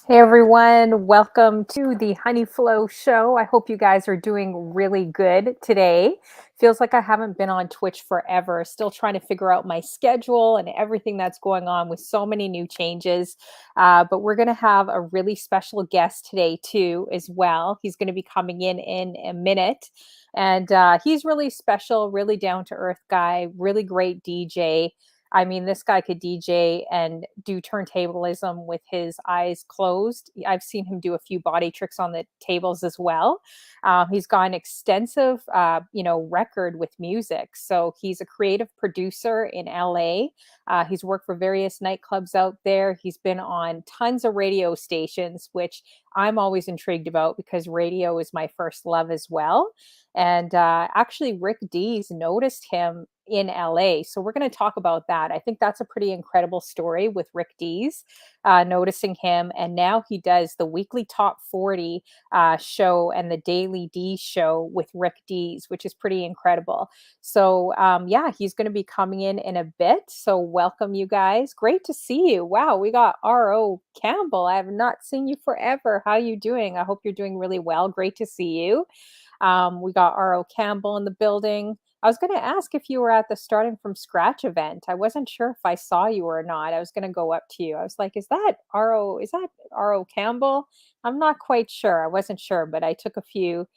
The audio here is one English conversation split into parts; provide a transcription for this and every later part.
Hey everyone, welcome to the Honey Flow Show. I hope you guys are doing really good today. Feels like I haven't been on Twitch forever, still trying to figure out my schedule and everything that's going on with so many new changes. But we're going to have a really special guest today, too, as well. He's going to be coming in a minute. And he's really special, really down to earth guy, really great DJ. I mean, this guy could DJ and do turntablism with his eyes closed. I've seen him do a few body tricks on the tables as well. He's got an extensive, record with music. So he's a creative producer in LA. He's worked for various nightclubs out there. He's been on tons of radio stations, which I'm always intrigued about because radio is my first love as well. And actually, Rick Dees noticed him in LA. So we're going to talk about that. I think that's a pretty incredible story with Rick Dees, noticing him. And now he does the weekly top 40 show and the daily Dees show with Rick Dees, which is pretty incredible. So yeah, he's going to be coming in a bit. So welcome you guys. Great to see you. Wow, we got R.O. Campbell. I have not seen you forever. How you doing? I hope you're doing really well. Great to see you. We got R.O. Campbell in the building. I was going to ask if you were at the Starting from Scratch event. I wasn't sure if I saw you or not. I was going to go up to you. I was like, is that R.O. Campbell? I'm not quite sure. I wasn't sure, but I took a few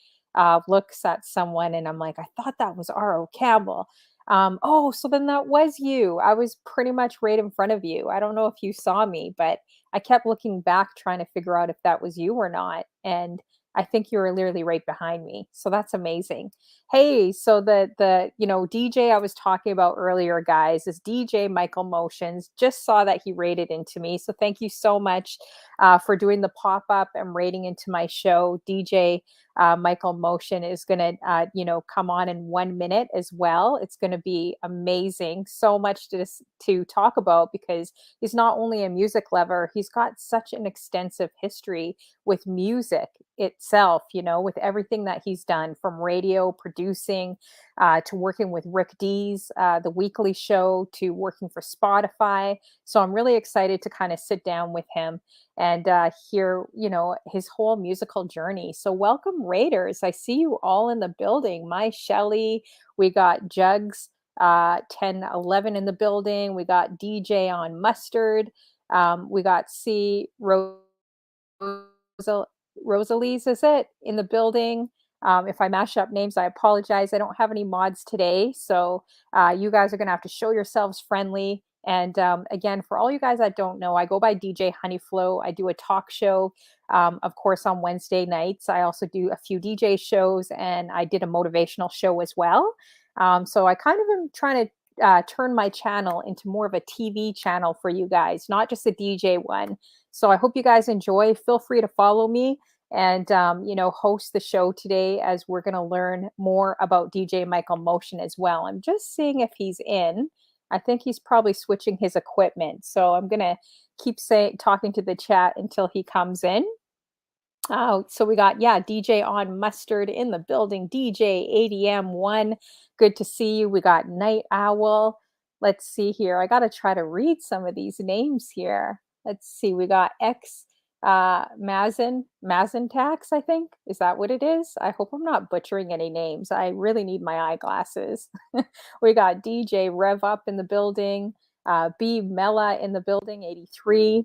looks at someone and I'm like, I thought that was R.O. Campbell. Oh, so then that was you. I was pretty much right in front of you. I don't know if you saw me, but I kept looking back trying to figure out if that was you or not. And I think you were literally right behind me. So that's amazing. Hey, so the DJ I was talking about earlier, guys, is DJ Michael Motions. Just saw that he rated into me. So thank you so much for doing the pop-up and rating into my show. DJ Michael Motion is going to, come on in 1 minute as well. It's going to be amazing. So much to talk about because he's not only a music lover, he's got such an extensive history with music itself, with everything that he's done from radio producing to working with Rick Dees, the weekly show, to working for Spotify. So I'm really excited to kind of sit down with him and hear, his whole musical journey. So welcome, Raiders. I see you all in the building. My Shelly, we got Jugs 1011 in the building. We got DJ on Mustard. We got C Rose Rosalie's, is it, in the building? If I mash up names, I apologize. I don't have any mods today, so you guys are going to have to show yourselves friendly. And again, for all you guys that don't know, I go by DJ Honeyflow. I do a talk show, of course, on Wednesday nights. I also do a few DJ shows, and I did a motivational show as well. So I kind of am trying to turn my channel into more of a TV channel for you guys, not just a DJ one. So I hope you guys enjoy. Feel free to follow me and, host the show today as we're going to learn more about DJ Michael Motion as well. I'm just seeing if he's in. I think he's probably switching his equipment. So I'm going to keep talking to the chat until he comes in. Oh, so we got, DJ on Mustard in the building, DJ ADM1. Good to see you. We got Night Owl. Let's see here. I got to try to read some of these names here. Let's see. We got X Tax, I think. Is that what it is? I hope I'm not butchering any names. I really need my eyeglasses. We got DJ Rev Up in the building. B Mella in the building, 83.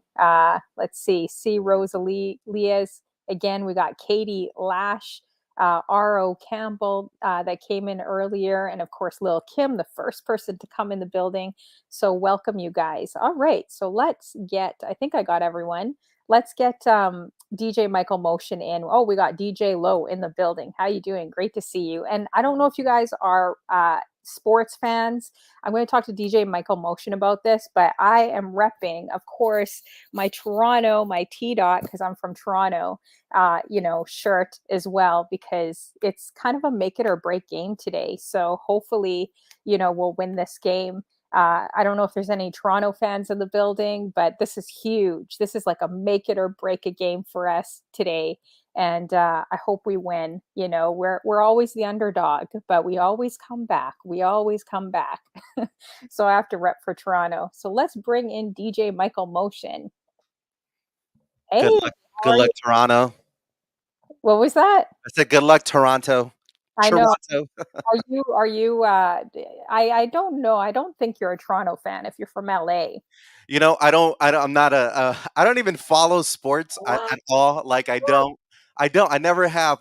Let's see. C Rosalia's. Again, we got Katie Lash, R.O. Campbell that came in earlier, and of course, Lil Kim, the first person to come in the building. So welcome, you guys. All right, so let's get, I think I got everyone. Let's get DJ Michael Motion in. Oh, we got DJ Low in the building. How you doing? Great to see you. And I don't know if you guys are sports fans. I'm going to talk to DJ Michael Motion about this, but I am repping, of course, my Toronto, my T-Dot, because I'm from Toronto, shirt as well, because it's kind of a make it or break game today. So hopefully, we'll win this game. I don't know if there's any Toronto fans in the building, but this is huge. This is like a make it or break a game for us today. And I hope we win. We're always the underdog, but we always come back. We always come back. So I have to rep for Toronto. So let's bring in DJ Michael Motion. Good Hey, luck. Good luck, Toronto. what was that? I said good luck, Toronto. I know. Toronto. Are you I don't know. I don't think you're a Toronto fan if you're from LA. I'm not I don't even follow sports at all. Like I never have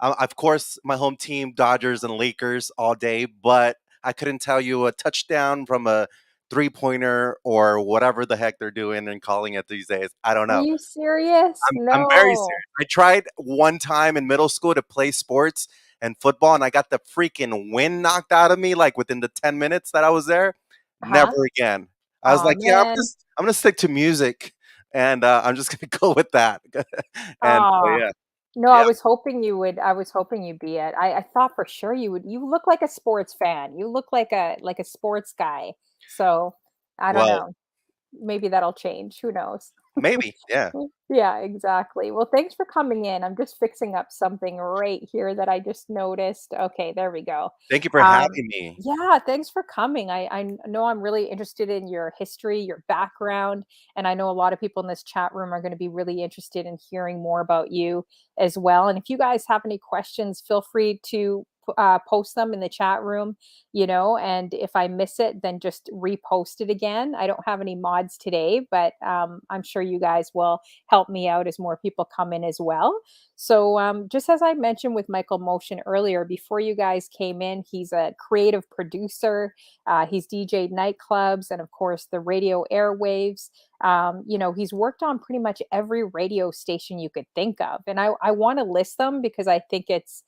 of course my home team, Dodgers and Lakers all day, but I couldn't tell you a touchdown from a three-pointer or whatever the heck they're doing and calling it these days. I don't Are know. you serious? I'm very No. serious. I tried one time in middle school to play sports and football, and I got the freaking wind knocked out of me like within the 10 minutes that I was there. Uh-huh. Never again. I was Oh like, yeah, man. I'm gonna stick to music, and I'm just gonna go with that. And Oh. yeah, No, yeah. I was hoping you'd be it. I thought for sure you would. You look like a sports fan. You look like a sports guy. So I don't Well, know. Maybe that'll change. Who knows? maybe. Yeah. Yeah, exactly. Well, thanks for coming in. I'm just fixing up something right here that I just noticed. Okay, there we go. Thank you for Um, having me. yeah, thanks for coming. I know I'm really interested in your history, your background, and I know a lot of people in this chat room are going to be really interested in hearing more about you as well. And if you guys have any questions, feel free to post them in the chat room, and if I miss it, then just repost it again. I don't have any mods today, but I'm sure you guys will help me out as more people come in as well. So just as I mentioned with Michael Motion earlier, before you guys came in, he's a creative producer. He's DJ'd nightclubs and, of course, the radio airwaves. He's worked on pretty much every radio station you could think of, and I want to list them because I think it's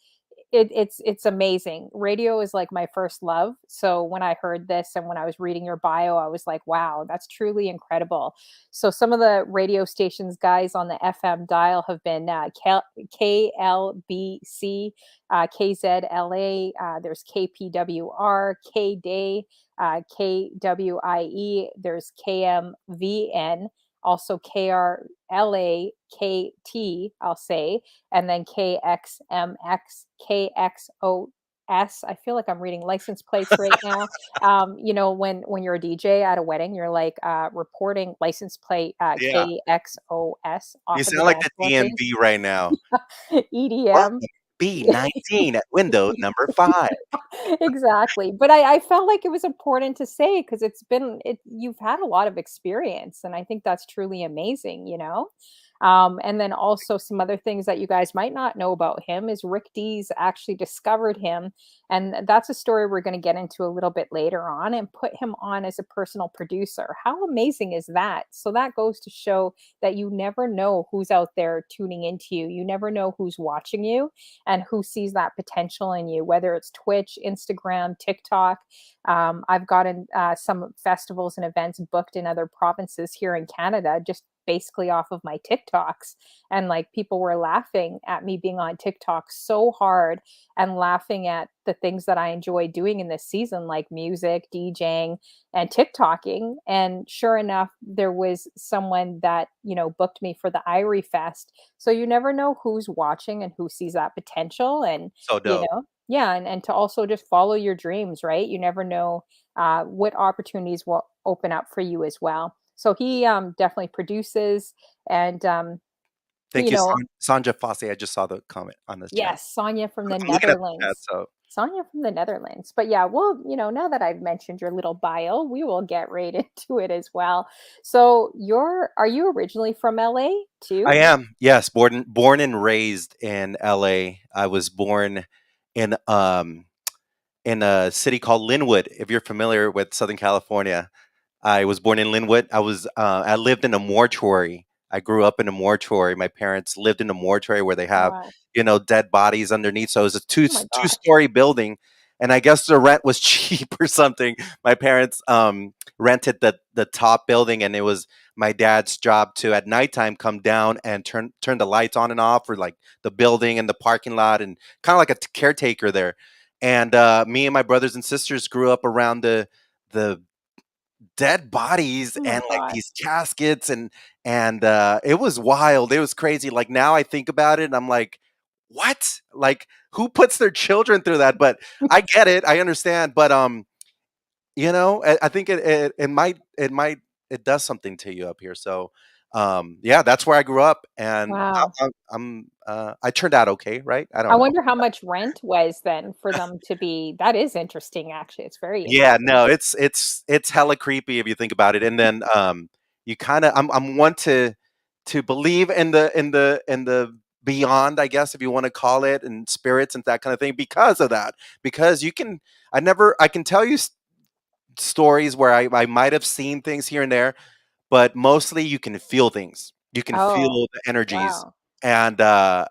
amazing. Radio is like my first love. So when I heard this and when I was reading your bio, I was like, wow, that's truly incredible. So some of the radio stations guys on the FM dial have been KLBC, KZLA, there's KPWR, KDAY, KWIE, there's KMVN, also KRLA, KT, I'll say, and then KXMX, KXOS. I feel like I'm reading license plates right now. When you're a DJ at a wedding, you're like reporting license plate Yeah. KXOS You off of the sound like dance the floor, please. DMV right now. EDM. Welcome B19 at window number 5. Exactly. But I felt like it was important to say because you've had a lot of experience, and I think that's truly amazing. And then also some other things that you guys might not know about him is Rick Dees actually discovered him, and that's a story we're going to get into a little bit later on, and put him on as a personal producer. How amazing is that? So that goes to show that you never know who's out there tuning into you. You never know who's watching you and who sees that potential in you, whether it's Twitch, Instagram, TikTok. I've gotten some festivals and events booked in other provinces here in Canada, just basically off of my TikToks. And like people were laughing at me being on TikTok so hard and laughing at the things that I enjoy doing in this season, like music, DJing, and TikToking. And sure enough, there was someone that, booked me for the Irie Fest. So you never know who's watching and who sees that potential. And, So dope. yeah, and to also just follow your dreams, right? You never know what opportunities will open up for you as well. So he definitely produces, and Thank you you, know, Sanja Fossey. I just saw the comment on this chat. yes, Sonia from the I'm looking at the chat, Netherlands. so Sonia from the Netherlands. But yeah, well, now that I've mentioned your little bio, we will get right into it as well. So are you originally from LA I too? am. Yes, born and raised in LA. I was born in in a city called Linwood, if you're familiar with Southern California. I was born in Linwood. I lived in a mortuary. I grew up in a mortuary. My parents lived in a mortuary where they Oh, have, wow. dead bodies underneath. So it was a Oh my God. two-story building, and I guess the rent was cheap or something. My parents rented the top building, and it was my dad's job to at nighttime come down and turn the lights on and off for like the building and the parking lot, and kind of like a caretaker there. And me and my brothers and sisters grew up around the dead bodies Oh my and like God. these caskets, and it was wild. It was crazy. Like now I think about it and I'm like, what? Like who puts their children through that? But I get it. I understand. But I think it does something to you up here. So yeah, that's where I grew up, and Wow. I turned out okay, right? I I don't know. wonder how much rent was then for them to be that is interesting, actually. It's very Yeah, interesting. no, it's hella creepy if you think about it. And then you kind of I'm one to believe in the beyond, I guess if you want to call it, and spirits and that kind of thing because of that. Because I can tell you stories where I might have seen things here and there, but mostly you can feel things. You can Oh, feel the energies, wow. and uh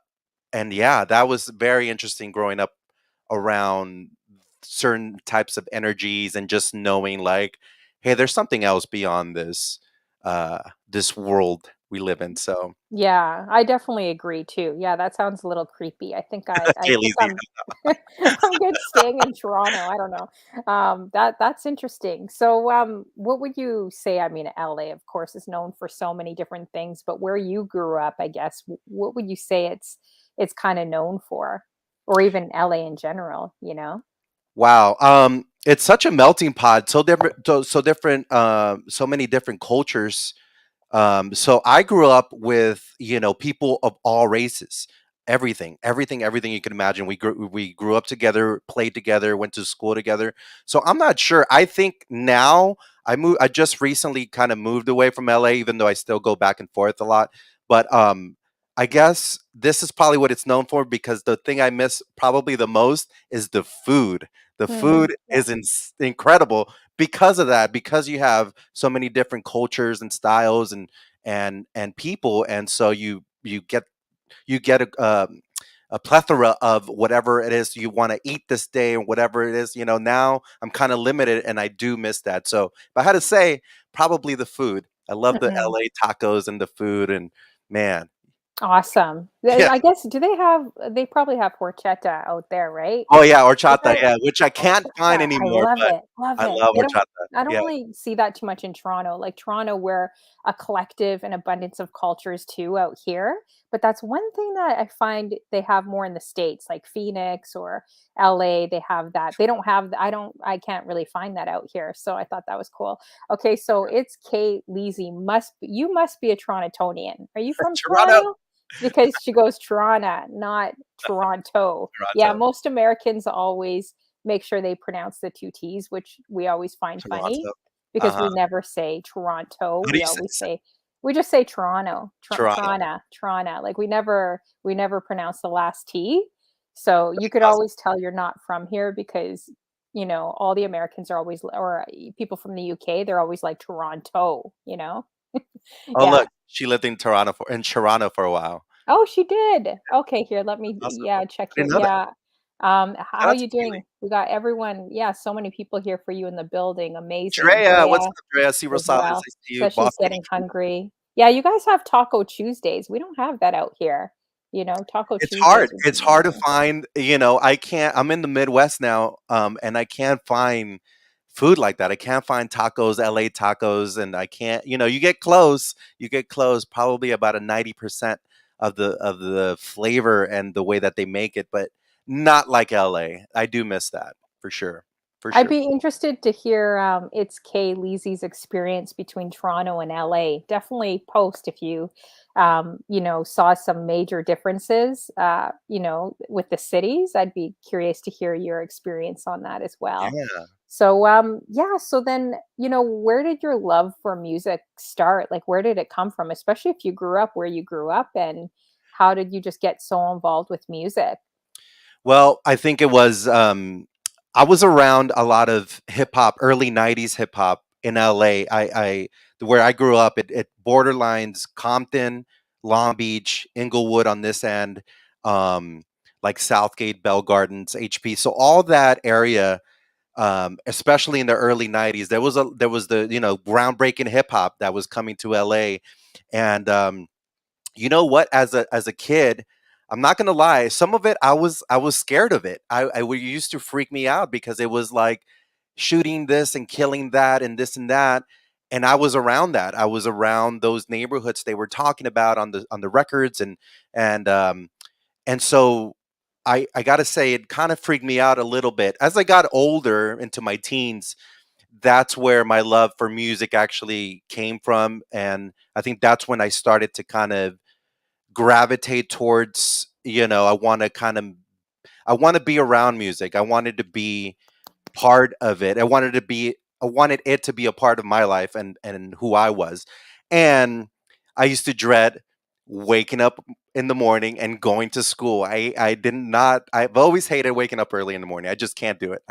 and yeah, that was very interesting growing up around certain types of energies and just knowing like, hey, there's something else beyond this world we live in. So Yeah, I definitely agree too. Yeah, that sounds a little creepy. I think Kaylee's I'm I'm good staying in Toronto. I don't know. That's interesting. So, what would you say? I mean, LA, of course, is known for so many different things, but where you grew up, I guess, what would you say it's kind of known for, or even LA in general? wow. It's such a melting pot, so different, so different, so many different cultures. So I grew up with, people of all races, everything you can imagine. We grew up together, played together, went to school together. So I'm not sure. I think now I just recently kind of moved away from LA, even though I still go back and forth a lot. But I guess this is probably what it's known for because the thing I miss probably the most is the food. The Mm, food yeah. is incredible because of that, because you have so many different cultures and styles and people, and so you get a plethora of whatever it is you want to eat this day or whatever it is. Now I'm kind of limited, and I do miss that. So if I had to say, probably the food. I love the Mhm. LA tacos and the food, and man, Awesome. yeah. I guess do they probably have horchata out there, right? Oh yeah, They horchata, got yeah, which I can't find horchata. I anymore, love but it, love I it. love They don't horchata. I don't Yeah, really see that too much in Toronto. Like Toronto, we're a collective and abundance of cultures too out here. But that's one thing that I find they have more in the States, like Phoenix or LA, they have that. They don't have I can't really find that out here. So I thought that was cool. Okay, so it's Kate Leasy. You must be a Torontonian. Are you from Toronto, Toronto? Because she goes Toronto, not Toronto. Yeah, Toronto, most Americans always make sure they pronounce the 2 T's, which we always find funny Toronto. because Uh-huh. we never say Toronto. How do We you always say we just say Toronto, Toronto? Toronto, Toronto. Like we never pronounce the last T. So you could Awesome. always tell you're not from here because all the Americans are always or people from the UK, they're always like Toronto. Oh, Yeah. look, she lived in Toronto for a while. Oh, she did. Okay, here, let me Awesome. yeah, check I your didn't know that. yeah. How Shout are out to you Keely. doing? We got everyone yeah, so many people here for you in the building. Amazing. Drea, what's Drea up, Drea? C. as Rosales, well. I see you. Says she's Boss Lady getting Q. hungry. Yeah, you guys have Taco Tuesdays. We don't have that out here. Taco It's hard. Tuesdays would be It's hard to amazing. find. I can't. I'm in the Midwest now, and I can't find food like that. I can't find tacos, LA tacos, and I can't. You get close. You get close. Probably about a 90% of the flavor and the way that they make it, but not like LA. I do miss that for sure. For I'd sure. be interested to hear it's Kay Leasy's experience between Toronto and LA. Definitely post if you saw some major differences, with the cities. I'd be curious to hear your experience on that as well. Yeah. So, yeah, so then, where did your love for music start? Like, where did it come from? Especially if you grew up where you grew up, and how did you just get so involved with music? Well, I think I was around a lot of hip hop, early '90s hip hop in LA. Where I grew up, it borderlines Compton, Long Beach, Inglewood on this end, um, like Southgate, Bell Gardens, HP. So all that area, especially in the early '90s, there was the groundbreaking hip hop that was coming to LA, and you know what, as a kid, I'm not gonna lie, some of it I was scared of it. Used to freak me out because it was like shooting this and killing that and this and that, and I was around that. I was around those neighborhoods they were talking about on the records, and so I gotta say, it kind of freaked me out a little bit as I got older into my teens. That's where my love for music actually came from, and I think that's when I started to kind of gravitate towards, I want to be around music. I wanted to be part of it. I wanted it to be a part of my life and who I was. And I used to dread waking up in the morning and going to school. I did not I've always hated waking up early in the morning. I just can't do it.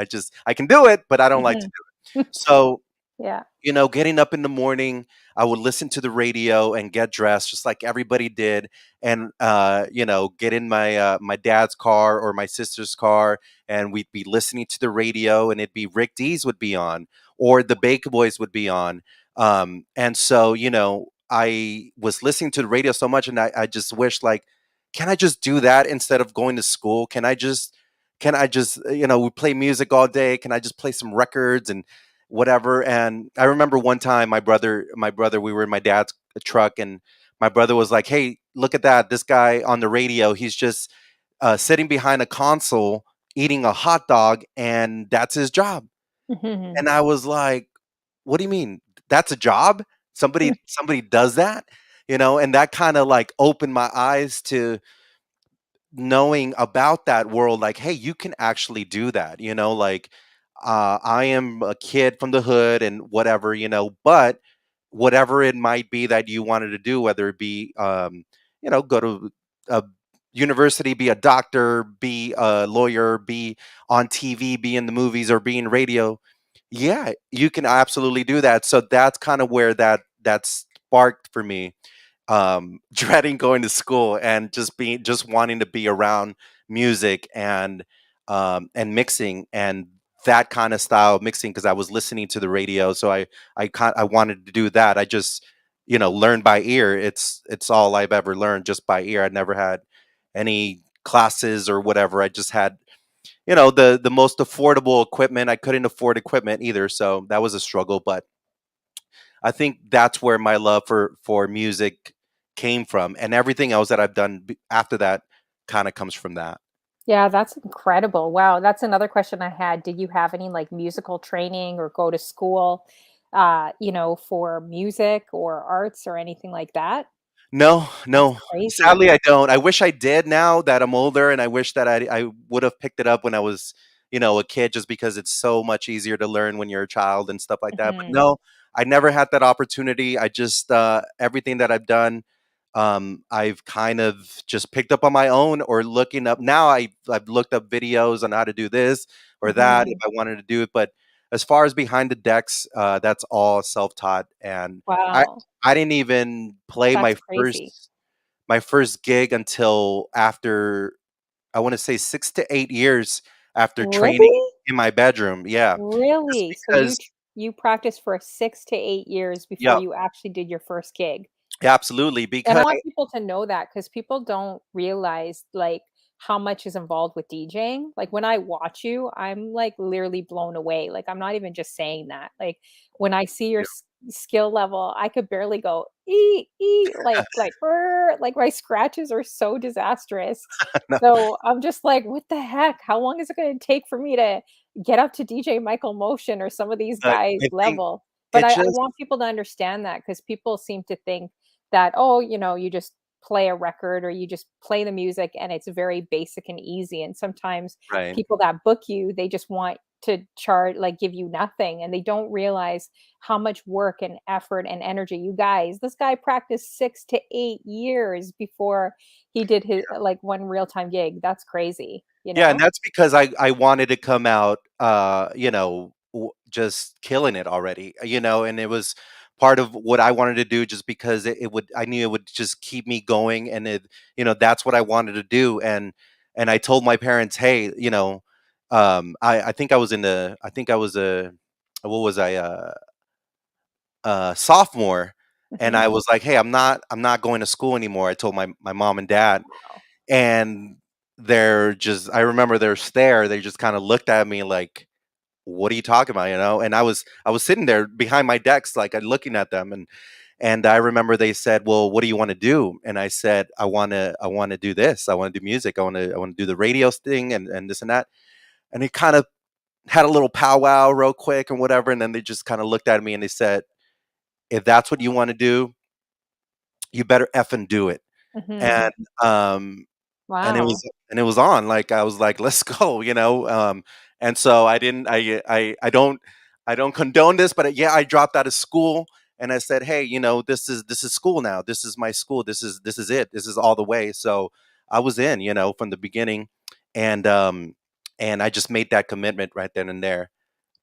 I can do it, but I don't like to Mhm. do it. So Yeah. getting up in the morning, I would listen to the radio and get dressed just like everybody did, and get in my dad's car or my sister's car, and we'd be listening to the radio, and it'd be Rick Dees would be on, or the Baker Boys would be on, and so I was listening to the radio so much, and I just wish, like, can I just do that instead of going to school? Can I just we play music all day? Can I just play some records and whatever? And I remember one time my brother, we were in my dad's truck, and my brother was like, "Hey, look at that! This guy on the radio, he's just sitting behind a console eating a hot dog, and that's his job." Mhm. And I was like, "What do you mean? That's a job? Somebody does that?" And that kind of like opened my eyes to knowing about that world, like, hey, you can actually do that, like, I am a kid from the hood and whatever, but whatever it might be that you wanted to do, whether it be go to a university, be a doctor, be a lawyer, be on TV, be in the movies, or be in radio, Yeah, you can absolutely do that. So that's kind of where that sparked for me, dreading going to school and just wanting to be around music and mixing and that kind of style of mixing because I was listening to the radio. So I wanted to do that. I just learned by ear. It's all I've ever learned just by ear. I never had any classes or whatever. I just had the most affordable equipment. I couldn't afford equipment either, so that was a struggle. But I think that's where my love for music came from, and everything else that I've done after that kind of comes from that. Yeah, that's incredible. Wow, that's another question I had. Did you have any like musical training or go to school, for music or arts or anything like that? No, That's no. crazy. Sadly, I don't. I wish I did now that I'm older, and I wish that I would have picked it up when I was, a kid, just because it's so much easier to learn when you're a child and stuff like that. But Mhm. no, I never had that opportunity. I just everything that I've done, I've kind of just picked up on my own or looking up. Now I've looked up videos on how to do this or that if Mhm. I wanted to do it. But as far as behind the decks, that's all self-taught, and I Wow, I didn't even play that's my crazy. first gig until after, I wanna say, 6 to 8 years after training Really? in my bedroom, yeah. Just Really? So because you practiced for 6 to 8 years before yeah, you actually did your first gig? absolutely, And I because want people to know that because people don't realize, like, how much is involved with DJing. Like, when I watch you, I'm, like, literally blown away. Like, I'm not even just saying that. Like, when I see your yeah, skill level, I could barely go, "Ee, ee," like, my scratches are so disastrous. no, So, I'm just like, "What the heck? How long is it gonna take for me to get up to DJ Michael Motion or some of these guys' I think level?" But it I just want people to understand that because people seem to think that, oh, you just play a record or you just play the music and it's very basic and easy. And sometimes right. people that book you, they just want to charge, like give you nothing. And they don't realize how much work and effort and energy. You guys, this guy practiced 6 to 8 years before he did his like one real time gig. That's crazy, you Yeah, and know? that's because I wanted to come out, just killing it already, and it was part of what I wanted to do just because it would I knew it would just keep me going, and that's what I wanted to do, and I told my parents, hey, I think I think I was a what was I sophomore, and Hmm. I was like, hey, I'm not going to school anymore. I told my mom and dad, Wow. and I remember their stare. They just kind of looked at me like, "What are you talking about?" And I was sitting there behind my desk, like looking at them, and I remember they said, "Well, what do you want to do?" And I said, "I want to do this. I want to do music. I want to do the radio thing and this and that." And he kind of had a little powwow real quick and whatever, and then they just kind of looked at me and they said, "If that's what you want to do, you better effing do it." Hmm. And um, And it was Wow. and it was on, like, I was like, "Let's go," and so I didn't I don't condone this, but, yeah, I dropped out of school, and I said, "Hey, this is school now. This is my school. This is it. This is all the way." So, I was in, from the beginning, and, um, and I just made that commitment right then and there,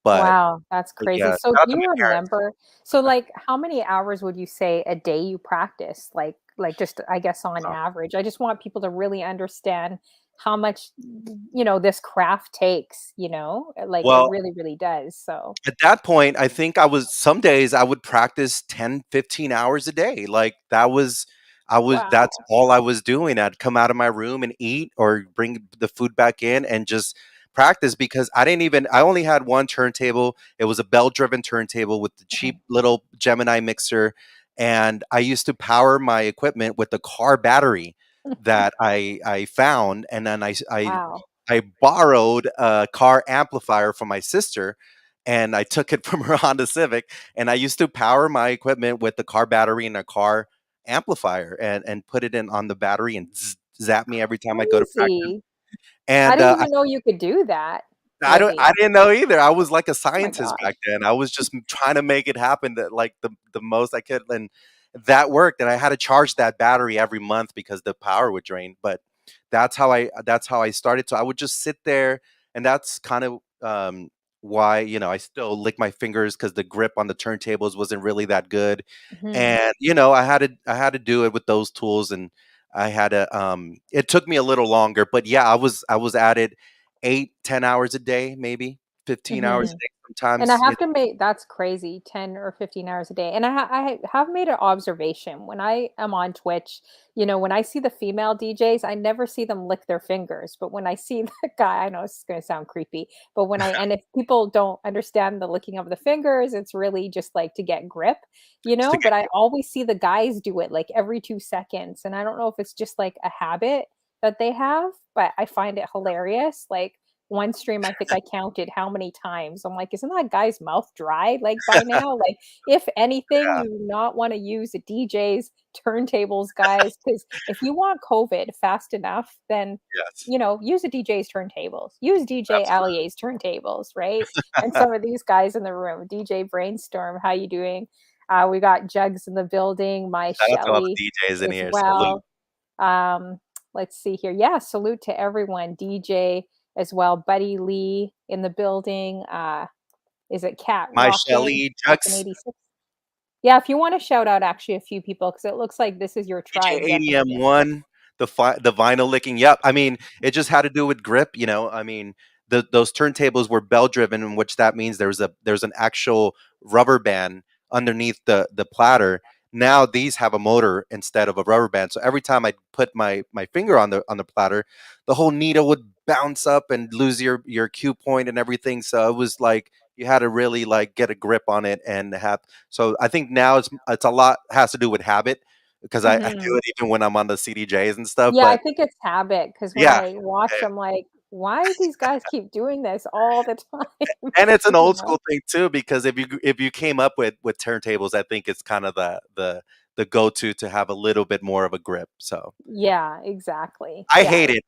but Wow, that's yeah, crazy. So shout do out to you my parents. remember like, how many hours would you say a day you practice? Like, just, I guess, on Uh, average? I just want people to really understand how much, this craft takes, like, it well, really, really does, so at that point, I think some days I would practice 10, 15 hours a day. Like that's wow. all I was doing. I'd come out of my room and eat or bring the food back in and just practice because I only had one turntable. It was a bell driven turntable with the cheap Mhm. little Gemini mixer. And I used to power my equipment with the car battery that I found. And then Wow. I borrowed a car amplifier from my sister and I took it from her Honda Civic and I used to power my equipment with the car battery and a car amplifier and put it in on the battery and zap me every time I go to practice. Crazy. I And didn't even know you could do that, I really. didn't know either. I was like a Oh my scientist back gosh. then. I was just trying to make it happen that like the most I could and that worked and I had to charge that battery every month because the power would drain. But that's how I started. So I would just sit there and that's kind of why, I still lick my fingers because the grip on the turntables wasn't really that good. Mhm. And, I had to do it with those tools, and I had to it took me a little longer, but yeah, I was at it 8, 10 hours a day, maybe 15 hours a Mhm. day And I sometimes. have to make that's crazy, 10 or 15 hours a day. And I have made an observation when I am on Twitch, when I see the female DJs, I never see them lick their fingers. But when I see the guy, I know it's going to sound creepy, but and if people don't understand the licking of the fingers, it's really just like to get grip, Just to but get I always see the guys do it like every 2 seconds. And I don't know if it's just like a habit that they have, but I find it hilarious. Like, one stream, I think I counted how many times. I'm like, "Isn't that guy's mouth dry, like, by now?" Like, if anything, yeah, you do not wanna use a DJ's turntables, guys, because if you want COVID fast enough, then, yes, use a DJ's turntables. Use DJ absolutely. Allier's turntables, right? And some of these guys in the room, DJ Brainstorm, how you doing? We got Jugs in the building, my Shout out to all Shelly the DJs in as here. Salute. well. Um, let's see here. Yeah, salute to everyone. DJ as well. Buddy Lee in the building. Is it Cat My Rockin'? Shelly Rockin' Jux, 86? Yeah, if you want to shout out actually a few people, because it looks like this is your DJ tribe, definitely. ADM1, the vinyl licking. Yep. I mean, it just had to do with grip. I mean, those turntables were bell driven, in which that means there's an actual rubber band underneath the platter. Now these have a motor instead of a rubber band. So every time I put my finger on the platter, the whole needle would bounce up and lose your cue point and everything. So it was like you had to really like get a grip on it and have. So I think now it's a lot has to do with habit because I do Mhm. it even when I'm on the CDJs and stuff, Yeah, I but think it's habit because when yeah, I watch, a I'm like, why do these guys keep doing this all the time? and it's an You old know? school thing too because if you came up with turntables, I think it's kind of the go-to to have a little bit more of a grip, so Yeah, exactly. I Yeah. hate it.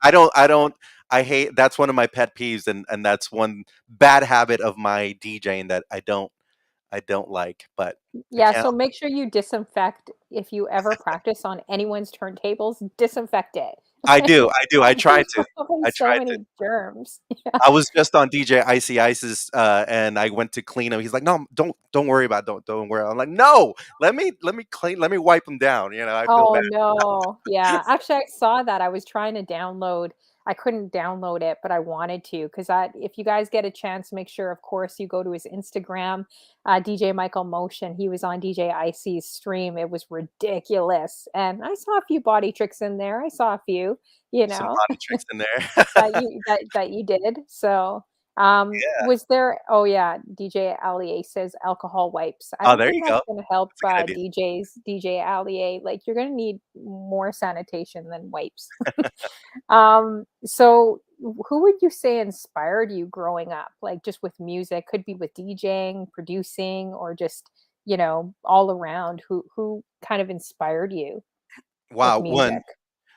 I hate that's one of my pet peeves, and that's one bad habit of my DJing that I don't like, but I Yeah, can't so help. make sure you disinfect if you ever practice on anyone's turntables, disinfect it. I try There's to. probably I so try to. many germs. Yeah. I was just on DJ Icy Ice's, and I went to clean him. He's like, "No, don't worry about it. Don't worry." I'm like, "No, let me clean, let me wipe him down." I feel Oh, bad. no. Yeah, actually, I saw that. I was trying to download I couldn't download it, but I wanted to because if you guys get a chance, make sure, of course, you go to his Instagram, DJ Michael Motion. He was on DJ Icy's stream. It was ridiculous, and I saw a few body tricks in there. I saw a few, you Some know. body tricks in there. That you did. So, was there oh yeah, DJ Allier says alcohol wipes. I Oh, don't there think you that's go. gonna help That's a good idea. DJ Allier. Like you're gonna need more sanitation than wipes. So who would you say inspired you growing up? Like just with music, could be with DJing, producing, or just, all around. Who kind of inspired you with Wow, music? one.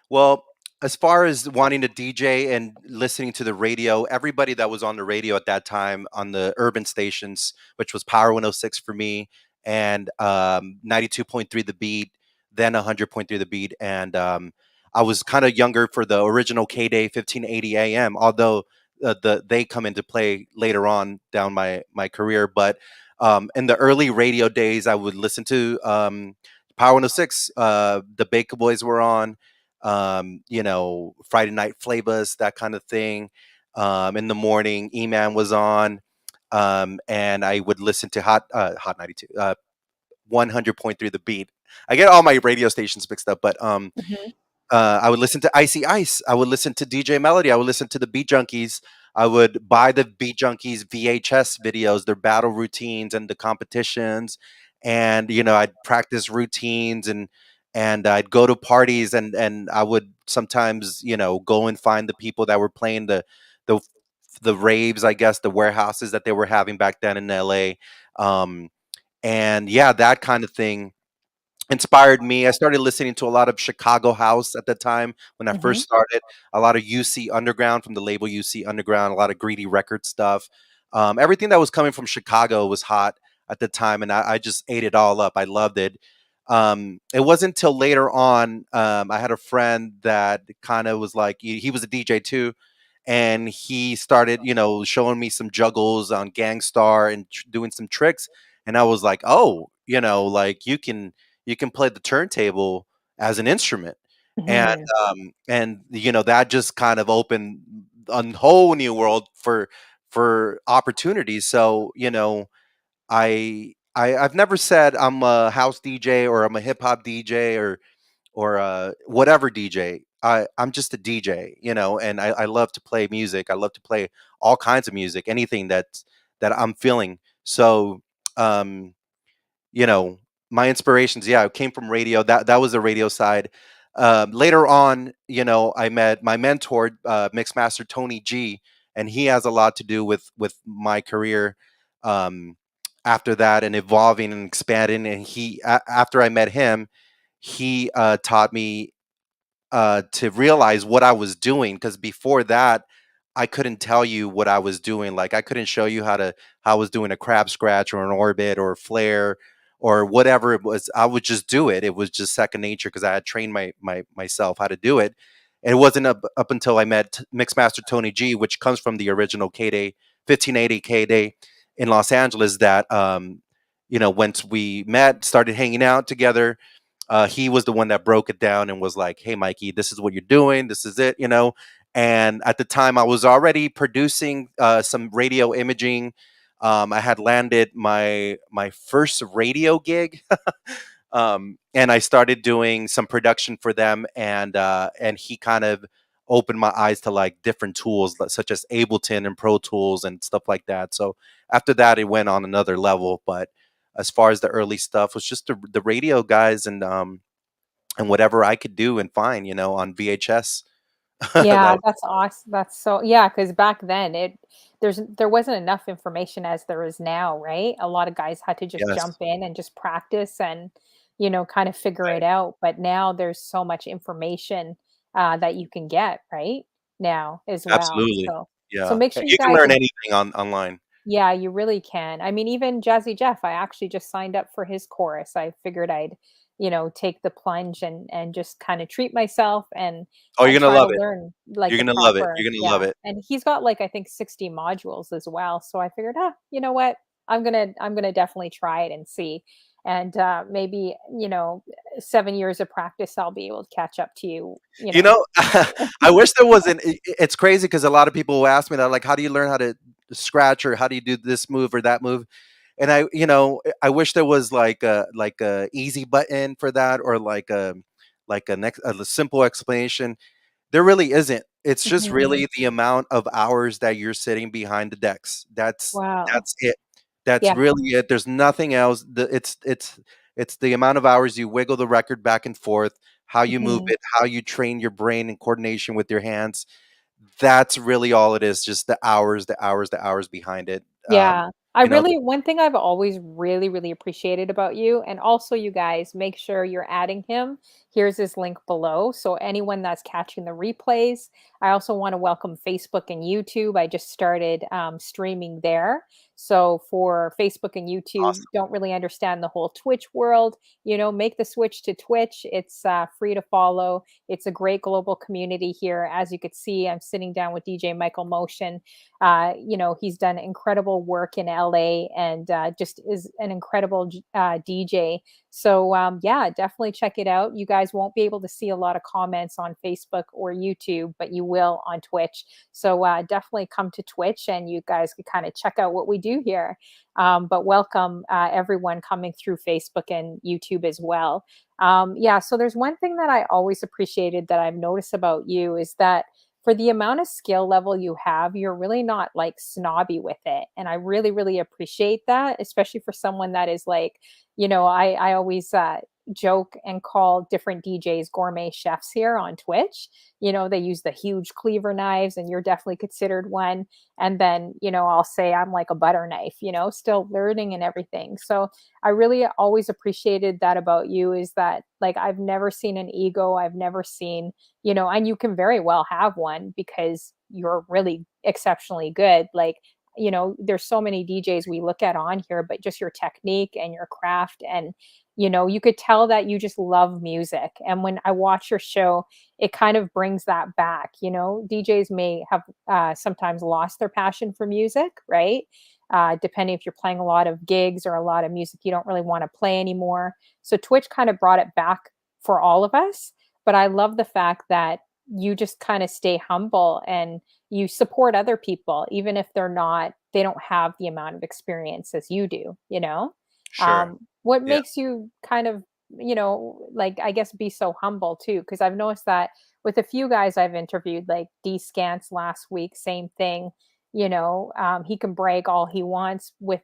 Well, as far as wanting to DJ and listening to the radio, everybody that was on the radio at that time on the urban stations, which was Power 106 for me, and 92.3 The Beat, then 100.3 The Beat, and I was kind of younger for the original K Day 1580 AM, although they come into play later on down my career. But in the early radio days, I would listen to Power 106. The Baker Boys were on, Friday Night Flavors, that kind of thing. In the morning, E-Man was on, and I would listen to Hot 92, 100.3 The Beat. I get all my radio stations mixed up, but Mhm. I would listen to Icy Ice. I would listen to DJ Melody. I would listen to the Beat Junkies. I would buy the Beat Junkies VHS videos, their battle routines and the competitions, and I'd practice routines, and I'd go to parties, and I would sometimes go and find the people that were playing the the raves, I guess, the warehouses that they were having back then in LA, um, and yeah, that kind of thing inspired me. I started listening to a lot of Chicago house at the time when I first Mhm. started. A lot of UC Underground from the label UC Underground. A lot of Greedy Record stuff. Everything that was coming from Chicago was hot at the time, and I just ate it all up. I loved it. It wasn't until later on I had a friend that kind of was like he was a DJ too, and he started, showing me some juggles on Gangstar and doing some tricks, and I was like, oh, like you can play the turntable as an instrument, and Mhm. that just kind of opened a whole new world for opportunities. So I've never said I'm a house DJ or I'm a hip hop DJ or whatever DJ. I'm just a DJ, and I love to play music. I love to play all kinds of music, anything that I'm feeling. So, um, you know, my inspirations, yeah, came from radio. That was the radio side. Later on, I met my mentor, Mixmaster Tony G, and he has a lot to do with my career. Um, After that, and evolving and expanding, and after I met him, he taught me to realize what I was doing, because before that, I couldn't tell you what I was doing. Like I couldn't show you how I was doing a crab scratch or an orbit or a flare or whatever it was. I would just do it. It was just second nature because I had trained myself how to do it. And it wasn't up until I met Mixmaster Tony G, which comes from the original K Day 1580 K Day in Los Angeles, that once we met, started hanging out together, he was the one that broke it down and was like, "Hey, Mikey, this is what you're doing. This is it." And at the time, I was already producing some radio imaging. I had landed my first radio gig, and I started doing some production for them. And he kind of opened my eyes to like different tools such as Ableton and Pro Tools and stuff like that. So after that, it went on another level. But as far as the early stuff was just the radio guys, and whatever I could do and find, on VHS. Yeah, That that's awesome. That's so yeah, because back then there wasn't enough information as there is now, right? A lot of guys had to just jump Yes, in and just practice and, kind of figure it right. out. But now there's so much information that you can get, right? Now as well. Absolutely. So Yeah. make sure you You can guys learn anything online. yeah, you really can. I mean, even Jazzy Jeff, I actually just signed up for his course. I figured I'd, take the plunge and just kind of treat myself Oh, and you're gonna try to love it. learn like You're the gonna love it. proper, You're gonna love yeah. it. And he's got like I think 60 modules as well. So I figured, you know what? I'm gonna definitely try it and see. And maybe, 7 years of practice, I'll be able to catch up to you, You know, I wish there wasn't. It's crazy because a lot of people will ask me that, like, how do you learn how to scratch, or how do you do this move or that move? And I wish there was like a easy button for that, or like a simple explanation. There really isn't. It's just Mhm. really the amount of hours that you're sitting behind the decks. That's Wow. that's it. That's Yeah. really it. There's nothing else. It's the amount of hours you wiggle the record back and forth, how you move Mhm. it, how you train your brain in coordination with your hands. That's really all it is. Just the hours, the hours, the hours behind it. Yeah. I You know, really one thing I've always really, really appreciated about you, and also you guys, make sure you're adding him. Here's his link below. So anyone that's catching the replays, I also want to welcome Facebook and YouTube. I just started streaming there. So for Facebook and YouTube, awesome. don't really understand the whole Twitch world, make the switch to Twitch. It's free to follow. It's a great global community here. As you could see, I'm sitting down with DJ Michael Motion. He's done incredible work in LA and just is an incredible DJ. So, yeah, definitely check it out. You guys won't be able to see a lot of comments on Facebook or YouTube, but you will on Twitch. So, definitely come to Twitch and you guys can kind of check out what we do here. But welcome everyone coming through Facebook and YouTube as well. Yeah, so there's one thing that I always appreciated that I've noticed about you is that for the amount of skill level you have, you're really not like snobby with it. And I really, really appreciate that, especially for someone that is like, I always joke and call different DJs gourmet chefs here on Twitch. They use the huge cleaver knives, and you're definitely considered one. And then, I'll say I'm like a butter knife, still learning and everything. So I really always appreciated that about you is that like I've never seen an ego. I've never seen and you can very well have one because you're really exceptionally good. Like, there's so many DJs we look at on here, but just your technique and your craft, and you could tell that you just love music. And when I watch your show, it kind of brings that back. DJs may have sometimes lost their passion for music, right? Depending if you're playing a lot of gigs or a lot of music you don't really want to play anymore. So Twitch kind of brought it back for all of us. But I love the fact that you just kind of stay humble and you support other people, even if they don't have the amount of experience as you do. Sure. What Yeah. makes you kind of, like, I guess, be so humble too? Because I've noticed that with a few guys I've interviewed, like Dees last week, same thing. He can brag all he wants with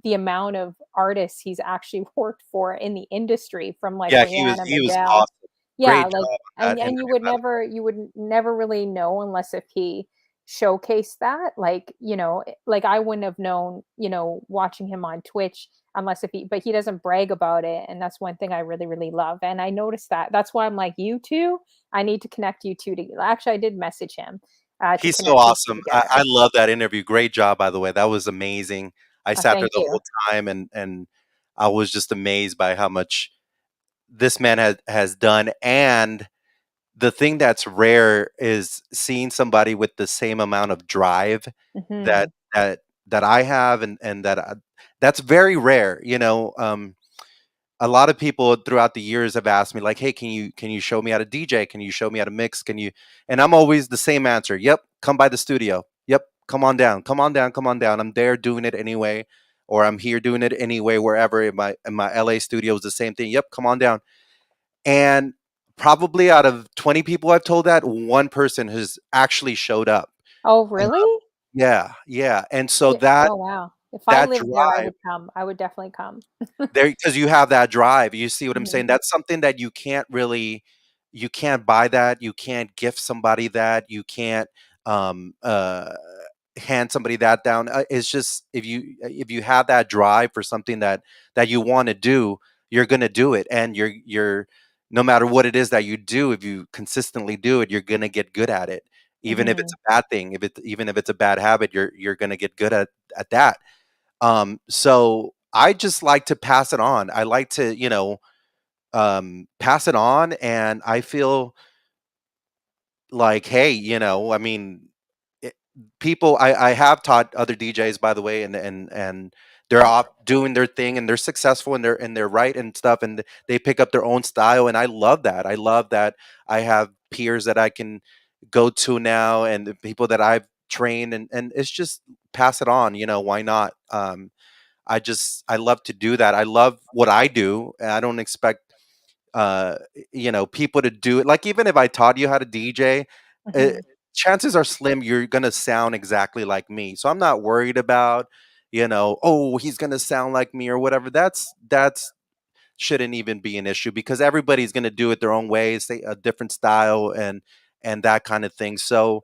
the amount of artists he's actually worked for in the industry, from like Yeah, Rihanna, he was Miguel. awesome. Yeah, Great like, job on and that and interview, by the way. you would never really know unless if he showcased that. Like, like I wouldn't have known, watching him on Twitch, unless if but he doesn't brag about it. And that's one thing I really, really love. And I noticed that. That's why I'm like, you two, I need to connect you two together. Actually, I did message him to He's so connect you two awesome. I together. love that interview. Great job, by the way. That was amazing. I sat there Thank the you. whole time, and I was just amazed by how much this man has done. And the thing that's rare is seeing somebody with the same amount of drive that Hmm. that I have, and that's very rare. A lot of people throughout the years have asked me, like, hey, can you show me how to DJ, can you show me how to mix, can you, and I'm always the same answer: yep, come by the studio, yep, come on down, come on down, come on down. I'm there doing it anyway, or I'm here doing it anyway, wherever. In my LA studio is the same thing: yep, come on down. And probably out of 20 people I've told that, one person has actually showed up. Oh, uh, really? yeah, yeah. And so Yeah. that Oh, wow. If I that lived there, I drive would come. I would definitely come. there, because you have that drive. You see what I'm Mhm. saying? That's something that you can't buy that. You can't gift somebody that. You can't um, uh, hand somebody that down. It's just, if you have that drive for something that you want to do, you're gonna do it, and you're no matter what it is that you do, if you consistently do it, you're gonna get good at it. Even if it's Mhm. a bad thing, even if it's a bad habit, you're gonna get good at that. So I just like to pass it on. I like to, pass it on, and I feel like, hey, I mean, it, people. I have taught other DJs, by the way, and they're off doing their thing, and they're successful, and they're right and stuff, and they pick up their own style, and I love that. I love that I have peers that I can go to now, and the people that I've trained, and it's just pass it on. Why not? I love to do that. I love what I do, and I don't expect people to do it. Like, even if I taught you how to DJ, uh, Mhm. chances are slim you're gonna sound exactly like me. So I'm not worried about, oh, he's gonna sound like me or whatever. That's shouldn't even be an issue, because everybody's gonna do it their own way, say a different style, and that kind of thing. So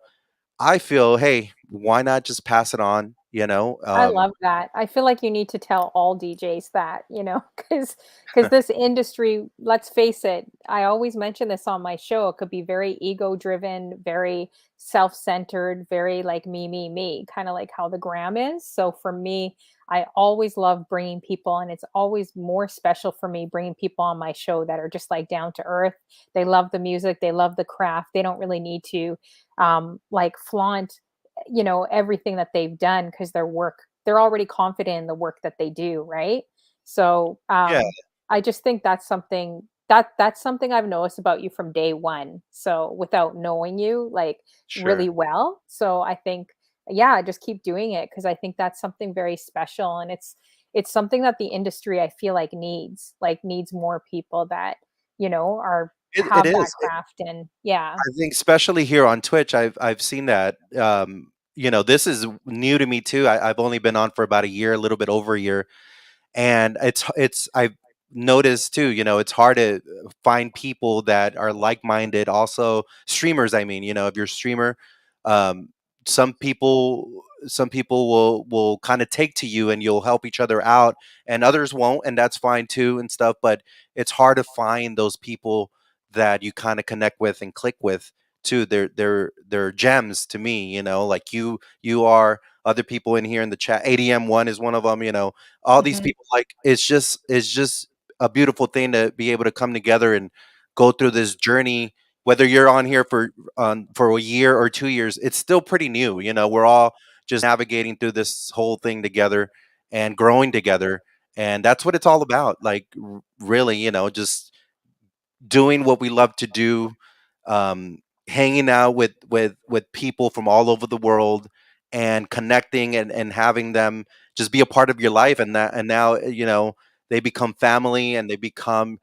I feel, hey, why not just pass it on? I love that. I feel like you need to tell all DJs that, because this industry, let's face it, I always mention this on my show. It could be very ego driven, very self-centered, very like me, kind of like how the gram is. So for me, I always love bringing people, and it's always more special for me bringing people on my show that are just like down to earth. They love the music, they love the craft. They don't really need to like flaunt everything that they've done, because they're already confident in the work that they do, right? So Yeah, I just think that's something I've noticed about you from day one, so without knowing you like really sure. well. So I think, yeah, just keep doing it, because I think that's something very special, and it's something that the industry, I feel like needs more people that are It have that is. craft. And yeah. I think especially here on Twitch, I've seen that. This is new to me too. I've only been on for about a year, a little bit over a year, and it's I've noticed too. It's hard to find people that are like minded. Also, streamers. I mean, if you're a streamer, um, some people will kind of take to you, and you'll help each other out, and others won't, and that's fine too and stuff. But it's hard to find those people that you kind of connect with and click with too. They're gems to me, like you are, other people in here in the chat. ADM1 is one of them, all these Mhm. people, like it's just a beautiful thing to be able to come together and go through this journey. Whether you're on here for a year or 2 years, it's still pretty new. We're all just navigating through this whole thing together and growing together, and that's what it's all about. Like, really, just doing what we love to do, hanging out with people from all over the world, and connecting, and having them just be a part of your life, and now, they become family, and they become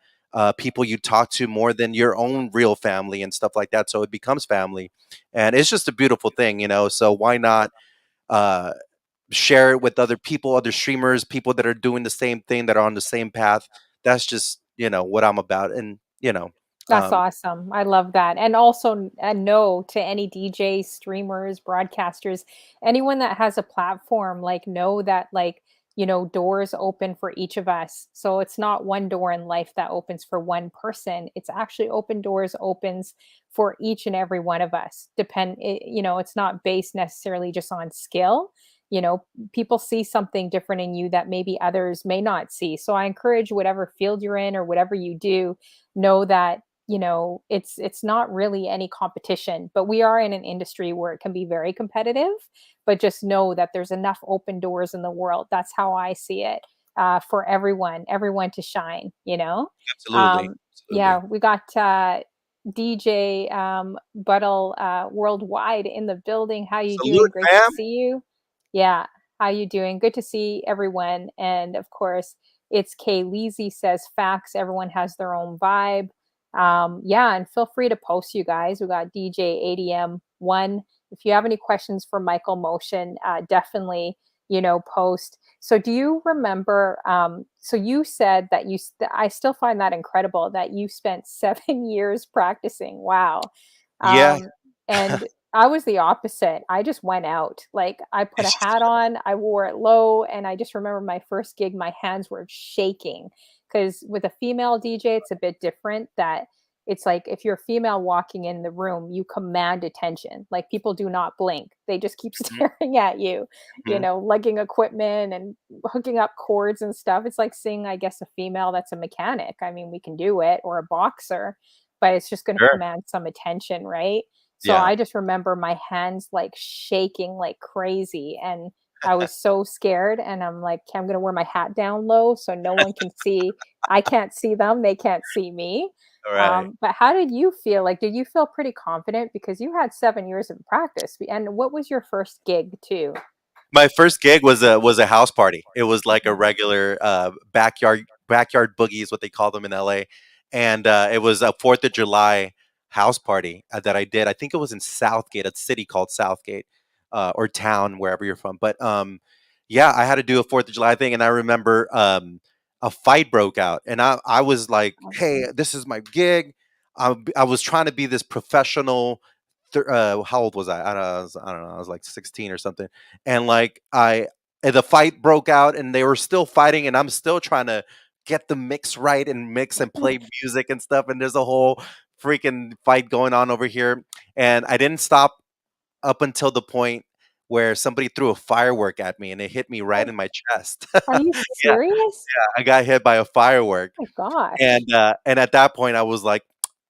people you talk to more than your own real family and stuff like that. So it becomes family, and it's just a beautiful thing, so why not uh, share it with other people, other streamers, people that are doing the same thing, that are on the same path. That's just, what I'm about. And That's um, awesome. I love that. And also, a no to any DJs, streamers, broadcasters, anyone that has a platform, like, know that, like, doors open for each of us. So it's not one door in life that opens for one person. It's actually open doors opens for each and every one of us. It's not based necessarily just on skill. You know, People see something different in you that maybe others may not see. So I encourage, whatever field you're in or whatever you do, know that it's not really any competition, but we are in an industry where it can be very competitive. But just know that there's enough open doors in the world. That's how I see it. For everyone to shine. absolutely, um yeah, absolutely. we got DJ Buttle worldwide in the building. How you doing? Salute, Great to fam. see you. Yeah, how you doing? Good to see everyone. And of course, it's Kay Leasy says facts. Everyone has their own vibe. Yeah, and feel free to post, you guys. We got DJ ADM1. If you have any questions for Michael Motion, definitely, post. So do you remember, so you said that I still find that incredible that you spent 7 years practicing. Wow. Yeah. Um, and I was the opposite. I just went out. Like, I put a It's just, hat on, I wore it low, and I just remember my first gig, my hands were shaking. Because with a female DJ, it's a bit different. That it's like, if you're a female walking in the room, you command attention. Like, people do not blink; they just keep mhm, staring at you. mhm, Lugging equipment and hooking up cords and stuff. It's like seeing, I guess, a female that's a mechanic. I mean, we can do it, or a boxer, but it's just going to sure. command some attention, right? So Yeah. I just remember my hands like shaking like crazy, and I was so scared, and I'm like, "Okay, I'm going to wear my hat down low so no one can see. I can't see them, they can't see me." All right. But how did you feel? Like, did you feel pretty confident because you had 7 years of practice? And what was your first gig too? My first gig was a house party. It was like a Mhm. regular backyard boogie is what they call them in LA, and it was a Fourth of July house party that I did. I think it was in Southgate, a city called Southgate, or town, wherever you're from. But yeah, I had to do a Fourth of July thing, and I remember a fight broke out, and I was like, "Hey, this is my gig." I was trying to be this professional. How old was I? I don't know. I was like 16 or something, and like the fight broke out, and they were still fighting, and I'm still trying to get the mix right and mix and play music and stuff, and there's a whole freaking fight going on over here, and I didn't stop up until the point where somebody threw a firework at me, and it hit me right Oh, in my chest. are you Yeah, serious? I got hit by a firework, Oh my gosh. and at that point, I was like,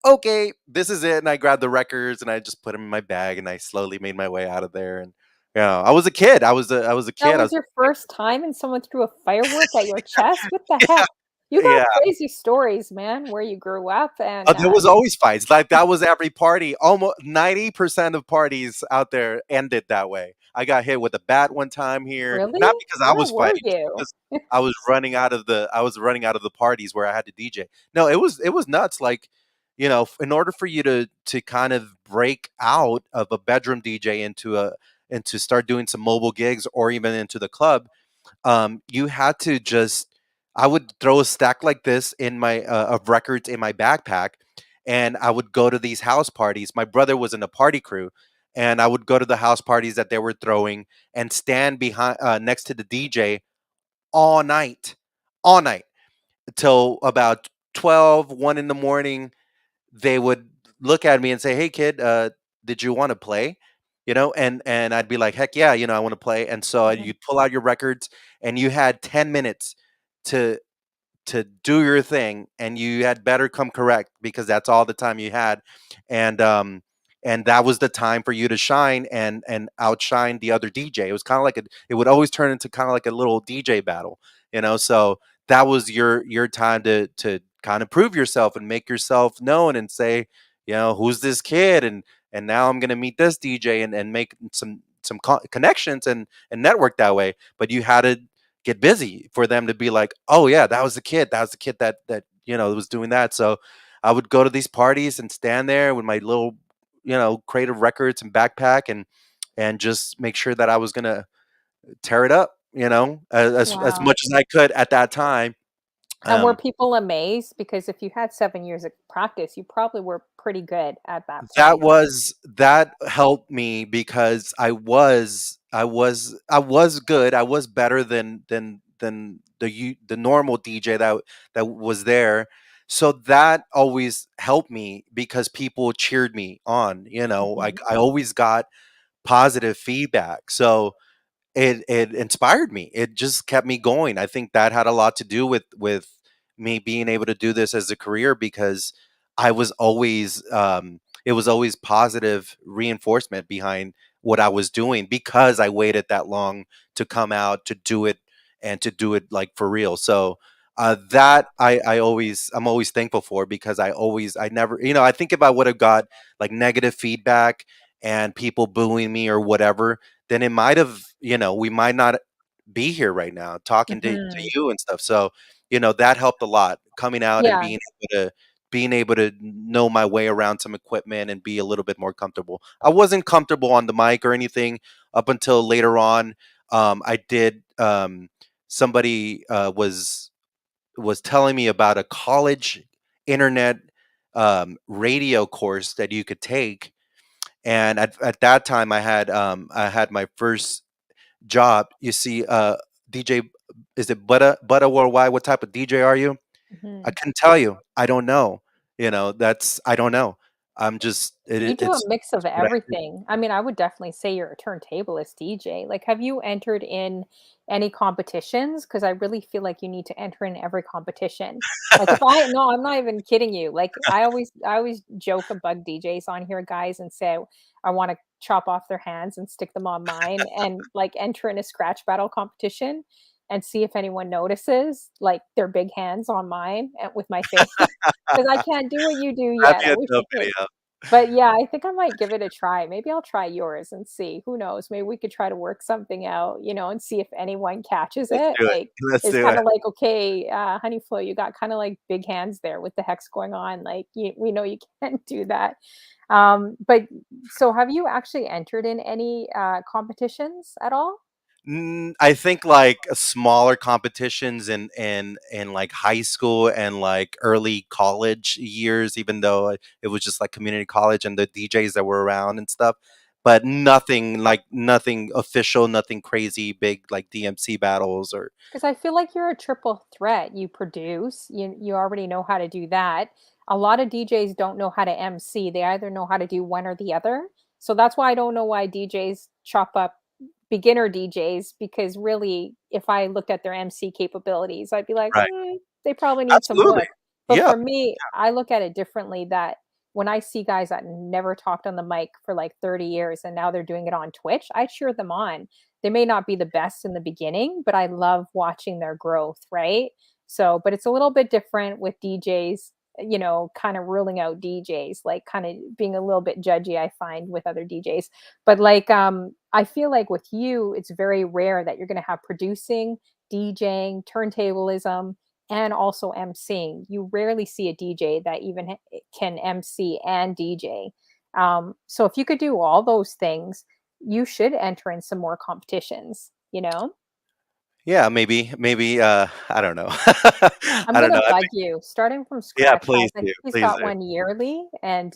"Okay, this is it." And I grabbed the records and I just put them in my bag, and I slowly made my way out of there. And I was a kid. I was a That kid. I was was your first time and someone threw a firework at your chest? What the yeah, heck? You yeah. got crazy stories, man, where you grew up. And There was always fights. Like, that was every party. Almost 90% of parties out there ended that way. I got hit with a bat one time here, Really? not because I Where was were fighting, just you? because I was running out of the parties where I had to DJ. No, it was nuts. Like, in order for you to kind of break out of a bedroom DJ into start doing some mobile gigs, or even into the club, you had to just I would throw a stack like this in my of records in my backpack, and I would go to these house parties. My brother was in a party crew, and I would go to the house parties that they were throwing and stand behind next to the DJ all night till about 12, 1 in the morning. They would look at me and say, "Hey, kid, did you want to play?" And I'd be like, "Heck yeah, I want to play." And so Mhm. you'd pull out your records, and you had 10 minutes to do your thing, and you had better come correct because that's all the time you had. And um and that was the time for you to shine and outshine the other DJ. It was kind of like it would always turn into kind of like a little DJ battle. So that was your time to kind of prove yourself and make yourself known and say, who's this kid, and now I'm going to meet this DJ and make some connections and network that way. But you had to get busy for them to be like, "Oh yeah, that was the kid. That was the kid that was doing that." So I would go to these parties and stand there with my little, creative records and backpack and just make sure that I was gonna tear it up, as Wow. much as I could at that time. And were Um, people amazed? Because if you had 7 years of practice, you probably were pretty good at that that point. was that helped me because I was good. I was better than the normal DJ that was there. So that always helped me because people cheered me on. Mhm. I always got positive feedback. So it inspired me. It just kept me going. I think that had a lot to do with me being able to do this as a career because I was always it was always positive reinforcement behind what I was doing because I waited that long to come out to do it and to do it like for real. So that I'm always thankful for because I never, I think if I would have got like negative feedback and people booing me or whatever, then it might have, we might not be here right now talking to Mhm. you and stuff. So, that helped a lot coming out and Yeah, being able to know my way around some equipment and be a little bit more comfortable. I wasn't comfortable on the mic or anything up until later on. I did somebody was telling me about a college internet radio course that you could take, and at that time I had my first job. You see, DJ, is it Butter Worldwide? What type of DJ are you? I mhm. couldn't tell you. I don't know. That's I don't know. I'm just You do a mix it's of what I do. everything. I mean, I would definitely say you're a turntablist DJ. Like, have you entered in any competitions? Because I really feel like you need to enter in every competition. Like, if I no, I'm not even kidding you. Like, I always joke and bug DJs on here, guys, and say I want to chop off their hands and stick them on mine, and like enter in a scratch battle competition and see if anyone notices like their big hands on mine and with my face. Because I can't do what you do That'd yet. be I a wish I dope could. video. But yeah, I think I might give it a try. Maybe I'll try yours and see. Who knows? Maybe we could try to work something out, and see if anyone catches Let's it. do it. Like, Let's it's do kind it. of like, okay, Honey Flo, you got kind of like big hands there. What the heck's going on? Like, we know you can't do that. But so have you actually entered in any competitions at all? I think like smaller competitions in like high school and like early college years, even though it was just like community college and the DJs that were around and stuff, but nothing official, nothing crazy big like DMC battles or. Because I feel like you're a triple threat. You produce, you already know how to do that. A lot of DJs don't know how to MC. They either know how to do one or the other. So that's why I don't know why DJs chop up beginner DJs, because really, if I looked at their MC capabilities, I'd be like, Right. they probably need some Absolutely. work. But Yeah. for me, I look at it differently, that when I see guys that never talked on the mic for like 30 years and now they're doing it on Twitch, I cheer them on. They may not be the best in the beginning, but I love watching their growth, right? So, but it's a little bit different with DJs, kind of ruling out DJs, like kind of being a little bit judgy, I find, with other DJs. But like, I feel like with you, it's very rare that you're going to have producing, DJing, turntablism, and also MCing. You rarely see a DJ that even can MC and DJ. So if you could do all those things, you should enter in some more competitions, you know? Yeah, maybe I don't know. I'm I don't gonna know. bug you. Starting from Yeah, scratch, guys, please I do. think he's Please got do. one yearly, and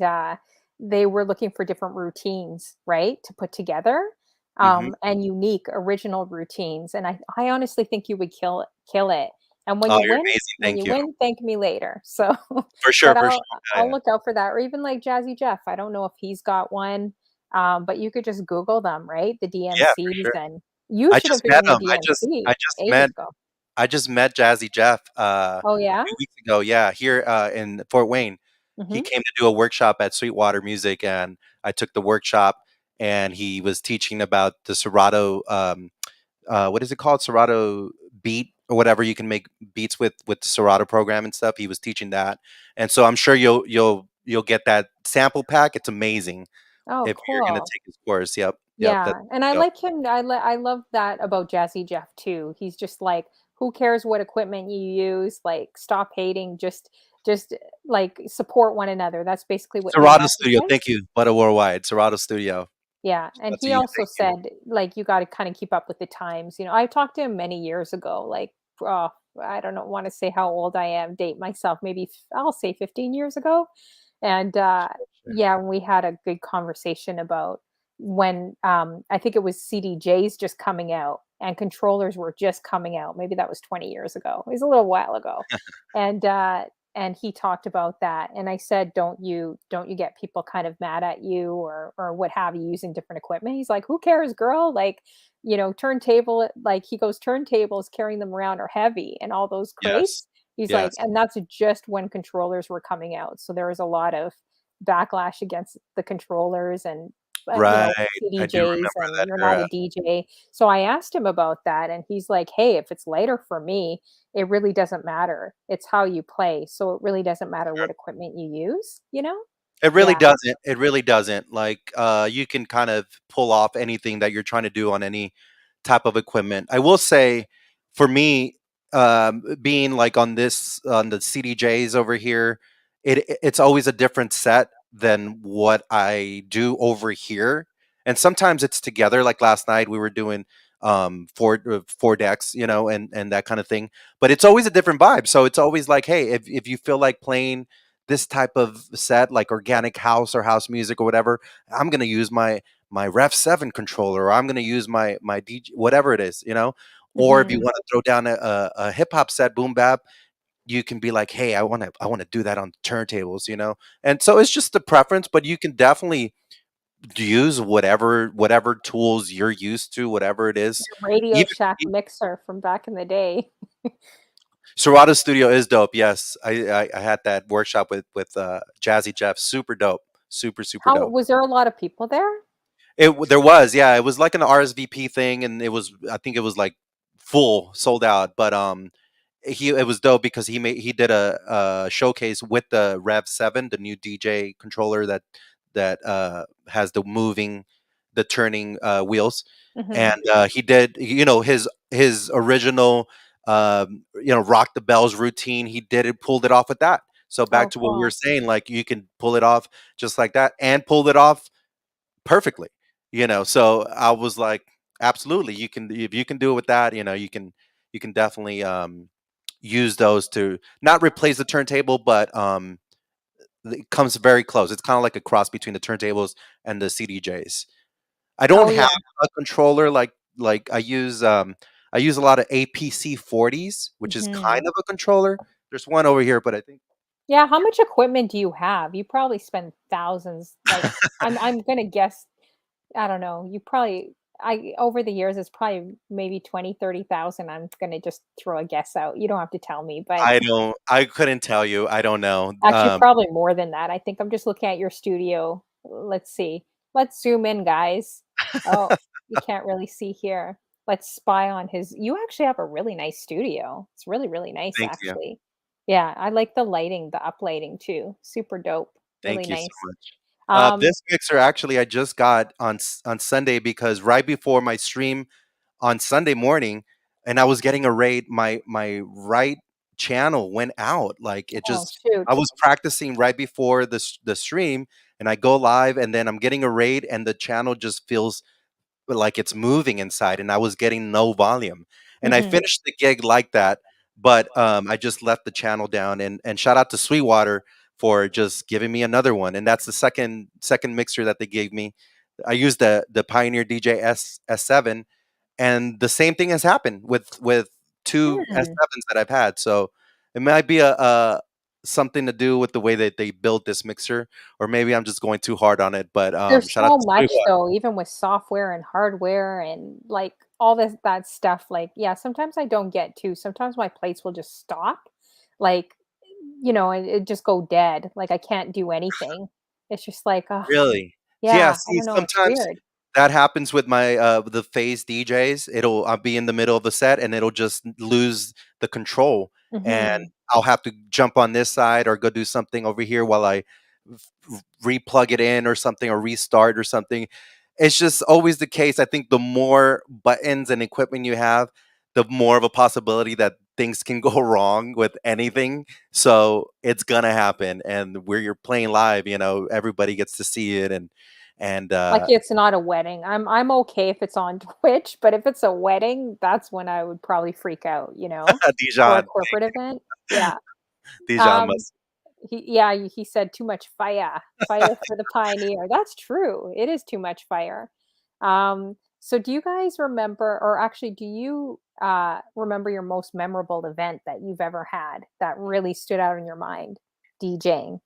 they were looking for different routines, right, to put together, Mhm. and unique original routines. And I honestly think you would kill it. And Oh, you're amazing. when Thank you you. win, thank me later. So, For sure, but for sure. Yeah, I'll yeah. look out for that, or even like Jazzy Jeff. I don't know if he's got one, but you could just Google them, right? The Yeah, for DMCs, sure. and you I should just have been met in the him. DMC I just ages met ago. I just met Jazzy Jeff a Oh yeah. few weeks ago. Yeah, here in Fort Wayne. He Hmm. came to do a workshop at Sweetwater Music, and I took the workshop. And he was teaching about the Serato. What is it called? Serato beat or whatever. You can make beats with the Serato program and stuff. He was teaching that, and so I'm sure you'll get that sample pack. It's amazing Oh, if you're gonna cool. take his course. Yep, yep. That's Yeah, and I dope. like him. I love that about Jazzy Jeff too. He's just like, who cares what equipment you use? Like, stop hating. Just like support one another. That's basically what his Serato message Studio. Thank is. you. Butter Worldwide. Serato Studio. Yeah, and That's to he you. also Thank you. said, like, you gotta kinda keep up with the times, I talked to him many years ago, like, oh, I don't know, wanna say how old I am, date myself, maybe I'll say 15 years ago, and, Sure. yeah, we had a good conversation about when, I think it was CDJs just coming out and controllers were just coming out, maybe that was 20 years ago, it was a little while ago, and, he talked about that, and I said, don't you get people kind of mad at you or what have you using different equipment?" He's like, "Who cares, girl? Like, turntable, like, he goes, turntables, carrying them around are heavy and all those Yes. crates." He's like, Yes. and that's just when controllers were coming out. So there was a lot of backlash against the controllers and Right. I do CDJs, remember and that you're not era. a DJ. So I asked him about that, and he's like, "Hey, if it's later for me, it really doesn't matter. It's how you play. So it really doesn't matter what equipment you use, you know?" It really Yeah. doesn't. It really doesn't. Like, you can kind of pull off anything that you're trying to do on any type of equipment. I will say, for me, being like on the CDJs over here, it's always a different set than what I do over here, and sometimes it's together. Like last night, we were doing four decks, and that kind of thing. But it's always a different vibe. So it's always like, hey, if you feel like playing this type of set, like organic house or house music or whatever, I'm gonna use my Ref 7 controller, or I'm gonna use my DJ, whatever it is, Or if you Mhm. want to throw down a hip hop set, boom bap, you can be like, hey, I wanna do that on turntables. And so it's just the preference, but you can definitely use whatever tools you're used to, whatever it is. Your Radio Even Shack mixer from back in the day. Serato Studio is dope. Yes, I had that workshop with Jazzy Jeff. Super dope. Super super How dope. was there a lot of people there? There was, yeah, it was like an RSVP thing, and I think it was like full sold out. But it was dope because he did a showcase with the Rev 7, the new DJ controller that has the turning wheels, Mhm. and he did his original rock the bells routine. He did it, pulled it off with that. So back Oh, to what we were cool. saying, like you can pull it off just like that, and pulled it off perfectly. So I was like, absolutely, you can, if you can do it with that, you can definitely use those to not replace the turntable, but it comes very close. It's kind of like a cross between the turntables and the CDJs. I don't Oh, have yeah. a controller like I use a lot of APC 40s, which is kind Mhm. of a controller. There's one over here, but I think Yeah, how much equipment do you have? You probably spend thousands, like, I'm gonna guess, I don't know, you probably I over the years, it's probably maybe 20, 30,000. I'm gonna just throw a guess out. You don't have to tell me, but I couldn't tell you. I don't know. actually, probably more than that. I think I'm just looking at your studio. Let's see. Let's zoom in, guys. Oh, you can't really see here. Let's spy on his you actually have a really nice studio. It's really, really nice, Thank you. actually. Yeah, I like the lighting, the uplighting too. Super dope. Really Thank you so nice. much. Um, This mixer actually I just got on Sunday because right before my stream on Sunday morning, and I was getting a raid, my right channel went out. Like it oh, just, I shoot. was practicing right before the stream, and I go live, and then I'm getting a raid, and the channel just feels like it's moving inside, and I was getting no volume. And I Mhm. finished the gig like that, but I just left the channel down, and shout out to Sweetwater for just giving me another one. And that's the second mixer that they gave me. I used the Pioneer DJ S7, and the same thing has happened with two Hmm. S7s that I've had. So it might be a something to do with the way that they built this mixer, or maybe I'm just going too hard on it. But There's shout out so to much 21. though, even with software and hardware and like all this that stuff. Like, yeah, sometimes I don't get to. Sometimes my plates will just stop, like, it just go dead. Like I can't do anything. It's just like, oh, Really? Yeah, yeah, I see, don't know. It's sometimes weird. that happens with my, the phase DJs. I'll be in the middle of a set and it'll just lose the control, and Hmm. I'll have to jump on this side or go do something over here while I re-plug it in or something, or restart or something. It's just always the case. I think the more buttons and equipment you have, the more of a possibility that things can go wrong with anything. So it's gonna happen, and where you're playing live, everybody gets to see it, and Like it's not a wedding. I'm okay if it's on Twitch, but if it's a wedding, that's when I would probably freak out, or a Dijon, corporate event. Yeah. Dijon Um, must. he said too much fire, fire for the pioneer. That's true. It is too much fire. So do you guys remember, or actually, do you remember your most memorable event that you've ever had that really stood out in your mind, DJing?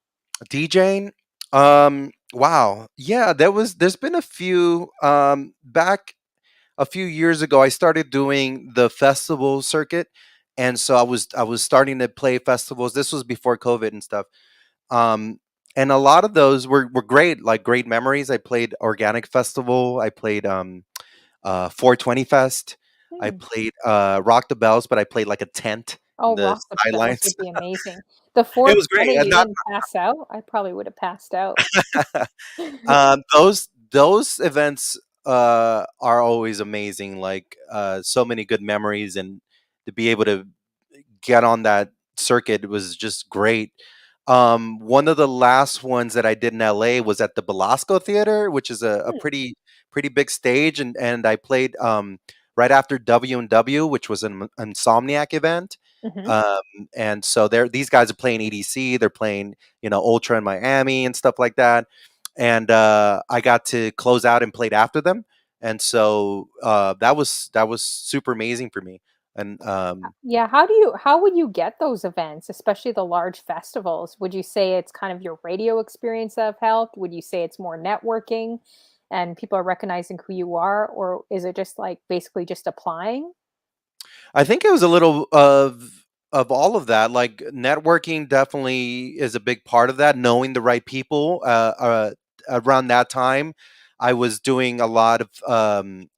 DJing. Wow. Yeah, there's been a few back a few years ago. I started doing the festival circuit, and so I was starting to play festivals. This was before COVID and stuff. Um and a lot of those were great, like great memories. I played Organic Festival, I played 420 Fest, I Hmm. played Rock the Bells, but I played like a tent in Oh, the rock the bells skylines. would be amazing. The It was great. 420, And you not didn't pass out? I probably would have passed out. those events are always amazing. Like so many good memories, and to be able to get on that circuit was just great. One of the last ones that I did in LA was at the Belasco Theater, which is a Hmm. pretty big stage, and I played right after W&W, which was an Insomniac event. Mhm. Um, and so these guys are playing EDC, they're playing Ultra in Miami and stuff like that, and I got to close out and played after them, and so that was super amazing for me. And Yeah, how would you get those events, especially the large festivals? Would you say it's kind of your radio experience that have helped? Would you say it's more networking and people are recognizing who you are, or is it just like basically just applying? I think it was a little of all of that. Like networking definitely is a big part of that. Knowing the right people. Around that time, I was doing a lot of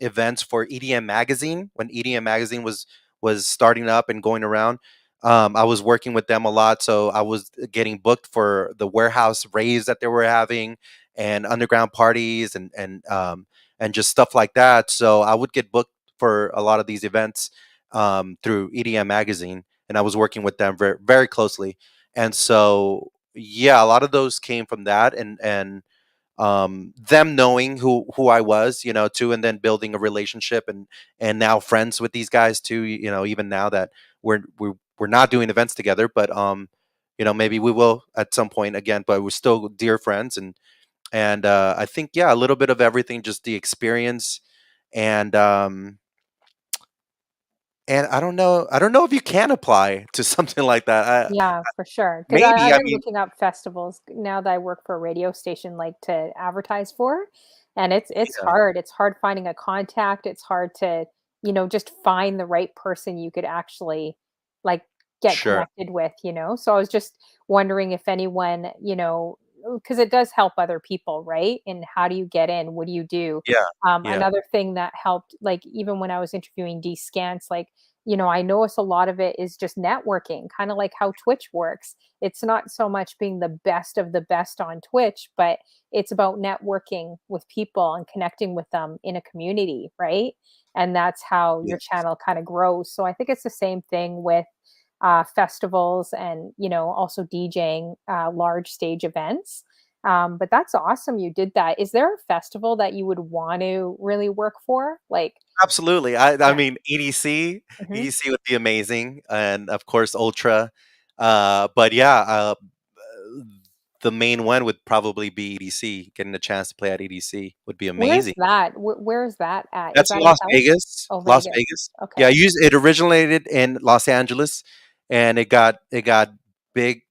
events for EDM magazine when EDM magazine was starting up and going around. I was working with them a lot, so I was getting booked for the warehouse raves that they were having, and underground parties, and just stuff like that. So I would get booked for a lot of these events through EDM magazine, and I was working with them very very closely. And so yeah, a lot of those came from that, and them knowing who I was, too, and then building a relationship, and now friends with these guys too. Even now that we're not doing events together, but maybe we will at some point again. But we're still dear friends, and I think, yeah, a little bit of everything, just the experience, and I don't know if you can apply to something like that. Yeah, for sure. Because Maybe, I've I been mean, looking up festivals now that I work for a radio station, like to advertise for, and it's yeah, hard. It's hard finding a contact. It's hard to, just find the right person you could actually like get sure, connected with. So I was just wondering if anyone, because it does help other people, right? And how do you get in? What do you do? yeah, yeah, Another thing that helped, like even when I was interviewing Dees Scants, like I notice a lot of it is just networking, kind of like how Twitch works. It's not so much being the best of the best on Twitch, but it's about networking with people and connecting with them in a community, right? And that's how yeah. your channel kind of grows. So I think it's the same thing with festivals and, also DJing large stage events. But that's awesome you did that. Is there a festival that you would want to really work for? Like, Absolutely. I yeah. mean, EDC, Hmm. EDC would be amazing, and of course Ultra. But yeah, the main one would probably be EDC. Getting a chance to play at EDC would be Where's amazing. that? Where is that at? Is That's that in Las LA? Vegas. Oh, Las Vegas. Vegas. Yeah, Okay. it originated in Los Angeles, and it got big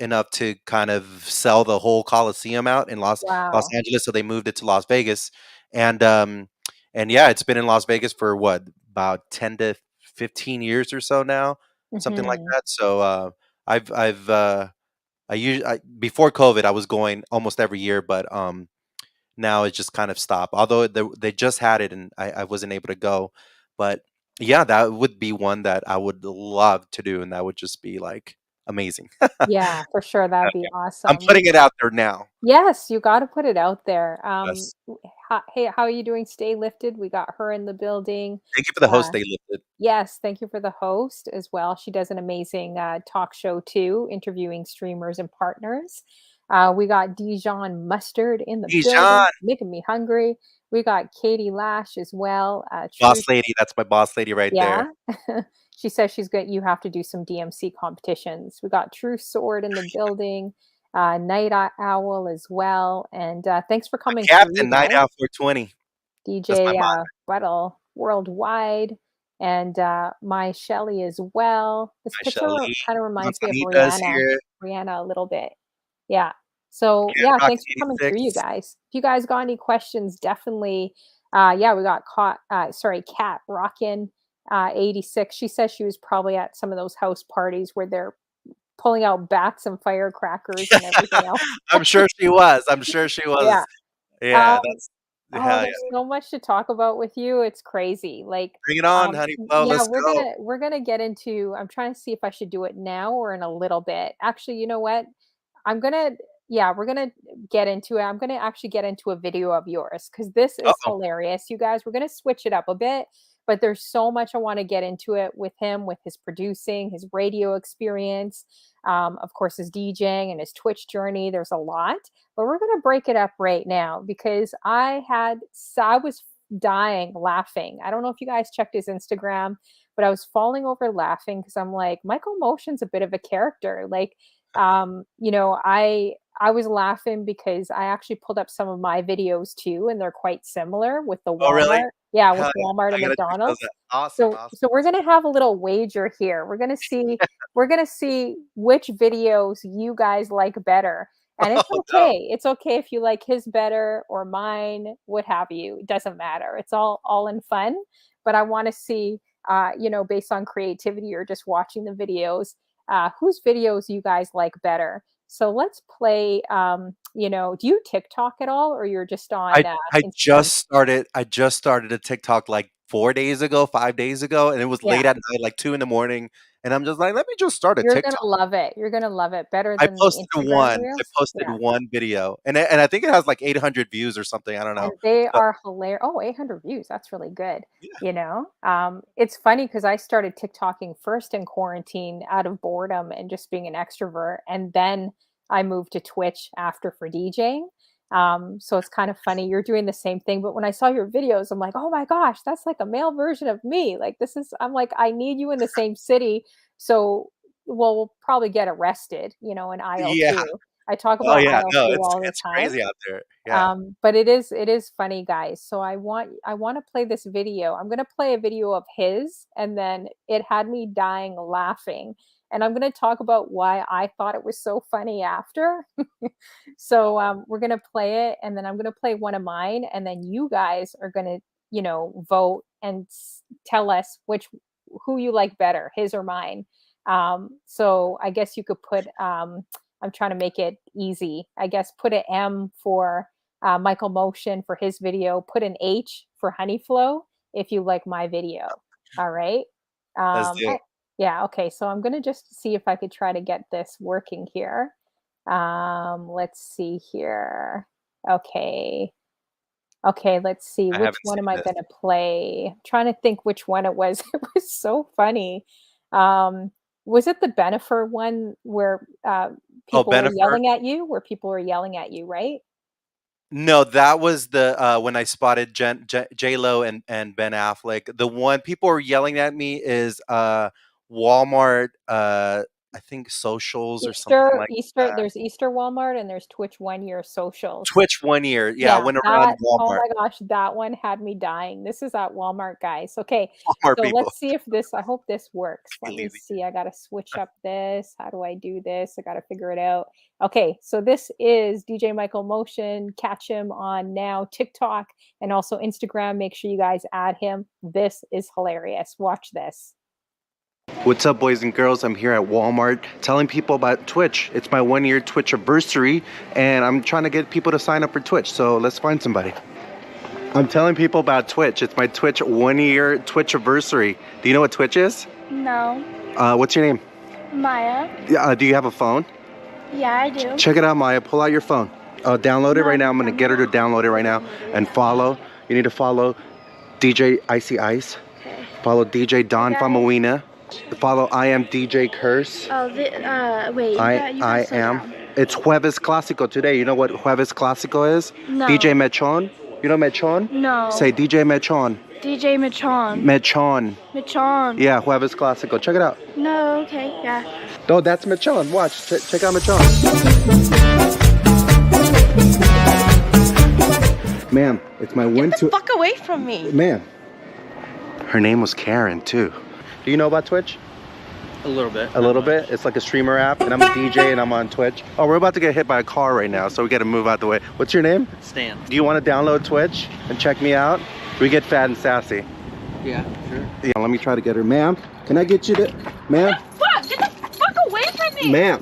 enough to kind of sell the whole Coliseum out in Los Wow. Angeles. So they moved it to Las Vegas, and um, and yeah, it's been in Las Vegas for what, about 10 to 15 years or so now, something like Hmm. that. So before COVID, I was going almost every year, but now it just kind of stopped. Although they just had it, and I wasn't able to go. But yeah, that would be one that I would love to do, and that would just be like amazing. Yeah, for sure. That'd be I'm awesome. putting it out there now. Yes, you got to put it out there. Yes. Hey, how are you doing? Stay lifted. We got her in the building. Thank you for the host Uh, they lifted. yes, thank you for the host as well. She does an amazing talk show too, interviewing streamers and partners. We got Dijon Mustard in the building, Dijon, making me hungry. We got Katie Lash as well. boss Truth, lady. That's my boss lady right yeah. there. She says she's good. You have to do some DMC competitions. We got True Sword in the building, Owl as well. And thanks for My coming through, you captain, night guys. out 420. That's my DJ mom. Buttle Worldwide, and my Shelly as well. This My picture Shelly. kind of reminds me of Montanitas here. Rihanna a little bit. Yeah. So Cat yeah, Rock thanks for coming through, you 86. guys. If you guys got any questions, definitely. Yeah, we got caught. Sorry, Cat Rockin 86. She says she was probably at some of those house parties where they're pulling out bats and firecrackers and everything else. I'm sure she was. I'm sure she Yeah. was. Yeah, Um, that's Oh, hell yeah. there's so much to talk about with you, it's crazy, like, Bring it on, honey. Well, yeah, let's go. we're gonna get into I'm trying to see if I should do it now or in a little bit. Actually, you know what? I'm gonna yeah, we're gonna get into it. I'm gonna actually get into a video of yours because this is Uh-oh. hilarious, you guys. We're gonna switch it up a bit, but there's so much I wanna get into it with him, with his producing, his radio experience, of course, his DJing and his Twitch journey. There's a lot, but we're gonna break it up right now because I was dying laughing. I don't know if you guys checked his Instagram, but I was falling over laughing because I'm like, Michael Motion's a bit of a character. Like, you know, I was laughing because I actually pulled up some of my videos too, and they're quite similar with the Oh, really? Walmart. Yeah, with Hell yeah. Walmart and I gotta check those McDonald's. out. Awesome, So awesome. so we're gonna have a little wager here. We're gonna see which videos you guys like better. And it's Oh, no. okay. It's okay if you like his better or mine, what have you. It doesn't matter. It's all in fun. But I want to see, you know, based on creativity or just watching the videos, whose videos you guys like better. So let's play. You know, do you TikTok at all, or you're just on Instagram? I just started a TikTok like 4 days ago, 5 days ago, and it was Yeah, late at night, like 2 in the morning, and I'm just like, "Let me just start a you're gonna TikTok." love it. You're gonna love it better than the Instagram I reels. posted Yeah. one video, and I think it has like 800 views or something, I don't And know. they So are hilarious. Oh, 800 views. That's really good. yeah. You know, it's funny because I started TikToking first in quarantine out of boredom and just being an extrovert. And then I moved to Twitch after for DJing. So it's kind of funny. You're doing the same thing. But when I saw your videos, I'm like, oh my gosh, that's like a male version of me. Like, I'm like, I need you in the same city. So, well, we'll probably get arrested, you know, in aisle Yeah. two. I talk Oh, about yeah, aisle no, two all the it's time. crazy out there. Yeah. But it is funny, guys. So I want to play this video. I'm gonna play a video of his, and then it had me dying laughing. And I'm gonna talk about why I thought it was so funny after. So we're gonna play it, and then I'm gonna play one of mine, and then you guys are gonna, you know, vote and tell us who you like better, his or mine. So I guess you could put I'm trying to make it easy. I guess put an M for Michael Motion for his video. Put an H for Honey Flow if you like my video. All right. Let's do it. Yeah. Okay. So I'm gonna just see if I could try to get this working here. Let's see here. Okay. Okay. Let's see. I Which haven't one seen am I this. gonna play? I'm trying to think which one it was. It was so funny. Um, was it the Benifer one where Oh, people were Bennifer? yelling at you? Where people were yelling at you, right? No, that was the, when I spotted J-Lo and Ben Affleck. The one people were yelling at me is, Walmart, I think socials or something Easter like Easter that. there's Easter Walmart and there's Twitch 1 year socials. Twitch 1 year. Yeah, I Yeah, went around that oh Walmart. my gosh, that one had me dying. This is at Walmart, guys. Okay, Walmart so people. let's see if this I hope this works. Let me Lazy. see. I gotta switch up this. How do I do this? I gotta figure it out. Okay, so this is DJ Michael Motion. Catch him on now TikTok and also Instagram. Make sure you guys add him. This is hilarious. Watch this. What's up, boys and girls? I'm here at Walmart telling people about Twitch. It's my 1 year Twitch anniversary, and I'm trying to get people to sign up for Twitch. So let's find somebody. I'm telling people about Twitch. It's my Twitch 1 year Twitch anniversary. Do you know what Twitch is? No. What's your name? Maya? Do you have a phone? Yeah, I do. Check it out, Maya. Pull out your phone. Download it right now. I'm gonna get her to download it right now and follow. You need to follow DJ Icy Ice. Okay. Follow DJ Don got it. Famawina. Follow I am DJ Curse. Oh, wait. You I slow am. down. It's Jueves Clásico today. You know what Jueves Clásico is? No. DJ Mechon. You know Mechon? No. Say DJ Mechon. DJ Machon. Mechon. Machon. Yeah, Jueves Clásico. Check it out. No, okay, yeah. No, that's Mechon. Watch. Check out Mechon. Ma'am, it's my win to. Fuck away from me. Ma'am. Her name was Karen too. Do you know about Twitch? A little bit. A little bit. It's like a streamer app, and I'm a DJ, and I'm on Twitch. Oh, we're about to get hit by a car right now, so we got to move out the way. What's your name? Stan. Do you want to download Twitch and check me out? We get fat and sassy. Yeah, sure. Yeah, let me try to get her. Ma'am, can I get you to... Ma'am? Fuck! Get the fuck away from me! Ma'am.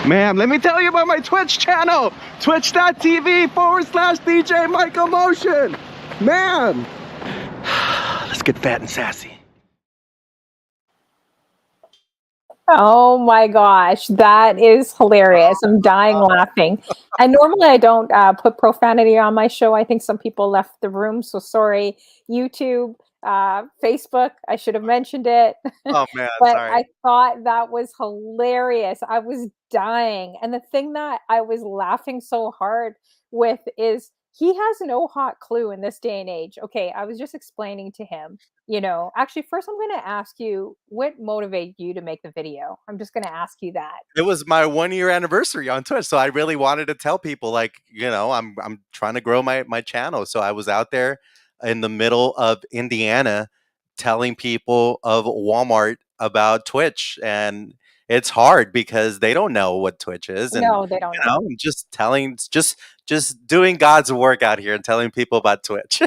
Ma'am, let me tell you about my Twitch channel. Twitch.tv/DJ Michael Motion. Ma'am. Let's get fat and sassy. Oh my gosh, that is hilarious. I'm dying laughing. And normally I don't put profanity on my show. I think some people left the room, so sorry. YouTube, Facebook, I should have mentioned it. Oh, man, But sorry. I thought that was hilarious. I was dying. And the thing that I was laughing so hard with is he has no hot clue in this day and age. Okay, I was just explaining to him, actually, first I'm going to ask you what motivated you to make the video. I'm just going to ask you that. It was my 1 year anniversary on Twitch, so I really wanted to tell people, like, I'm trying to grow my channel. So I was out there in the middle of Indiana telling people of Walmart about Twitch, and it's hard because they don't know what Twitch is, and No, they don't know. I'm just telling, just doing God's work out here and telling people about Twitch.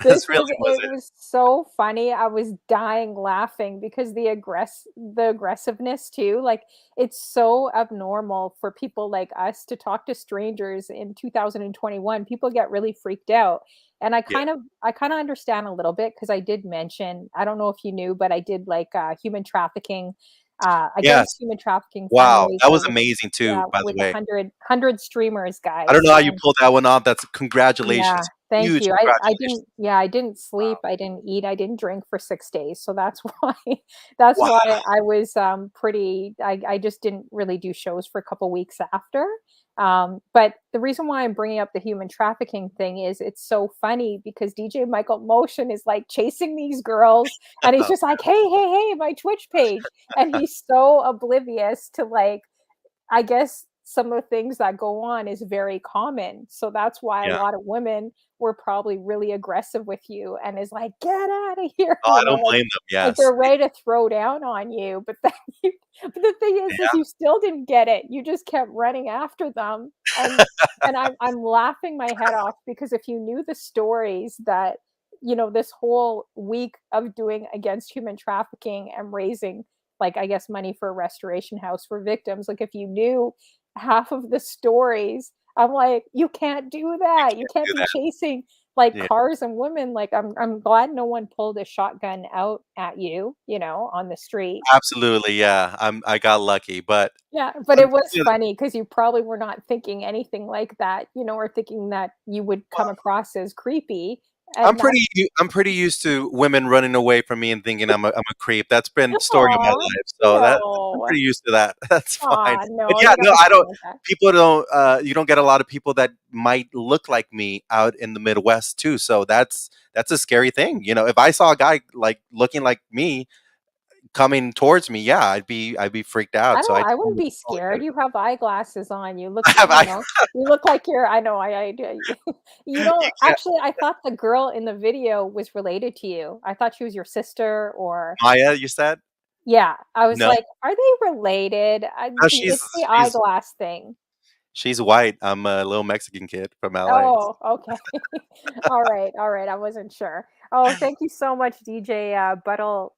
That's really was It it. was so funny. I was dying laughing because the aggressiveness too. Like, it's so abnormal for people like us to talk to strangers in 2021. People get really freaked out. And Yeah. I kind of understand a little bit because I did mention, I don't know if you knew, but I did like human trafficking, Yes. against human trafficking Wow, that was fundraiser amazing yeah, too, by the with way. 100 streamers, guys. I don't know how you And pulled that one off. That's yeah, congratulations. thank Huge you. congratulations. I didn't sleep, Wow. I didn't eat, I didn't drink for 6 days. So that's why that's Wow. why I was pretty I just didn't really do shows for a couple weeks after. But the reason why I'm bringing up the human trafficking thing is it's so funny because DJ Michael Motion is like chasing these girls and he's just like, "Hey, hey, hey, my Twitch page." And he's so oblivious to, like, I guess some of the things that go on is very common. So that's why a Yeah. lot of women were probably really aggressive with you and is like, "Get out of here," Oh, I don't blame them. like Yes. they're ready to throw down on you. But then but the thing is Yeah. you still didn't get it. You just kept running after them. And I'm laughing my head off because if you knew the stories that, this whole week of doing against human trafficking and raising, like, I guess, money for a restoration house for victims, like, if you knew half of the stories, I'm like, you can't do that. You can't Do be that. chasing like Yeah. cars and women. Like, I'm glad no one pulled a shotgun out at you, on the street. Absolutely. Yeah. I got lucky, but Yeah, but it was you know, funny because you probably were not thinking anything like that, or thinking that you would come across as creepy. And that, I'm pretty used to women running away from me and thinking I'm a creep. That's been story of my aw, life. So that I'm no, pretty used to that. That's fine. But no, yeah, you no, gotta I chill don't with that. people don't you don't get a lot of people that might look like me out in the Midwest too. So that's a scary thing. If I saw a guy like looking like me coming towards me, yeah, I'd be freaked out. So I I told wouldn't him, be "Oh, scared. You have eyeglasses on. You look, I have I you look like you're I know, I do. You you don't can't actually, I thought the girl in the video was related to you. I thought she was your sister or Maya, you said? yeah, I was No. like, "Are they related?" No, It's the she's eyeglass thing. she's white. I'm a little Mexican kid from LA. Oh, okay. All right, I wasn't sure. Oh, thank you so much, DJ, Buttle.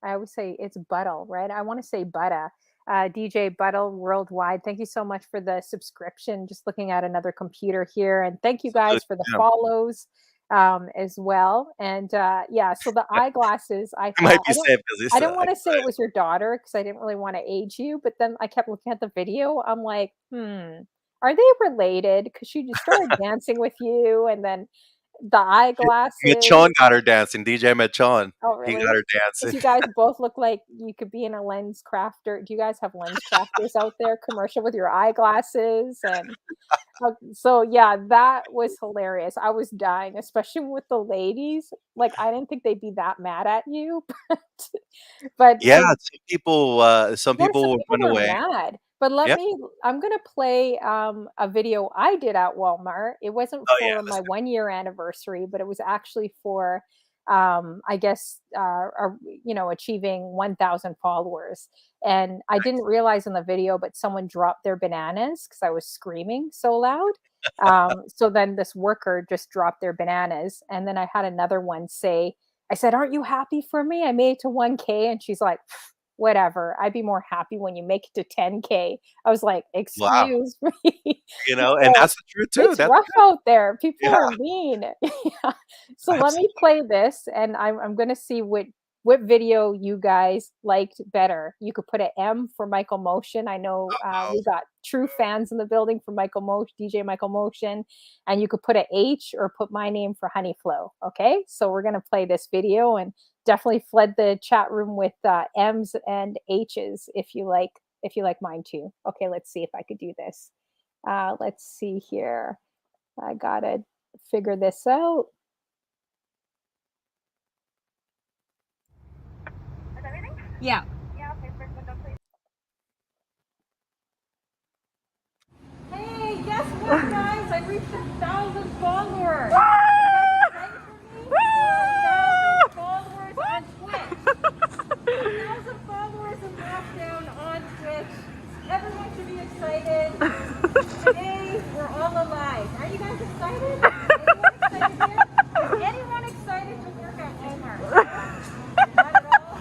I always say it's Buttle, right? I wanna say Butta. DJ Buttle Worldwide, thank you so much for the subscription, just looking at another computer here, and thank you Absolutely, guys for the yeah. follows, as well, and, yeah, so the eyeglasses, I It might thought be safe because I it's, didn't I wanna say it was your daughter because I didn't really wanna age you, but then I kept looking at the video, I'm like, "Hmm." Are they related? Because she just started dancing with you, and then the eyeglasses. Machon got her dancing, DJ Machon. Oh, He really? got her Because dancing. you guys both look like you could be in a lens crafter. Do you guys have lens crafters out there commercial with your eyeglasses? And so, yeah, that was hilarious. I was dying, especially with the ladies. Like, I didn't think they'd be that mad at you, but Yeah, I some yeah, some people would people run were away. mad, but Yeah. I'm gonna play, a video I did at Walmart. It wasn't Oh, yeah, for let's my 1-year anniversary, but it was actually for, I guess, achieving 1,000 followers, and I didn't realize in the video, but someone dropped their bananas because I was screaming so loud. So then this worker just dropped their bananas, and then I had another one say I said, "Aren't you happy for me? I made it to 1K," and she's like, whatever. I'd be more happy when you make it to 10K. I was like, wow, excuse me. and So that's the truth too. it's That's rough out there. People yeah, are mean. Yeah. So let me absolutely. play this and I'm gonna see what video you guys liked better. You could put an M for Michael Motion. I know Oh, we got true fans in the building for Michael Motion, DJ Michael Motion, and you could put an H or put my name for Honey Flow. Okay, so we're gonna play this video and definitely flood the chat room with M's and H's if you like mine too. Okay, let's see if I could do this. Let's see here. I gotta figure this out. Yeah. Hey, guess what, guys? I reached 1,000 followers. You guys excited for me? 1,000 followers on Twitch. 1,000 followers in lockdown on Twitch. Everyone should be excited. Today, we're all alive. Are you guys excited? Anyone excited here? Is anyone excited to work at Walmart? Not at all.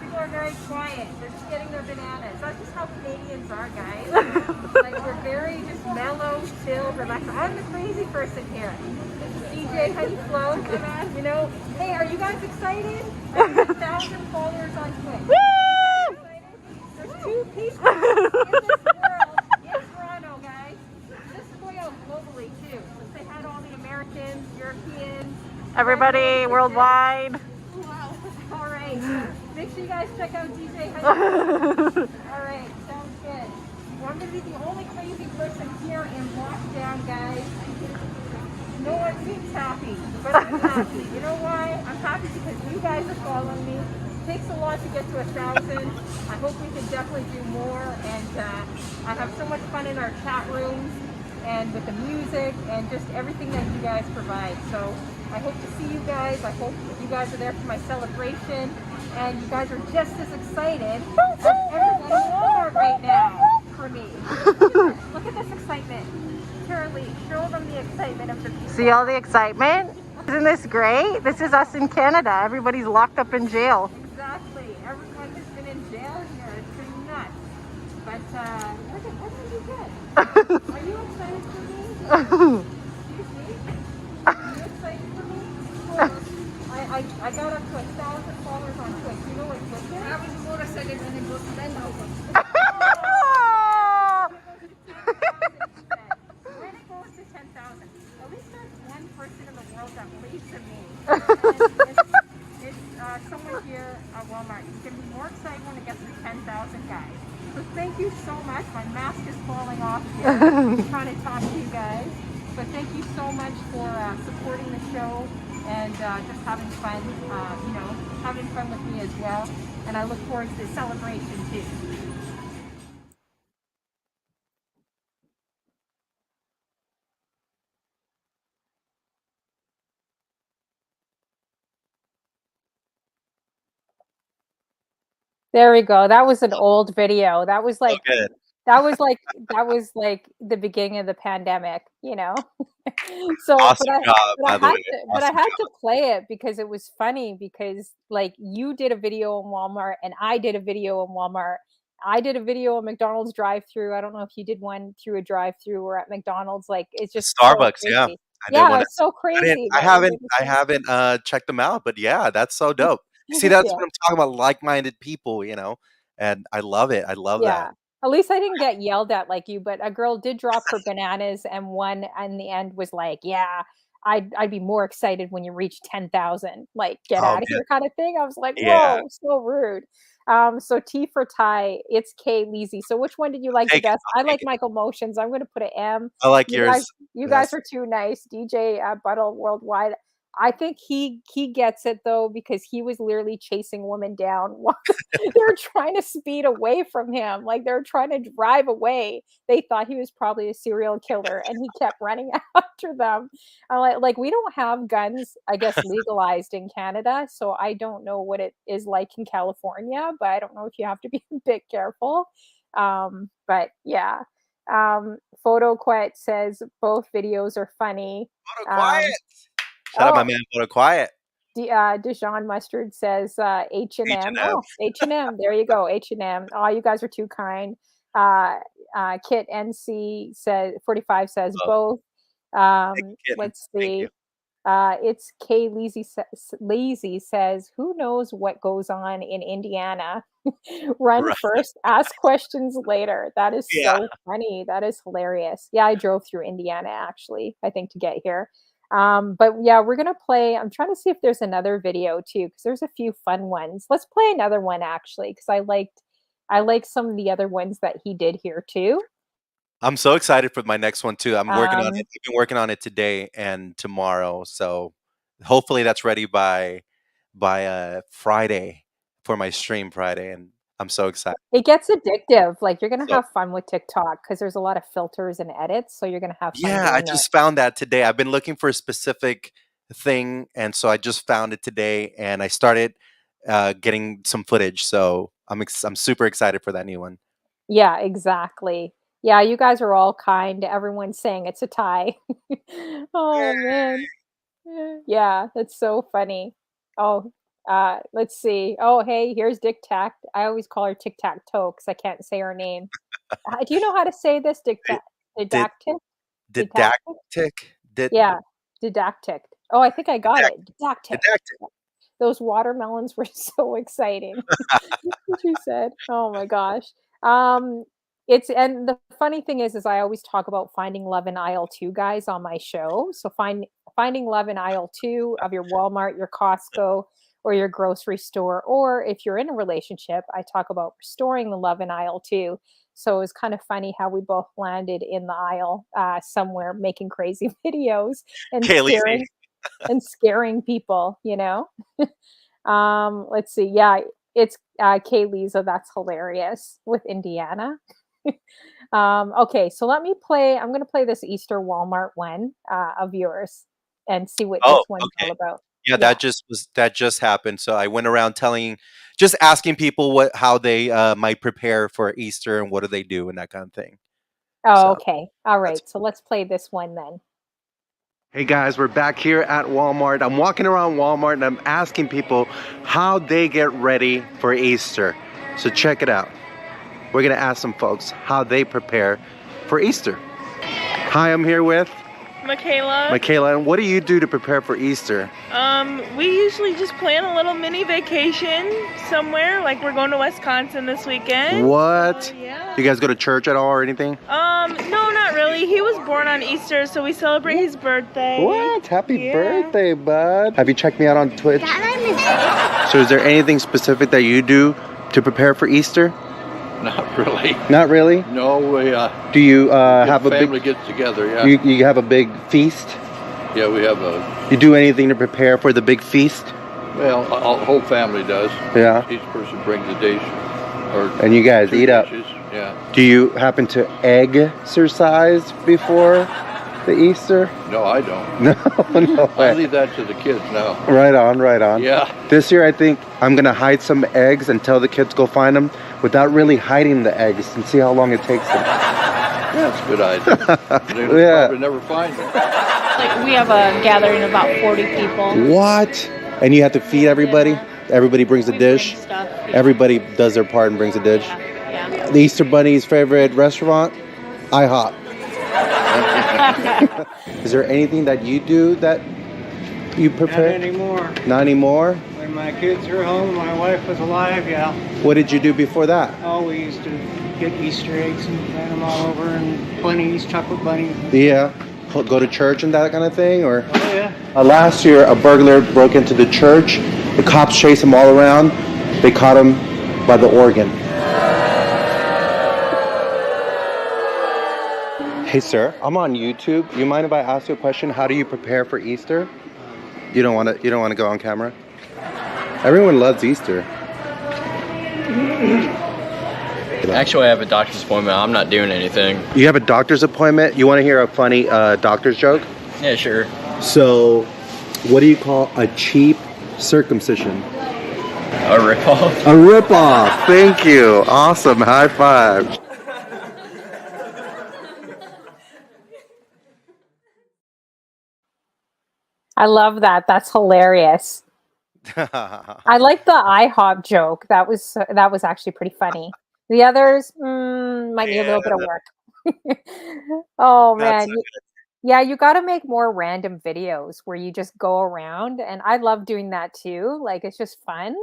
People are very quiet. They're just getting their bananas. That's just how Canadians are, guys. Like, we're very just mellow, chill, relaxed. I'm the crazy person here. This is DJ Honey Flow, my man. You know, hey, are you guys excited? I have 1,000 followers on Twitch. Are you guys excited? There's 2 people in this world in Toronto, guys. This is going out globally, too. So say hi to all the Americans, Europeans, Everybody worldwide. wow. All right. Make sure you guys check out DJ Honey. All right. Sounds good. Well, I'm going to be the only crazy person here in lockdown, guys. No one seems happy, but I'm happy. You know why? I'm happy because you guys are following me. It takes a lot to get to 1,000. I hope we can definitely do more. And I have so much fun in our chat rooms and with the music and just everything that you guys provide. So I hope to see you guys. I hope you guys are there for my celebration. And you guys are just as excited as everyone in Walmart right now for me. Look at this excitement. Currently, show them the excitement of the people. See all the excitement? Isn't this great? This is us in Canada. Everybody's locked up in jail. Exactly. Everyone has been in jail here. It's pretty nuts. But we're gonna be good. Are you excited for me? Excuse me? Are you excited for me? Well, I got up to 1,000 followers on Twitch. You know what Twitch is? When it goes to 10,000, at least there's one person in the world that believes in me. And it's someone here at Walmart. You can be more excited when it gets to 10,000 guys. So thank you so much. My mask is falling off here. I'm trying to talk to you guys. But thank you so much for supporting the show and just having fun, having fun with me as well. and I look forward to the celebration too. There we go. That was an old video. That was like good. that was like that was like the beginning of the pandemic, you know. So, Awesome job, by the way. but I Awesome had job. to play it because it was funny because like you did a video in Walmart and I did a video in Walmart. I did a video at McDonald's drive-through. I don't know if you did one through a drive-through or at McDonald's. Like it's just so Starbucks, yeah. crazy. I did Yeah, one. it's so I didn't. crazy I that we haven't. did the I same. haven't checked them out, but yeah, that's so dope. See, that's Yeah. what I'm talking about. Like-minded people, you know, and I love it. I love that. Yeah. At least I didn't get yelled at like you, but a girl did drop her bananas and one in the end was like, "Yeah, I'd be more excited when you reach 10,000. Like, get Oh out of man, here," kind of thing. I was like, yeah. "Whoa, so rude." So T for Ty, it's K Leezy. So which one did you like the Take it. best? I'll I take like it. Michael Motions. I'm gonna put an M. I like You guys, yours. you guys Yes. are too nice. DJ Buttle Worldwide. I think he gets it though because he was literally chasing women down while they're trying to speed away from him. Like they're trying to drive away. They thought he was probably a serial killer and he kept running after them. I'm like we don't have guns, I guess, legalized in Canada. So I don't know what it is like in California, but I don't know if you have to be a bit careful. But yeah. Photo Quet says both videos are funny. Photo quiet. Shout out my Oh, man, Photo Quiet. Dijon Mustard says H&M. H&M. Oh, H&M. There you go, H&M. Oh, you guys are too kind. Kit NC says 45 says Oh, both. thank you, kitten. Let's Thank see. you. It's Kay Lazy says, who knows what goes on in Indiana? Run Right. first, ask questions later. That is Yeah. so funny. That is hilarious. Yeah, I drove through Indiana actually, I think, to get here. But yeah, we're gonna play. I'm trying to see if there's another video too, because there's a few fun ones. Let's play another one actually, because I liked some of the other ones that he did here too. I'm so excited for my next one too. I'm working on it. Um, I've been working on it today and tomorrow. So hopefully that's ready by Friday for my stream Friday. And I'm so excited. it gets addictive. Like you're gonna So have fun with TikTok because there's a lot of filters and edits, so you're gonna have fun yeah, I doing it. just found that today. I've been looking for a specific thing, and so I just found it today, and I started getting some footage. So I'm super excited for that new one. Yeah, exactly. Yeah, you guys are all kind. Everyone's saying it's a tie. Oh man. Yeah, that's so funny. Oh, let's see. Oh, hey, here's Dick Tac. I always call her Tic Tac Toe because I can't say her name. Do you know how to say this? Right? Did Didactic? Didactic? didactic did Yeah, didactic. Oh, I think I got didac- it. Didactic. didactic. Those watermelons were so exciting. What you said. Oh my gosh. Um, it's and the funny thing is I always talk about finding love in aisle two, guys, on my show. So finding love in aisle two of your Walmart, your Costco, or your grocery store, or if you're in a relationship, I talk about restoring the love in aisle two. So it's kind of funny how we both landed in the aisle somewhere making crazy videos and Kaylee, scaring people, you know. Let's see. Yeah, it's Kaylee, so that's hilarious with Indiana. Okay, so let me play. I'm gonna play this Easter Walmart one of yours and see what this oh, one's all okay. about. Yeah, Yeah. that just happened. So I went around just asking people how they might prepare for Easter and what do they do and that kind of thing. Oh, So okay. All that's right. So let's play this one then. Hey guys, we're back here at Walmart. I'm walking around Walmart and I'm asking people how they get ready for Easter. So check it out. We're gonna ask some folks how they prepare for Easter. Hi, I'm here with Michaela. Michaela. And what do you do to prepare for Easter? We usually just plan a little mini vacation somewhere. Like we're going to Wisconsin this weekend. What? So, yeah. You guys go to church at all or anything? No, not really. He was born on Easter, so we celebrate his birthday. What? Happy Yeah. birthday, bud. Have you checked me out on Twitch? So is there anything specific that you do to prepare for Easter? Not really. Not really? No, we Do you have a family big gets together. Yeah. you have a big feast? Yeah, we have a. You do anything to prepare for the big feast? Well, the whole family does. Yeah. Each person brings a dish. And you guys eat up. Yeah. Do you happen to exercise before the Easter? No, I don't. No, no way. I leave that to the kids now. Right on, right on. Yeah. This year I think I'm gonna hide some eggs and tell the kids go find them without really hiding the eggs and see how long it takes them. That's a good idea. They probably never find them. Like we have a gathering of about 40 people. What? And you have to feed everybody? Yeah. Everybody brings a dish? Bring stuff. Everybody does their part and brings a dish? Yeah. The Easter Bunny's favorite restaurant? IHOP. Is there anything that you do that you prepare? Not anymore. Not anymore? When my kids were home, my wife was alive, yeah. What did you do before that? Oh, we used to get Easter eggs and plant them all over, and bunnies, chocolate bunnies. Yeah. Go to church and that kind of thing? Or Oh, yeah. last year, a burglar broke into the church. The cops chased him all around. They caught him by the organ. Hey, sir, I'm on YouTube. You mind if I ask you a question? How do you prepare for Easter? You don't want to go on camera? Everyone loves Easter. Actually, I have a doctor's appointment. I'm not doing anything. You have a doctor's appointment? You want to hear a funny doctor's joke? Yeah, sure. So, what do you call a cheap circumcision? A ripoff? A ripoff. Thank you. Awesome. High five. I love that. That's hilarious. I like the IHOP joke. That was actually pretty funny. The others might need a little bit of work. Oh man, yeah, you got to make more random videos where you just go around, and I love doing that too. Like it's just fun,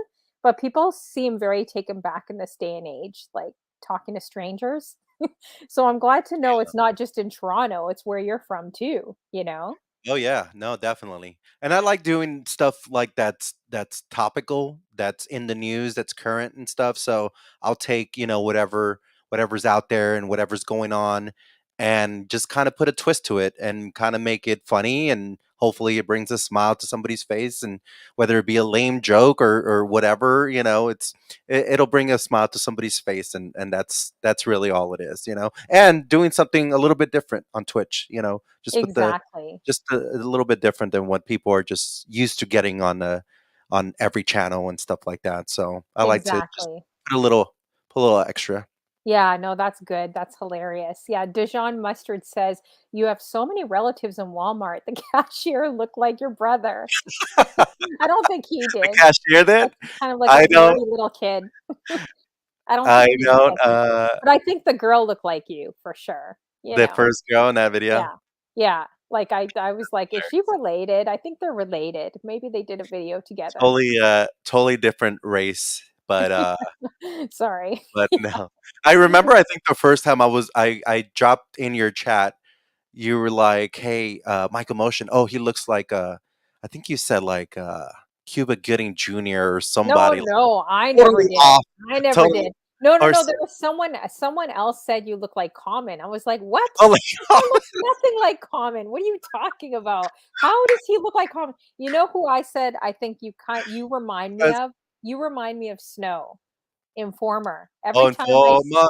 but people seem very taken back in this day and age, like talking to strangers. So I'm glad to know it's not just in Toronto; it's where you're from too. You know? Oh yeah, no, definitely. And I like doing stuff like that's topical, that's in the news, that's current and stuff. So I'll take, whatever's out there and whatever's going on and just kind of put a twist to it and kind of make it funny and hopefully it brings a smile to somebody's face and whether it be a lame joke or whatever, it'll bring a smile to somebody's face and that's really all it is. And doing something a little bit different on Twitch, just with the Exactly. just a little bit different than what people are just used to getting on every channel and stuff like that. So I like to just Exactly. put a little extra. Yeah, no, that's good. That's hilarious. Yeah, Dijon Mustard says you have so many relatives in Walmart. The cashier looked like your brother. I don't think he The did. cashier then? That's kind of like I a don't nerdy little kid. I don't I think he don't looked like you, but I think the girl looked like you for sure. You the know, first girl in that video. yeah, yeah. Like I was like, is she related? I think they're related. Maybe they did a video together. Totally different race, Sorry. but no. I remember I think the first time I dropped in your chat, you were like, "Hey, Michael Motion. Oh, he looks like I think you said like Cuba Gooding Jr. or No, somebody no, I never totally did. off, I never totally did. No, no, or no. There was someone else said you look like Common. I was like, what? totally He looks nothing like Common. What are you talking about? How does he look like Common? You know who I said I think you remind me That's of? You remind me of Snow, Informer. oh, Every time I Informa.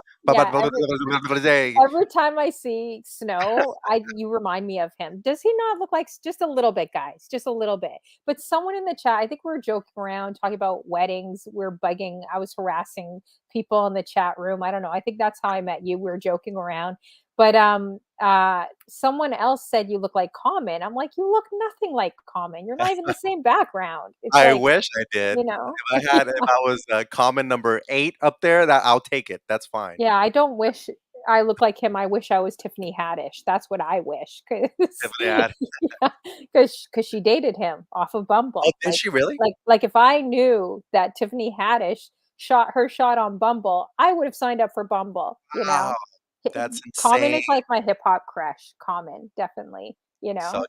yeah, every time I see Snow, you remind me of him. Does he not look like just a little bit, guys? Just a little bit. But someone in the chat, I think we were joking around talking about weddings. We're bugging. I was harassing people in the chat room. I don't know. I think that's how I met you. We were joking around. But someone else said you look like Common. I'm like, you look nothing like Common. You're not even the same background. It's I like, wish I did. you know. If I was common number 8 up there, that I'll take it. That's fine. Yeah, I don't wish I look like him. I wish I was Tiffany Haddish. That's what I wish, Tiffany had. because she dated him off of Oh, Bumble. did she really? Like if I knew that Tiffany Haddish shot on Bumble, I would have signed up for Bumble. You know, Wow, that's Common insane. is like my hip hop crush. Common, definitely. You So know,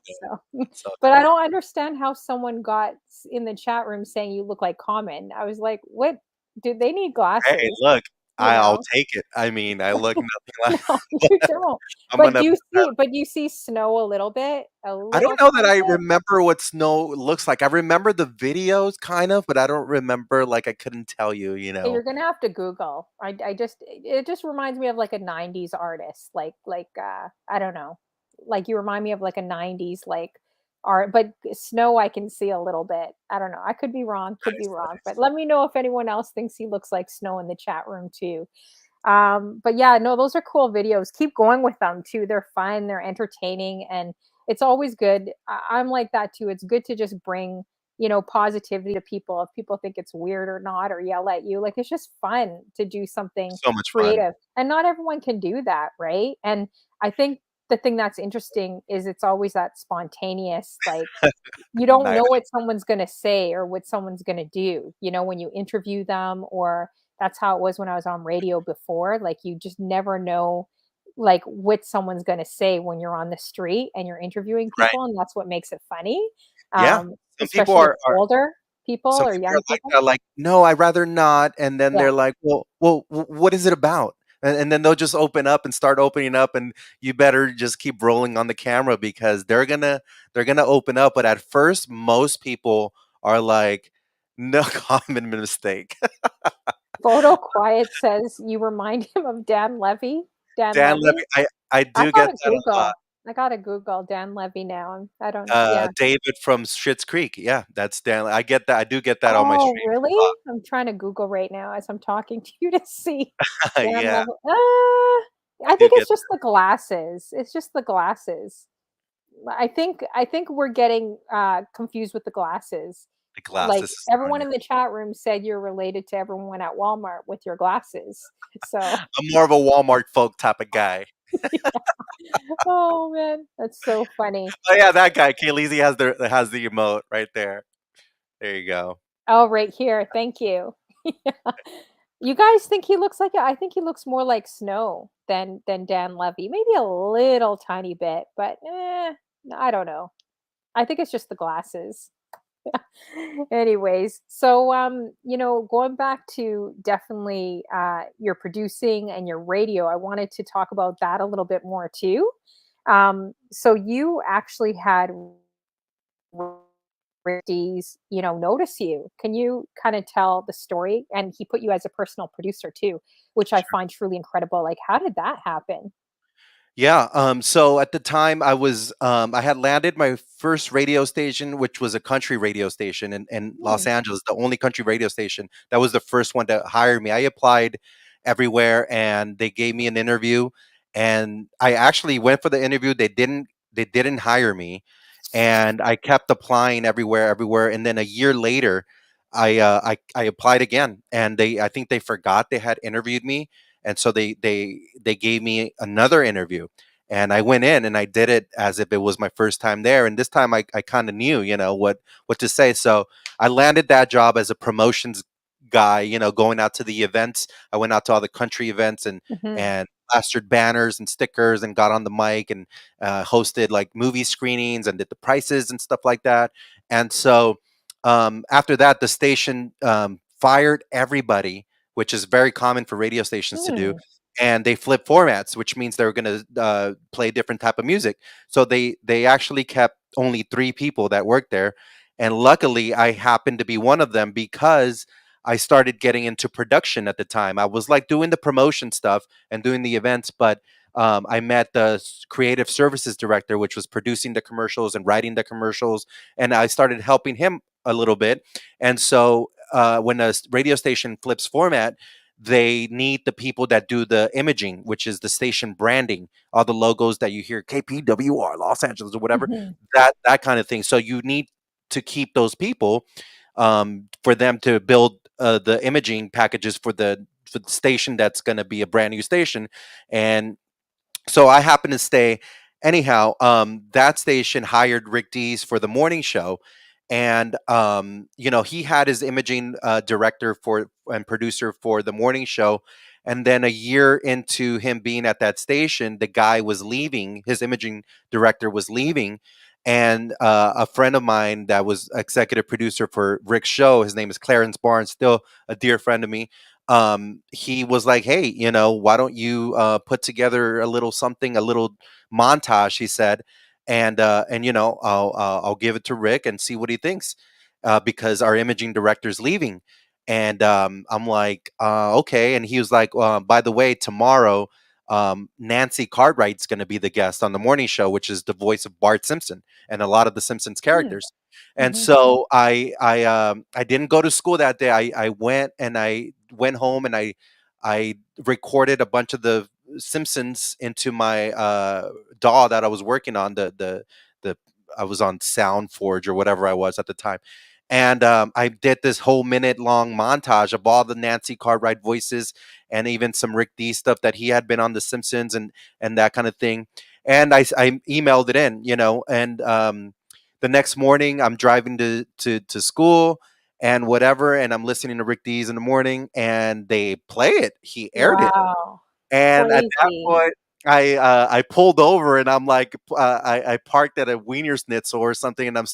good. so So but I good. don't understand how someone got in the chat room saying you look like Common. I was like, what? Do they need Hey, glasses? look. you I'll know? take it. I mean, I look nothing No, like you don't. I'm gonna But you see snow a little bit? A I don't little know that tiny I bit? remember what snow looks like. I remember the videos kind of, but I don't remember, like, I couldn't tell you, you Yeah, know? you're gonna have to Google. I just it just reminds me of like a '90s artist, I don't know, like you remind me of like a '90s like art, but snow I can see a little bit. I don't know. I could be Nice, wrong, but nice. let me know if anyone else thinks he looks like snow in the chat room too. But yeah, no, those are cool videos. Keep going with them too. They're fun, they're entertaining, and it's always good. I'm like that too. It's good to just bring, positivity to people. If people think it's weird or not, or yell at you, like it's just fun to do something So much fun. creative. And not everyone can do that, right? And I think the thing that's interesting is it's always that spontaneous, like you don't Nice. know what someone's gonna say or what someone's gonna do, when you interview them, or that's how it was when I was on radio before, like, you just never know, like, what someone's gonna say when you're on the street and you're interviewing Right. people, and that's what makes it funny, Yeah. Some people especially with are older people some or people are young like people. that, like, "No, I'd rather not," and then Yeah. they're like, "Well, what is it about?" And then they'll just open up and start opening up, and you better just keep rolling on the camera because they're gonna open up, but at first, most people are like, "No common mistake." Photo Quiet says, "You remind him of Dan Levy." Dan Dan Levy, Levy? I I do get gotta that a lot. Google. I gotta Google Dan Levy now, I don't yeah. David from Schitt's Creek, yeah, that's Dan I get that, I do get that on my Oh, streams really? a lot. I'm trying to Google right now as I'm talking to you to see Dan Yeah, Levy. I I do think get it's just the glasses. It's just the glasses. I think we're getting, confused with the glasses. the Like, glasses is everyone funny. in the chat room said you're related to everyone at Walmart with your glasses. So, I'm more of a Walmart folk type of guy. oh, man, that's so funny. Oh, yeah, that guy, Khaleesi has the emote right there. There you go. Oh, right here. Thank you. Yeah. You guys think he looks like I think he looks more like Snow than Dan Levy. Maybe a little tiny bit, but I don't know. I think it's just the glasses. Anyways, so going back to definitely your producing and your radio, I wanted to talk about that a little bit more too. So you actually had Dees, notice you. Can you kind of tell the story? And he put you as a personal producer too, which I find truly incredible. Like, how did that happen? Yeah, so at the time I had landed my first radio station, which was a country radio station in Los Hmm. Angeles, the only country radio station. That was the first one to hire me. I applied everywhere and they gave me an interview and I actually went for the interview. They didn't hire me and I kept applying everywhere. And then a year later, I applied again, and I think they forgot they had interviewed me, and so they gave me another interview, and I went in and I did it as if it was my first time there, and this time I kind of knew what to say, so I landed that job as a promotions guy, going out to the events. I went out to all the country events Hmm. and plastered banners and stickers and got on the mic and hosted like movie screenings and did the prices and stuff like that. And so after that, the station fired everybody, which is very common for radio stations to do. Hmm. And they flipped formats, which means they're going to play different type of music. So they actually kept only 3 people that worked there, and luckily I happened to be one of them because I started getting into production at the time. I was like doing the promotion stuff and doing the events, but I met the creative services director, which was producing the commercials and writing the commercials, and I started helping him a little bit. And so when a radio station flips format, they need the people that do the imaging, which is the station branding, all the logos that you hear, KPWR, Los Angeles, or whatever, Hmm. that kind of thing. So you need to keep those people for them to build the imaging packages for the station that's going to be a brand new station. And so I happened to stay. Anyhow, that station hired Rick Dees for the morning show, and he had his imaging director for and producer for the morning show. And then a year into him being at that station, the guy was leaving. His imaging director was leaving, and a friend of mine that was executive producer for Rick's show, his name is Clarence Barnes, still a dear friend of me. he was like, "Hey, why don't you put together a little something, a little montage?" He said, and I'll give it to Rick and see what he thinks, because our imaging director's leaving. And I'm like, okay. And he was like, by the way, tomorrow, Nancy Cartwright's going to be the guest on the morning show, which is the voice of Bart Simpson and a lot of the Simpsons Hmm. characters. And Mhm. so I didn't go to school that day. I went home and I recorded a bunch of the Simpsons into my DAW that I was working on. The I was on SoundForge or whatever I was at the time. And I did this whole minute long montage of all the Nancy Cartwright voices and even some Rick D stuff that he had been on The Simpsons and that kind of thing. And I emailed it in, and the next morning I'm driving to school and whatever, and I'm listening to Rick Dees in the morning, and they play it. He aired it, Wow. and at that Crazy. point, I pulled over and I'm like, I parked at a Wiener Schnitzel or something, and I'm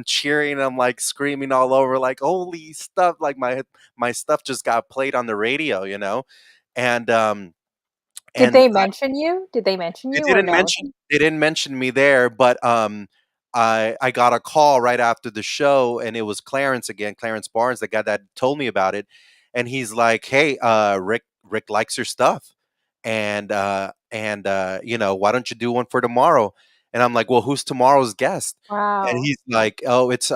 cheering, I'm like screaming all over, like holy stuff, like my stuff just got played on the radio, and Did and they mention you? Did they mention they you or didn't no? mention they didn't mention me there, but I got a call right after the show, and it was Clarence again, Clarence Barnes, the guy that told me about it, and he's like, "Hey, Rick likes your stuff, and why don't you do one for tomorrow?" And I'm like, "Well, who's tomorrow's guest?" And Wow. he's like, "Oh, it's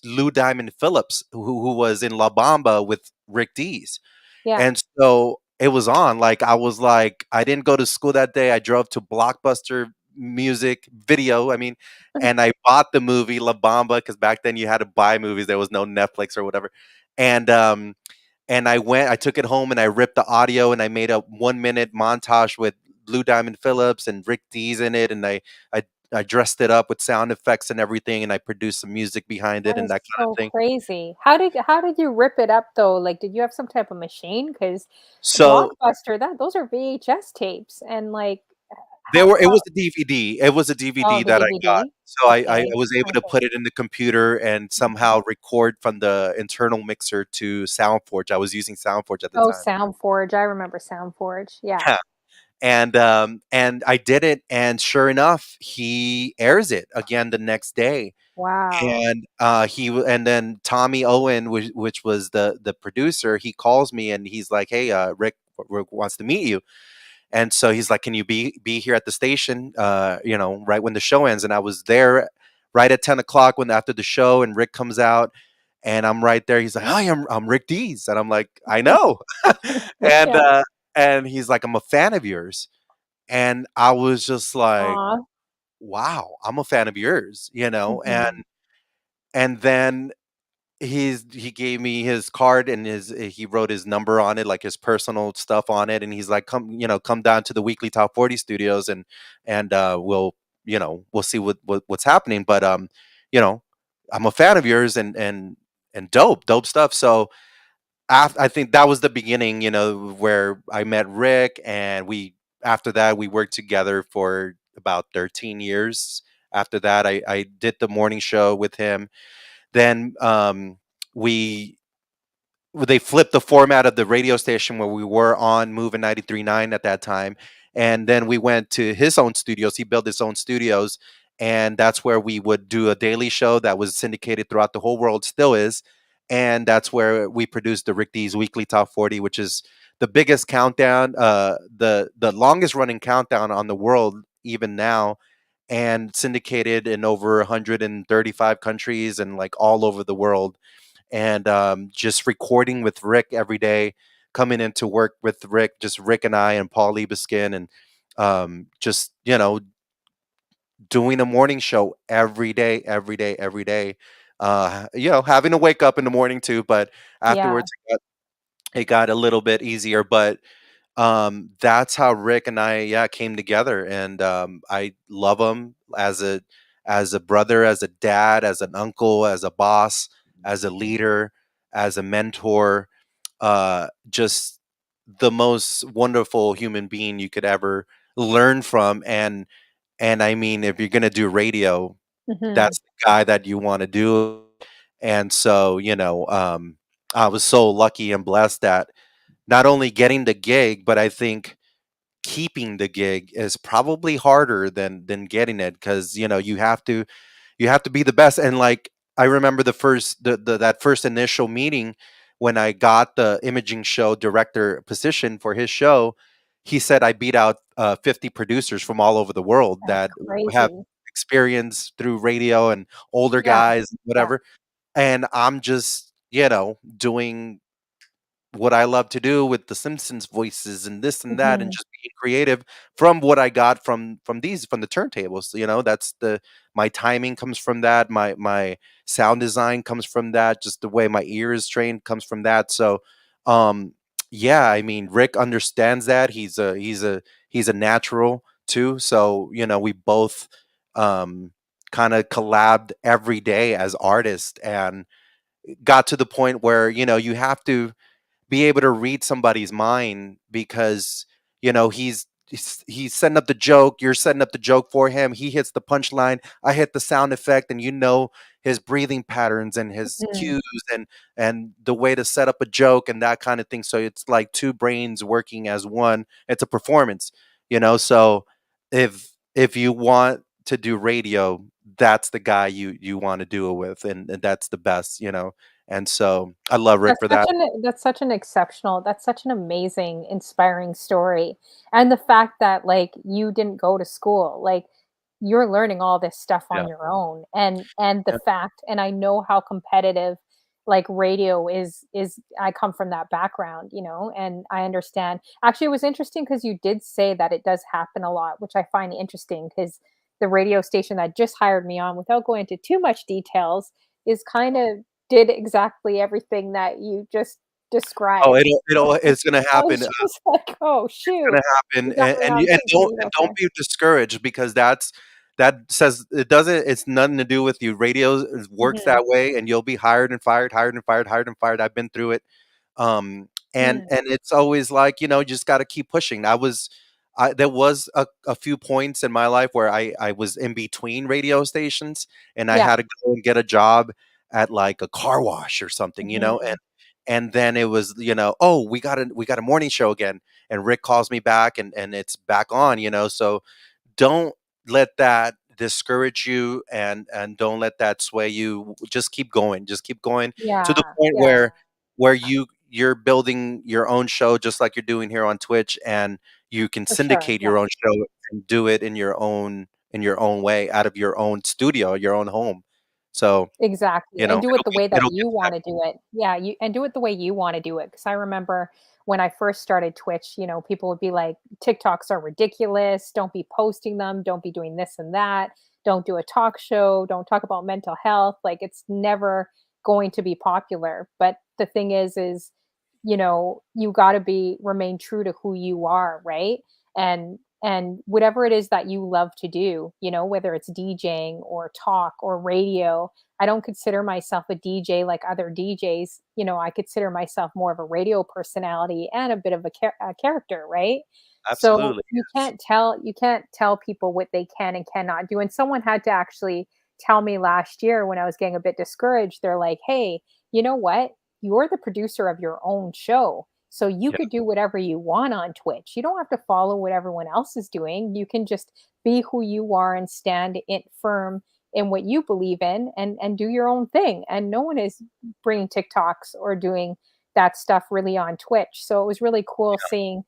Lou Diamond Phillips, who was in La Bamba with Rick Dees." Yeah. And so it was on. Like I was like, I didn't go to school that day. I drove to Blockbuster Music Video. I mean, and I bought the movie La Bamba because back then you had to buy movies. There was no Netflix or whatever. And I took it home and I ripped the audio and I made a 1 minute montage with Blue Diamond Phillips and Rick Dees in it, and I I dressed it up with sound effects and everything, and I produced some music behind it That and is that kind of so thing. crazy. How did you rip it up though? Like, did you have some type of machine? Because So Blockbuster, those are VHS tapes, and like, There were it how was a DVD. It was a oh, DVD the that I got. DVD? So I Okay. was able to Okay. put it in the computer and Mhm. somehow record from the internal mixer to SoundForge. I was using SoundForge at the Oh, time. SoundForge. I remember SoundForge. Yeah. Yeah. And I did it, and sure enough, he airs it again the next day. Wow. And and then Tommy Owen, which was the producer, he calls me and he's like, "Hey, Rick wants to meet you." And so he's like, "Can you be here at the station, right when the show ends?" And I was there right at 10 o'clock when after the show, and Rick comes out, and I'm right there. He's like, "Hi, I'm Rick Dees," and I'm like, "I know," and Yeah. and he's like, "I'm a fan of yours," and I was just like, Aw. "Wow, I'm a fan of yours," Mhm. and then he gave me his card and he wrote his number on it, like his personal stuff on it, and he's like, come down to the Weekly Top 40 studios, and we'll see what's happening, but you know I'm a fan of yours, and dope stuff. So I think that was the beginning, where I met Rick, and we after that we worked together for about 13 years. After that, I did the morning show with him. Then we they flipped the format of the radio station where we were on Moving 93.9 at that time. And then we went to his own studios. He built his own studios. And that's where we would do a daily show that was syndicated throughout the whole world, still is. And that's where we produced the Rick D's Weekly Top 40, which is the biggest countdown, the longest running countdown on the world, even now, and syndicated in over 135 countries and like all over the world. And just recording with Rick every day, coming into work with Rick, just Rick and I and Paul Liebeskin, and just doing a morning show every day, every day, every day. Having to wake up in the morning too, but Yeah. afterwards it got a little bit easier. But that's how Rick and I, yeah, came together, and I love him as a brother, as a dad, as an uncle, as a boss, as a leader, as a mentor. Just the most wonderful human being you could ever learn from. And I mean, if you're gonna do radio, Mhm. that's the guy that you want to do. And so, I was so lucky and blessed that not only getting the gig, but I think keeping the gig is probably harder than getting it, because you have to be the best. And like, I remember the that first initial meeting when I got the imaging show director position for his show. He said I beat out 50 producers from all over the world That's that have crazy. experience through radio, and older Yeah, guys, yeah. whatever. And I'm just, doing what I love to do with the Simpsons voices and this and that, and Mhm. just being creative from what I got from the turntables. That's the my timing comes from that. My sound design comes from that. Just the way my ear is trained comes from that. So, um, yeah, I mean, Rick understands that. He's a natural too. So we both kind of collabed every day as artists, and got to the point where you have to be able to read somebody's mind, because he's setting up the joke, you're setting up the joke for him, he hits the punchline, I hit the sound effect, and his breathing patterns and his Mhm. cues, and the way to set up a joke and that kind of thing. So it's like two brains working as one. It's a performance. So if you want to do radio, that's the guy you want to do it with, and that's the best. And so I love Rick for that. That's such an amazing, inspiring story. And the fact that like you didn't go to school, like you're learning all this stuff Yeah. on your own. And the Yeah. fact, and I know how competitive like radio is I come from that background, and I understand. Actually, it was interesting because you did say that it does happen a lot, which I find interesting because the radio station that just hired me on, without going into too much details, is kind of did exactly everything that you just Oh, described. it's gonna I happen. was just like, "Oh, shoot." Gonna happen. You got me on And some feet, don't okay. be discouraged, because that says it doesn't it's nothing to do with you. Radio works Mhm. that way, and you'll be hired and fired, hired and fired, hired and fired. I've been through it. Mm. And it's always like, you just got to keep pushing. There was a few points in my life where I was in between radio stations, and I Yeah. had to go and get a job at like a car wash or something, Mhm. and then it was, oh, we got a morning show again, and Rick calls me back, and it's back on, so don't let that discourage you, and don't let that sway you. Just keep going to the Yeah, point yeah, where you're building your own show, just like you're doing here on Twitch, and you can for sure, syndicate yeah. your own show and do it in your own way, out of your own studio, your own home. So Exactly, and do it the way that it'll get you to that wanna point. do it. Yeah, you and do it the way you wanna do it. Because I remember when I first started Twitch, people would be like, "TikToks are ridiculous, don't be posting them, don't be doing this and that, don't do a talk show, don't talk about mental health," like, it's never going to be popular, but the thing is, you gotta be remain true to who you are, right? And whatever it is that you love to do, whether it's DJing or talk or radio. I don't consider myself a DJ like other DJs. I consider myself more of a radio personality and a bit of a character, right? So Absolutely, yes. you can't tell people what they can and cannot do. And someone had to actually tell me last year when I was getting a bit discouraged. They're like, "Hey, you know what? You're the producer of your own show. So you Yeah, could do whatever you want on Twitch. You don't have to follow what everyone else is doing. You can just be who you are and stand in firm in what you believe in and do your own thing." And no one is bringing TikToks or doing that stuff really on Twitch. So it was really cool seeing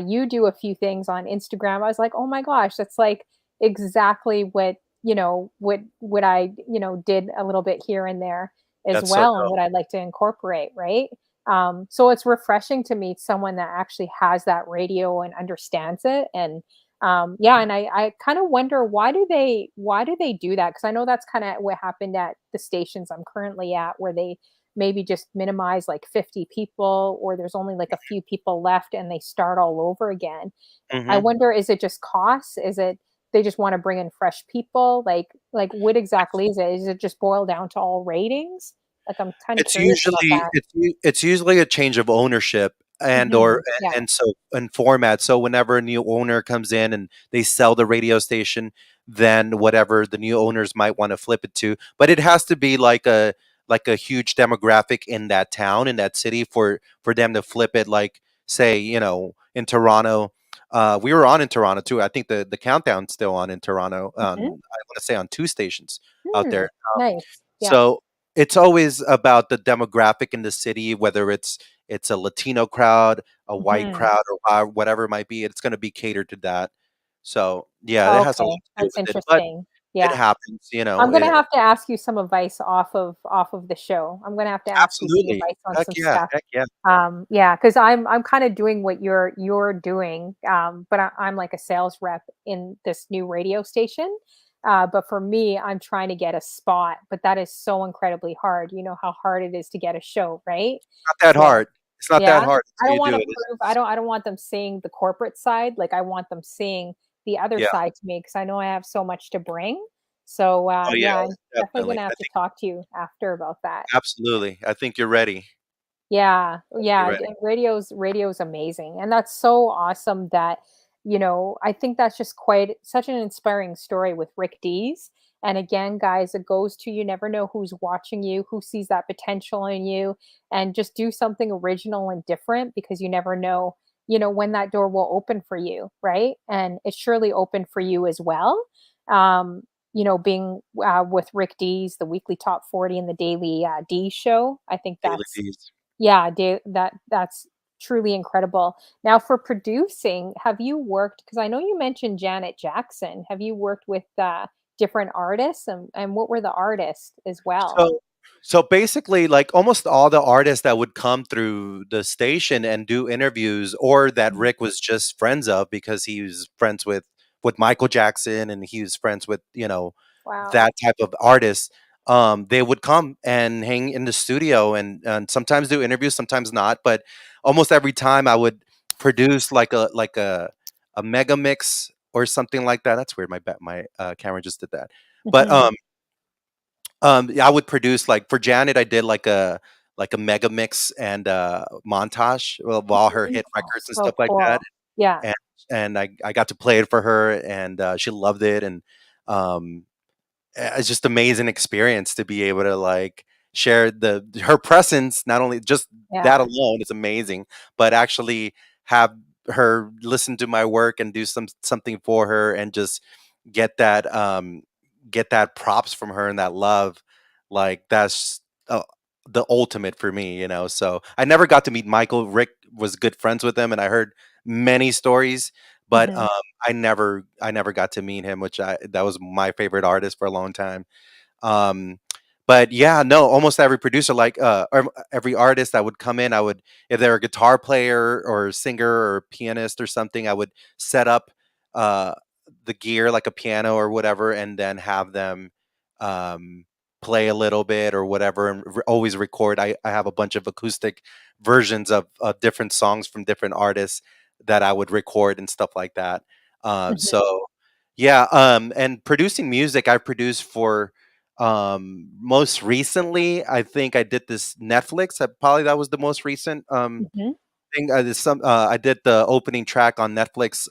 you do a few things on Instagram. I was like, oh my gosh, that's like exactly what I did a little bit here and there as that's so well, and dope. what I'd like to incorporate, right? So it's refreshing to meet someone that actually has that radio and understands it. And yeah, and I kind of wonder why do they do that? Because I know that's kind of what happened at the stations I'm currently at, where they maybe just minimize like 50 people, or there's only like a few people left and they start all over again. I Mhm. wonder, is it just costs? Is it they just want to bring in fresh people? Like what exactly is it? Is it just boil down to all ratings? Like I'm kind of curious about that. It's usually a change of ownership, and or Mhm. Yeah. and so and format. So whenever a new owner comes in and they sell the radio station, then whatever the new owners might want to flip it to. But it has to be like a huge demographic in that town, in that city, for them to flip it. Like, say, in Toronto. We were on in Toronto too. I think the countdown's still on in Toronto. I Mhm. want to say on 2 stations out Hmm. there. Nice. Yeah. So it's always about the demographic in the city, whether it's a Latino crowd, a white Mhm. crowd, or whatever it might be. It's going to be catered to that. So yeah, it has a lot Okay, to do that's with it, but interesting. it Yeah. happens. I'm gonna have to ask you some advice off of the show. I'm gonna have to ask you some Absolutely. advice on Heck some yeah, stuff. heck yeah. Yeah, because I'm kind of doing what you're doing, but I'm like a sales rep in this new radio station. But for me, I'm trying to get a spot, but that is so incredibly hard. You know how hard it is to get a show, right? Not that So hard. It's not that yeah, hard I until don't you want do to it. prove. I don't want them seeing the corporate side. Like I want them seeing the other Yeah. side to me because I know I have so much to bring. So Oh yeah, yeah, I'm definitely definitely. gonna I have to think talk to you after about that. absolutely. I think you're ready. Yeah, You're yeah, ready. radio's amazing, and that's so awesome that, I think that's just quite such an inspiring story with Rick Dees. And again, guys, it goes to you never know who's watching you, who sees that potential in you, and just do something original and different because you never know, when that door will open for you, right? And it's surely open for you as well. Um, being with Rick Dees, the weekly top 40 and the daily D show, I think Daily that's D's. yeah, that's truly incredible. Now for producing, have you worked because I know you mentioned Janet Jackson. Have you worked with, different artists, and what were the artists as well? So so basically, like almost all the artists that would come through the station and do interviews, or that Mhm. Rick was just friends of because he was friends with Michael Jackson and he was friends with Wow. that type of artist. They would come and hang in the studio and sometimes do interviews, sometimes not. But almost every time I would produce like a mega mix or something like that. That's weird. My camera just did that. But Mhm. yeah, I would produce like for Janet, I did like a mega mix and montage of all her Mhm. hit Oh, records and so stuff like that. cool. Yeah. And and I got to play it for her, and she loved it. And um, it's just amazing experience to be able to like share the her presence. Not only just that Yeah. alone is amazing, but actually have her listen to my work and do something for her and just get that get that props from her and that love. Like that's the ultimate for me. So I never got to meet Michael. Rick was good friends with him and I heard many stories, but Mhm. I never got to meet him, which I that was my favorite artist for a long time. Um, but yeah, no, almost every producer, like or every artist that would come in, I would, if they're a guitar player or singer or pianist or something, I would set up uh, the gear like a piano or whatever, and then have them um, play a little bit or whatever, and always record. I have a bunch of acoustic versions of different songs from different artists that I would record and stuff like that. Mhm. So yeah, and producing music, I produced for most recently, I think I did this Netflix. Probably that was the most recent Mhm. thing. I did the opening track on Netflix.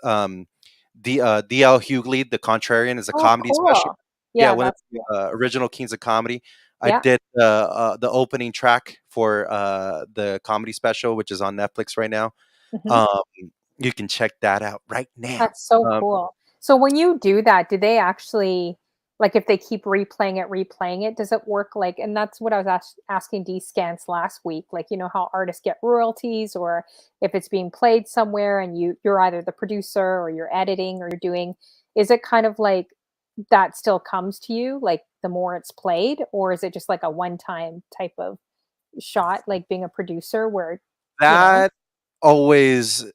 D.L. Hughley, The Contrarian, is a Oh, comedy special. cool. Yeah, Yeah, one of that's the cool. original Kings of Comedy. I Yeah. did the opening track for the comedy special, which is on Netflix right now. Mhm. Um, you can check that out right now. That's so Um, cool. So when you do that, do they actually like if they keep replaying it, does it work like and that's what I was asking D Scans last week, like how artists get royalties or if it's being played somewhere and you're either the producer or you're editing or you're doing is it kind of like that still comes to you like the more it's played or is it just like a one time type of shot like being a producer where you know that always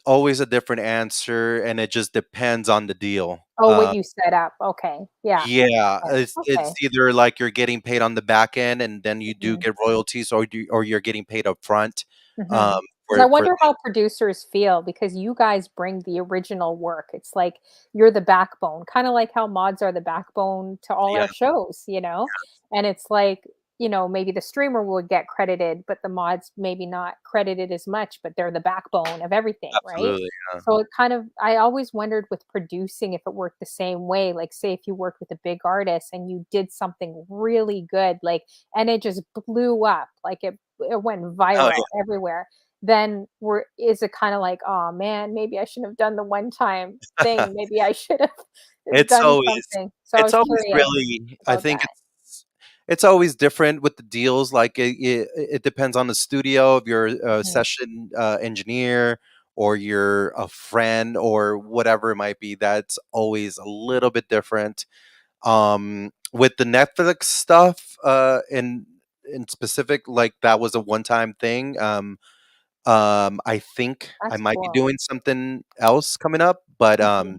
always a different answer, and it just depends on the deal. oh what you set up okay yeah Yeah, okay it's okay. either like you're getting paid on the back end, and then you do Mhm. get royalties, or you're getting paid up front, um, Mhm. 'Cause I for wonder how producers feel because you guys bring the original work. It's like you're the backbone, kinda like how mods are the backbone to all yeah, our shows, you know? And it's like, maybe the streamer will get credited, but the mods maybe not credited as much, but they're the backbone of everything, right? absolutely, yeah. So it kind of I always wondered with producing if it worked the same way. Like, say if you worked with a big artist and you did something really good, like and it just blew up, like it went Oh, viral yeah. everywhere. then is it kind of like, oh man, maybe I shouldn't have done the one time thing. Maybe I should have It's done always something. So I it's was always curious really I about think that. it's always different with the deals, like, it depends on the studio, if you're a Mhm. session, engineer or you're a friend or whatever it might be, that's always a little bit different. With the Netflix stuff, in specific, like, that was a one-time thing. I think I That's might be cool. doing something else coming up, but, Mhm.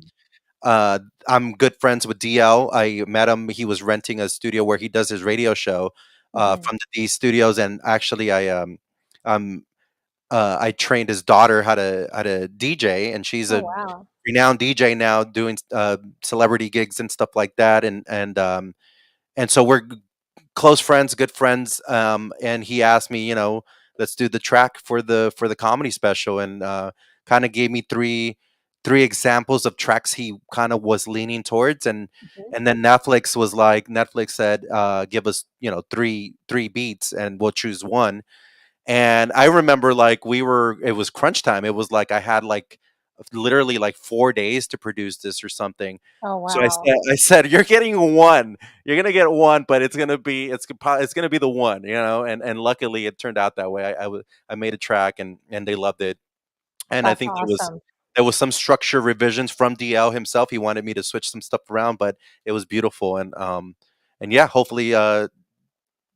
uh, I'm good friends with DL. I met him. He was renting a studio where he does his radio show, Mhm. from the Dees studios, and actually, um, I trained his daughter how to DJ, and she's Oh a wow. renowned DJ now, doing celebrity gigs and stuff like that, and so we're close friends, good friends. And he asked me, let's do the track for the comedy special, and kind of gave me three examples of tracks he kind of was leaning towards, Mhm. and then Netflix said, give us three beats, and we'll choose one. And I remember, like, it was crunch time. It was like I had like literally like 4 days to produce this or something. Oh So wow. I said, you're getting one. You're gonna get one, but it's gonna be the one, and luckily it turned out that way. I made a track, and they loved it. And I That's think awesome. there was some structure revisions from DL himself. He wanted me to switch some stuff around, but it was beautiful. And yeah, hopefully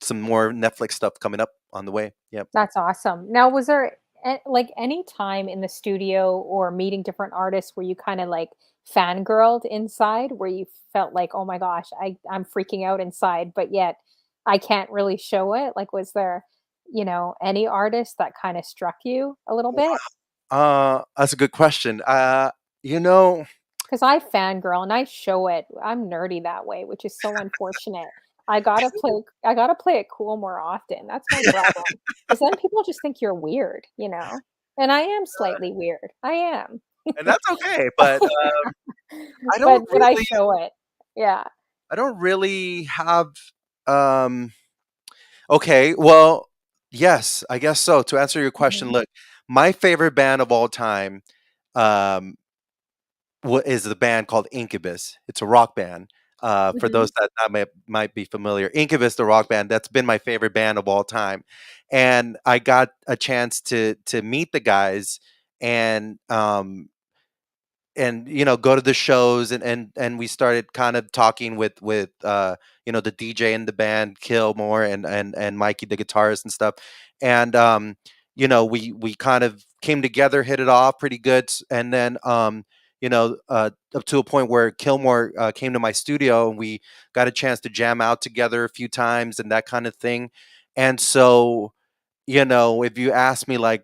some more Netflix stuff coming up on the way. Yep. That's awesome. Now, was there like any time in the studio or meeting different artists where you kind of like fangirled inside, where you felt like, oh my gosh, I'm freaking out inside, but yet I can't really show it? Like, was there, any artist that kind of struck you a little bit? That's a good question. You know, Because I fangirl and I show it. I'm nerdy that way, which is so unfortunate. I gotta play it cool more often. That's my problem. Because then people just think you're weird, you know? And I am slightly weird. I am. and that's okay, but I don't But I really, show it. Yeah. I don't really have. Um, okay, well, yes, I guess so. To answer your question, Mhm. look, my favorite band of all time, um, is the band called Incubus. It's a rock band. For Mhm. those that not might be familiar, Incubus, the rock band, that's been my favorite band of all time. And I got a chance to meet the guys, and go to the shows, and we started kind of talking with the DJ in the band, Killmore, and Mikey the guitarist and stuff. And we kind of came together, hit it off pretty good. And then up to a point where Killmore came to my studio, and we got a chance to jam out together a few times and that kind of thing. And so, if you ask me, like,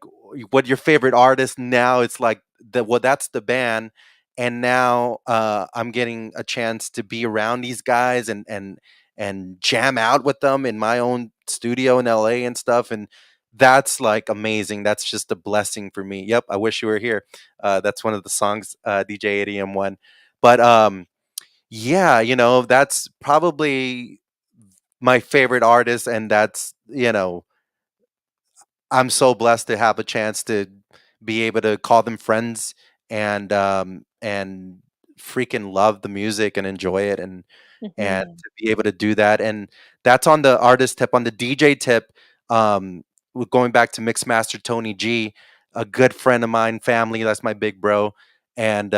what your favorite artist now, it's like, that's the band. And now I'm getting a chance to be around these guys, and jam out with them in my own studio in LA and stuff. And that's like amazing. That's just a blessing for me. Yep, I wish you were here. That's one of the songs, DJ 80M one. But yeah, that's probably my favorite artist, and I'm so blessed to have a chance to be able to call them friends, and freaking love the music and enjoy it, and Mhm. to be able to do that. And that's on the artist tip. On the DJ tip, going back to Mixmaster Tony G, a good friend of mine, family, that's my big bro. And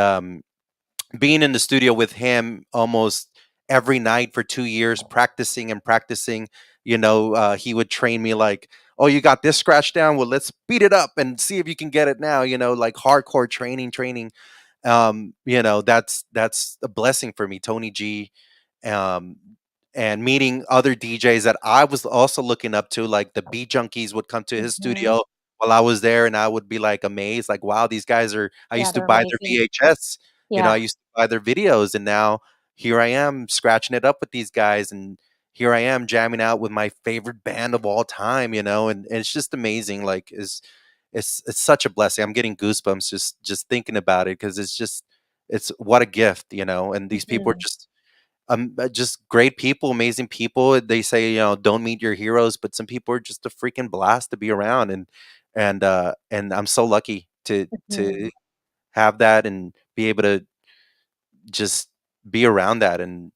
being in the studio with him almost every night for 2 years, practicing and practicing. He would train me like, "Oh, you got this scratch down? Well, let's speed it up and see if you can get it now." Like hardcore training. That's a blessing for me, Tony G. um, and meeting other DJs that I was also looking up to, like the Beat Junkies would come to his Mhm. studio while I was there, and I would be like amazed, like, wow, these guys are. I Yeah, used to they're buy their amazing. VHS, I Yeah. used to buy their videos, and now here I am scratching it up with these guys, and here I am jamming out with my favorite band of all time, and it's just amazing. Like, it's such a blessing. I'm getting goosebumps just thinking about it, because it's what a gift, and these people are Mhm. just great people, amazing people. They say, don't meet your heroes, but some people are just a freaking blast to be around. and I'm so lucky to Mhm. have that and be able to just be around that and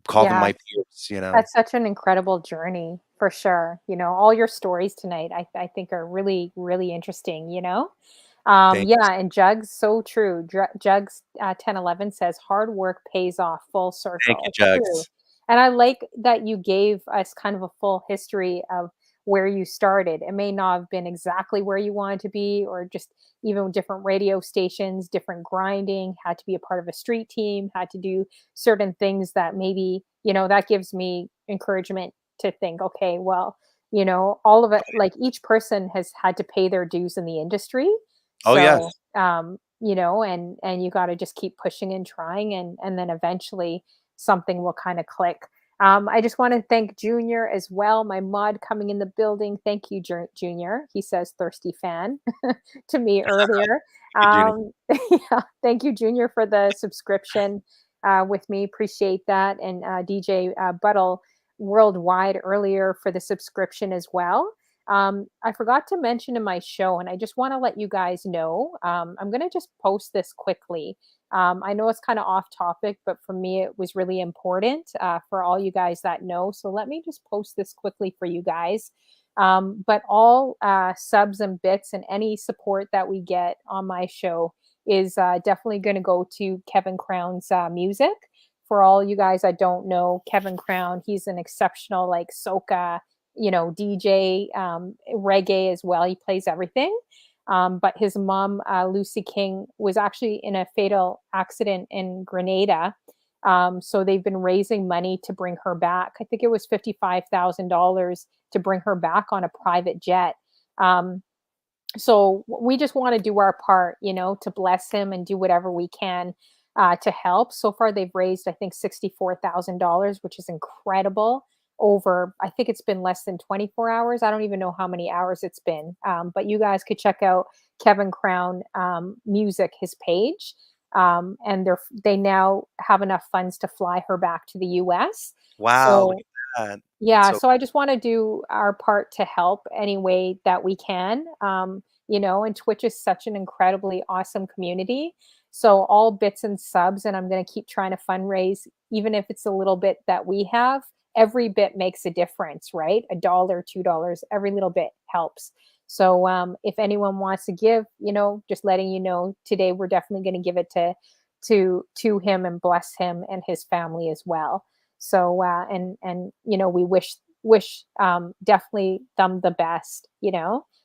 call them Yeah. my peers, you know? That's such an incredible journey for sure. All your stories tonight, I think are really, really interesting, you know? Thank Yeah, and Jugs, so true. Jugs 1011 says hard work pays off full thank circle. you, It's true. Jugs. And I like that you gave us kind of a full history of where you started. It may not have been exactly where you wanted to be, or just even different radio stations, different grinding, had to be a part of a street team, had to do certain things that maybe, that gives me encouragement to think, okay, well, all of it, like each person has had to pay their dues in the industry. Oh, So, yes. and you got to just keep pushing and trying, and then eventually something will kind of click. I just want to thank Junior as well, my mod coming in the building. Thank you, Junior. He says thirsty fan to me earlier. Thank you, Junie. Yeah, thank you, Junior, for the subscription with me. Appreciate that. And DJ Buttle Worldwide earlier for the subscription as well. I forgot to mention in my show, and I just want to let you guys know. I'm going to just post this quickly. I know it's kind of off topic, but for me, it was really important for all you guys that know. So let me just post this quickly for you guys. But all subs and bits and any support that we get on my show is definitely going to go to Kevin Crown's music. For all you guys that don't know, Kevin Crown, he's an exceptional like soca, DJ, reggae as well. He plays everything. But his mom, Lucy King, was actually in a fatal accident in Grenada. So they've been raising money to bring her back. I think it was $55,000 to bring her back on a private jet. Um, so we just want to do our part, to bless him and do whatever we can to help. So far, they've raised, I think, $64,000, which is incredible. Over, I think it's been less than 24 hours. I don't even know how many hours it's been. But you guys could check out Kevin Crown Music, his page. And they now have enough funds to fly her back to the US. Wow, look So at that. That's yeah, so so I just want to do our part to help any way that we can. And Twitch is such an incredibly awesome community. So all bits and subs, and I'm going to keep trying to fundraise, even if it's a little bit that we have. Every bit makes a difference, right? $1, $2, every little bit helps. So if anyone wants to give, just letting you know, today we're definitely going to give it to him and bless him and his family as well. So and we wish definitely them the best.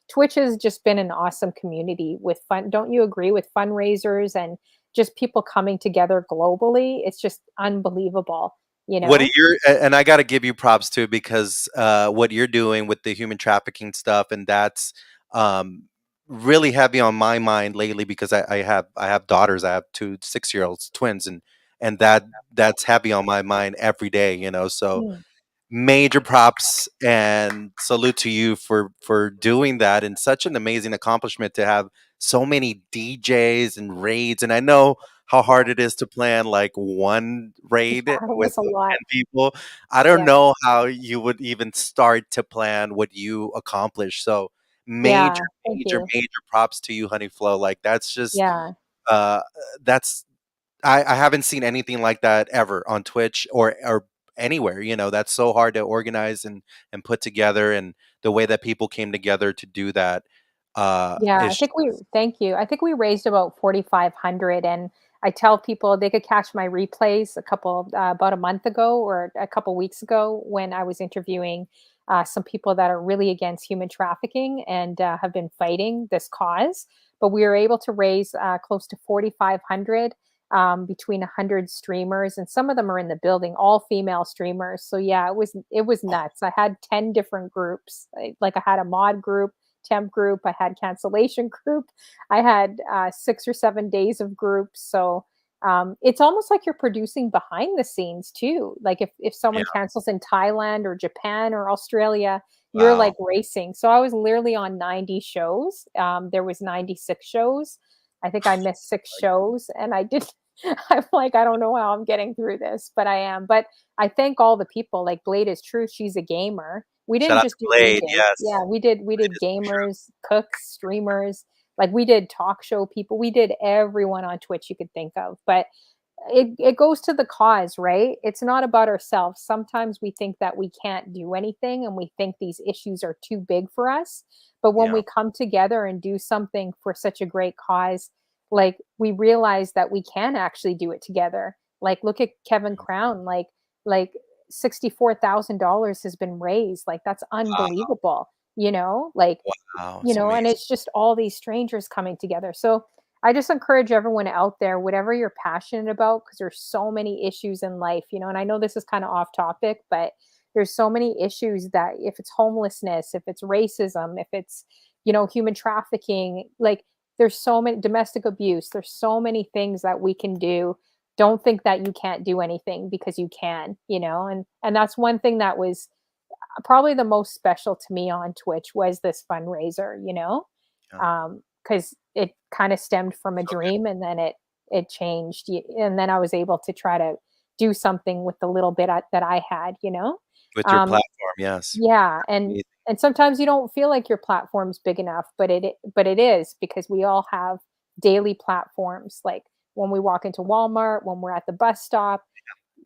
Twitch has just been an awesome community with fun. Don't you agree, with fundraisers and just people coming together globally? It's just unbelievable. You what know. and I got to give you props too, because what you're doing with the human trafficking stuff, and that's um, really heavy on my mind lately, because I have daughters. I have two 6-year-olds, twins, and that's heavy on my mind every day. So Mm. major props and salute to you for doing that, and such an amazing accomplishment to have so many DJs and raids. And I know how hard it is to plan like one raid It with was a lot. 10 people. I don't Yeah. know how you would even start to plan what you accomplished. So Yeah. major, Thank major, you. major props to you, Honey Flow. Like that's just Yeah. uh that's I haven't seen anything like that ever on Twitch or anywhere. That's so hard to organize and put together, and the way that people came together to do that Yeah, I is think thank you. I think we raised about 4,500, and I tell people they could catch my replays about a month ago or a couple weeks ago when I was interviewing some people that are really against human trafficking and have been fighting this cause. But we were able to raise close to 4,500 between 100 streamers, and some of them are in the building, all female streamers. So yeah, it was nuts. I had 10 different groups. Like I had a mod group, temp group, I had cancellation group, I had 6 or 7 days of groups. So it's almost like you're producing behind the scenes too. Like if yeah, someone cancels in Thailand or Japan or Australia, you're wow. like racing. So I was literally on 90 shows. There was 96 shows. I think I missed 6 shows, and I did. I'm like, I don't know how I'm getting through this, but I am. But I thank all the people. Like Blade is True. She's a gamer. We Shout didn't out to just do Blade. DJs. Yes, Yeah, we did it is so true. gamers, cooks, streamers, like we did talk show people. We did everyone on Twitch you could think of. But it goes to the cause, right? It's not about ourselves. Sometimes we think that we can't do anything and we think these issues are too big for us. But when Yeah. we come together and do something for such a great cause, like we realize that we can actually do it together. Like look at Kevin Crown, like $64,000 has been raised. Like that's Wow. unbelievable, you know? Like Wow. It's and amazing. it's just all these strangers coming together. So I just encourage everyone out there, whatever you're passionate about, because there's so many issues in life, and I know this is kind of off topic, but there's so many issues that if it's homelessness, if it's racism, if it's, human trafficking, like there's so many domestic abuse, there's so many things that we can do. Don't think that you can't do anything because you can, and that's one thing that was probably the most special to me on Twitch was this fundraiser, Yeah. because it kind of stemmed from a So good. dream, and then it changed, and then I was able to try to do something with the little bit that I had, With your um, platform, yes. yeah, and Amazing. and sometimes you don't feel like your platform's big enough, but it is because we all have daily platforms, like when we walk into Walmart, when we're at the bus stop,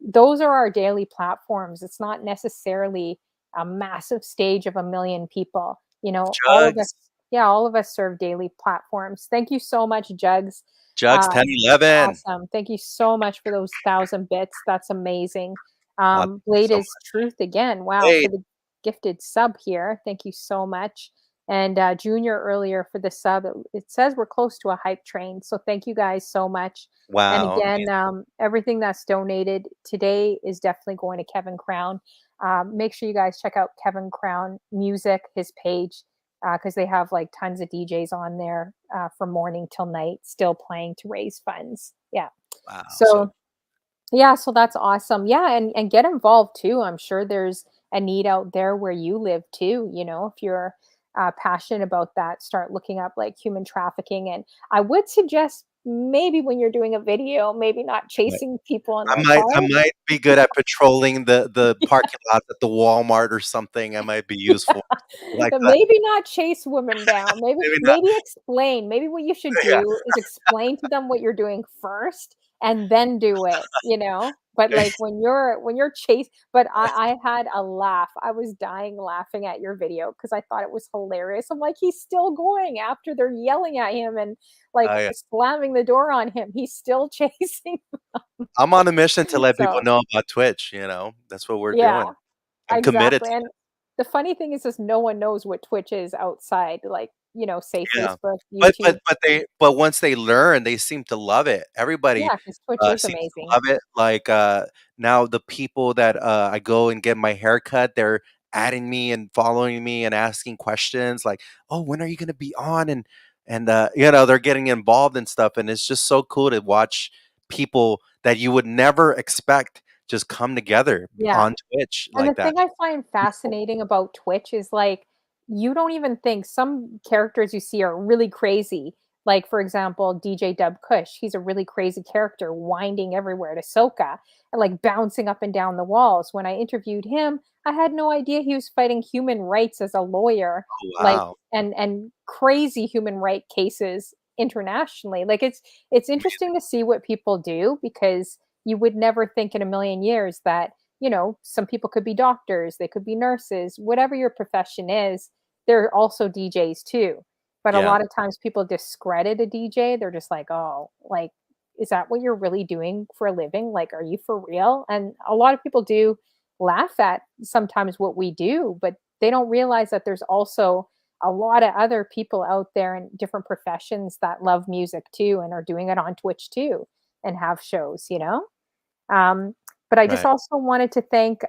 those are our daily platforms. It's not necessarily a massive stage of a million people. All of us, Jugs. yeah, all of us serve daily platforms. Thank you so much, Jugs. Jugs Uh, 1011. awesome. Thank you so much for those 1,000 bits. That's amazing. Thank you Blade so is much. truth again. Wow, Blade. for the gifted sub here. Thank you so much. And Junior earlier for the sub. It says we're close to a hype train. So thank you guys so much. And Wow. again, Amazing. everything that's donated today is definitely going to Kevin Crown. Make sure you guys check out Kevin Crown Music, his page, because they have like tons of DJs on there from morning till night, still playing to raise funds. Yeah. Wow. So So yeah, so that's awesome. Yeah, and get involved too. I'm sure there's a need out there where you live too. If you're passionate about that, start looking up like human trafficking. And I would suggest maybe when you're doing a video, maybe not right. chasing people in I their might car. I might be good at patrolling the parking lot at the Walmart or something. I might be useful like that. Maybe not chase women down. Maybe Maybe not. maybe explain. Maybe what you should Yeah. do is explain to them what you're doing first and then do it. But like when you're chase but I had a laugh. I was dying laughing at your video because I thought it was hilarious. I'm like, he's still going after they're yelling at him and like Oh, yeah. slamming the door on him. He's still chasing. I'm on a mission to let people So know about Twitch, That's what we're yeah. doing. I'm committed Exactly, to and the funny thing is no one knows what Twitch is outside, like, say Yeah. Facebook, But YouTube. but but they but once they learn, they seem to love it. Everybody, Yeah, because Twitch is seems to amazing. love it. Like, now the people that, I go and get my hair cut, they're adding me and following me and asking questions like, "Oh, when are you gonna be on?" And they're getting involved and stuff, and it's just so cool to watch people that you would never expect just come together Yeah. on Twitch And the like that. thing I find Beautiful. fascinating about Twitch is like you don't even think some characters you see are really crazy. Like for example, DJ Dub Kush, he's a really crazy character, winding everywhere to soca and like bouncing up and down the walls. When I interviewed him, I had no idea he was fighting human rights as a lawyer, Oh, like wow. and crazy human right cases internationally. Like it's interesting to see what people do because you would never think in a million years that some people could be doctors, they could be nurses, whatever your profession is, they're also DJs too. But a Yeah. lot of times people discredit a DJ. They're just like, oh, like, is that what you're really doing for a living? Like, are you for real? And a lot of people do laugh at sometimes what we do, but they don't realize that there's also a lot of other people out there in different professions that love music too and are doing it on Twitch too and have shows. Um, but I just Right. also wanted to thank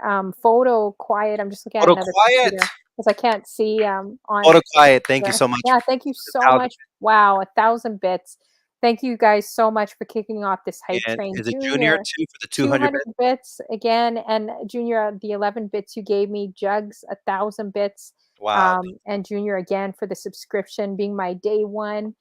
Photo Quiet. I'm just looking at Photo another Quiet. computer because I can't see on Photo Quiet. Thank you there. so much Yeah, for thank you the so 1,000. much. Wow, 1,000 bits. Thank you guys so much for kicking off this hype And train. is it Junior Junior, too for the 200 200 bits? bits again. And Junior, the 11 bits you gave me. Jugs, 1,000 bits. Wow. And Junior again for the subscription, being my day one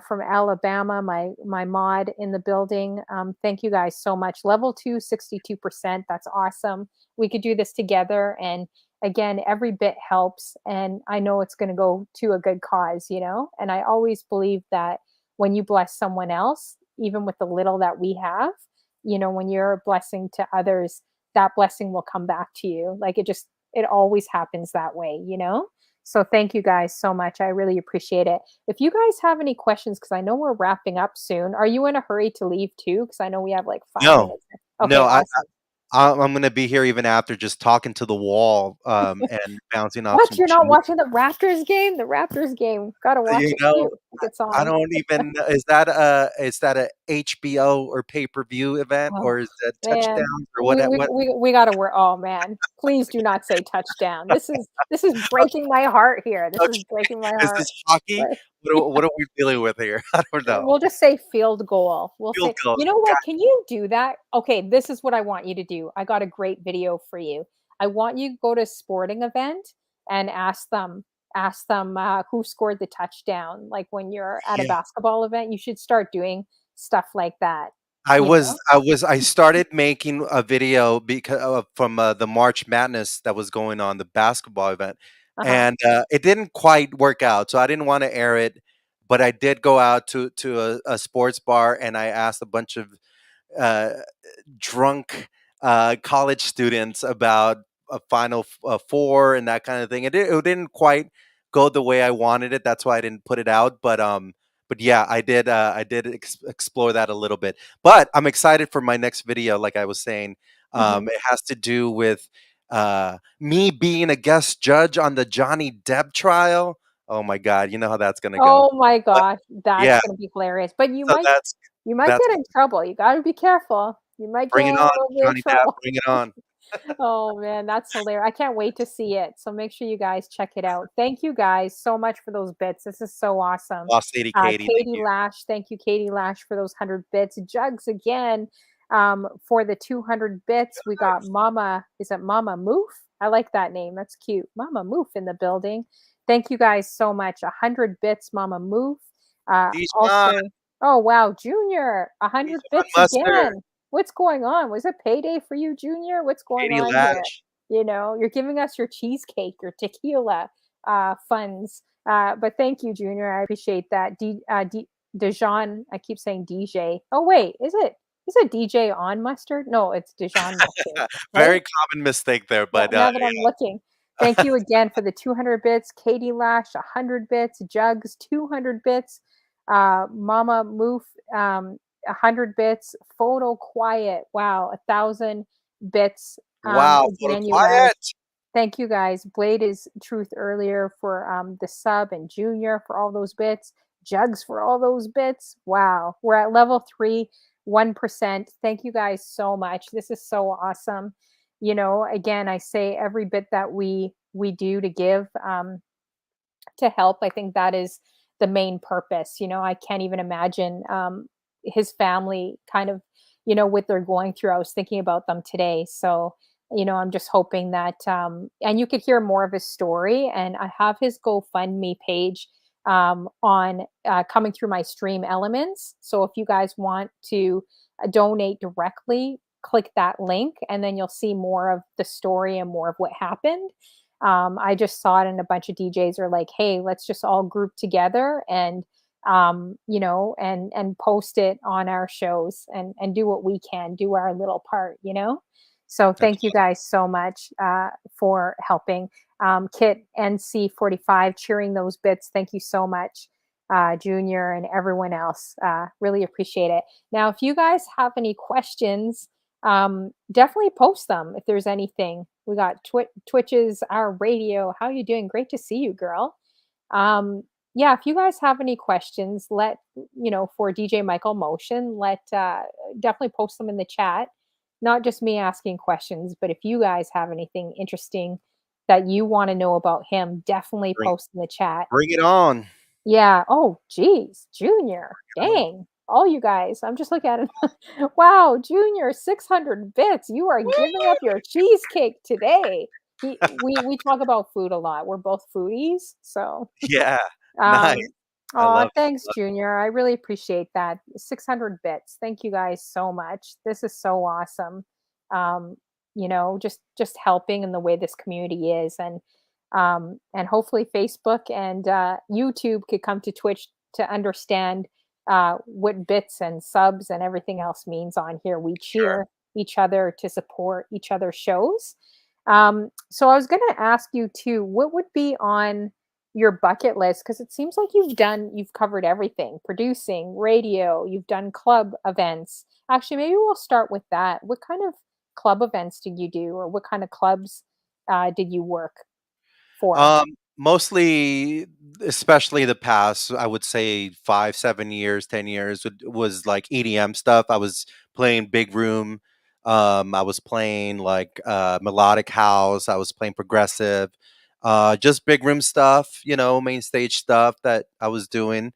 from Alabama, my mod in the building. Thank you guys so much. Level 2, 62%. That's awesome. We could do this together. And again, every bit helps, and I know it's going to go to a good cause, and I always believe that when you bless someone else, even with the little that we have, when you're a blessing to others, that blessing will come back to you. Like it always happens that way. So thank you guys so much. I really appreciate it. If you guys have any questions, because I know we're wrapping up soon, are you in a hurry to leave too? Because I know we have like 5 minutes. Okay, No, awesome. I'm gonna be here even after, just talking to the wall, and bouncing off What? some You're not cheese. watching the Raptors game? The Raptors game. Gotta watch You it know, too. If it's I on. don't even is that a HBO or pay-per-view event, Oh or is that man, touchdowns, or we we what? we, we gotta work. Oh man, please do not say touchdown. This is breaking my heart here. This is Okay, breaking my is heart. this hockey? But What are we dealing with here? I don't know. we'll just say field goal. We'll Field say, goal. you know what? Can you do that? Okay, this is what I want you to do. I got a great video for you. I want you to go to a sporting event and ask them who scored the touchdown. Like when you're at a Yeah. basketball event, you should start doing stuff like that. I You was know? I started making a video because from the March Madness that was going on, the basketball event, Uh-huh. and it didn't quite work out. So I didn't want to air it, but I did go out to a sports bar, and I asked a bunch of uh, drunk college students about a Four and that kind of thing. It didn't quite go the way I wanted it. That's why I didn't put it out. But yeah, I did explore that a little bit. But I'm excited for my next video. Like I was saying, Mhm. it has to do with me being a guest judge on the Johnny Depp trial. Oh my God, you know how that's gonna go. Oh my But gosh, that's yeah, gonna be hilarious. But you so might you might that's get in trouble. You gotta be careful. You might get bring in it a on, little bit of Johnny Depp. trouble. Bring it on. Oh man, that's hilarious. I can't wait to see it. So make sure you guys check it out. Thank you guys so much for those bits. This is so awesome. Lost Lady Katie, thank Katie you. Lash, thank you, Katie Lash, for those 100 bits. Jugs again for the 200 bits. We got Mama, is it Mama Moof? I like that name. That's cute. Mama Moof in the building. Thank you guys so much. 100 bits, Mama Moof. Dijon, Also, oh wow, Junior, 100 Dijon bits Mustard, again. What's going on? Was it payday for you, Junior? What's going Katie on here? Lash. You're giving us your cheesecake, your tequila funds. But thank you, Junior. I appreciate that. Dijon, I keep saying DJ. Oh wait, is it DJ on mustard? No, it's Dijon mustard, right? Very common mistake there, Now, but now that I'm looking. Thank you again for the 200 bits. Katie Lash, 100 bits. Jugs, 200 bits. Mama Moof, 100 bits. Photo Quiet, wow, 1,000 bits. wow, photo Again, you guys. quiet. Thank you guys. Blade is Truth earlier for the sub, and Junior for all those bits. Jugs for all those bits. Wow. We're at level 3, 1%. Thank you guys so much. This is so awesome. Again, I say every bit that we do to give to help. I think that is the main purpose. I can't even imagine his family kind of, what they're going through. I was thinking about them today. So, I'm just hoping that, and you could hear more of his story. And I have his GoFundMe page on coming through my stream elements. So if you guys want to donate directly, click that link and then you'll see more of the story and more of what happened. I just saw it, and a bunch of DJs are like, "Hey, let's just all group together and and post it on our shows and do what we can, do our little part." So That's thank you guys so much for helping. Kit NC45 cheering those bits. Thank you so much, Junior and everyone else. Really appreciate it. Now, if you guys have any questions, definitely post them if there's anything. We got Twitches, our radio. How you doing? Great to see you, girl. Yeah, if you guys have any questions, for DJ Michael Motion, let definitely post them in the chat. Not just me asking questions, but if you guys have anything interesting that you want to know about him, definitely bring post in the chat. bring it on. Yeah. Oh, geez, Junior. Dang. All you guys. I'm just looking at it. Wow, Junior, 600 bits. You are giving up your cheesecake today. We talk about food a lot. We're both foodies, so Yeah, nice. um I aw, love it. thanks, Junior. I really appreciate that. 600 bits. Thank you guys so much. This is so awesome. Um just helping in the way this community is. And hopefully Facebook and YouTube could come to Twitch to understand what bits and subs and everything else means on here. We Sure. cheer each other to support each other's shows. So I was going to ask you too, what would be on your bucket list? Because it seems like you've covered everything: producing, radio, you've done club events. Actually, maybe we'll start with that. What kind of club events did you do, or what kind of clubs did you work for? Mostly, especially the past, I would say 5, 7 years, 10 years was like EDM stuff. I was playing big room. I was playing like melodic house. I was playing progressive, just big room stuff. Main stage stuff that I was doing.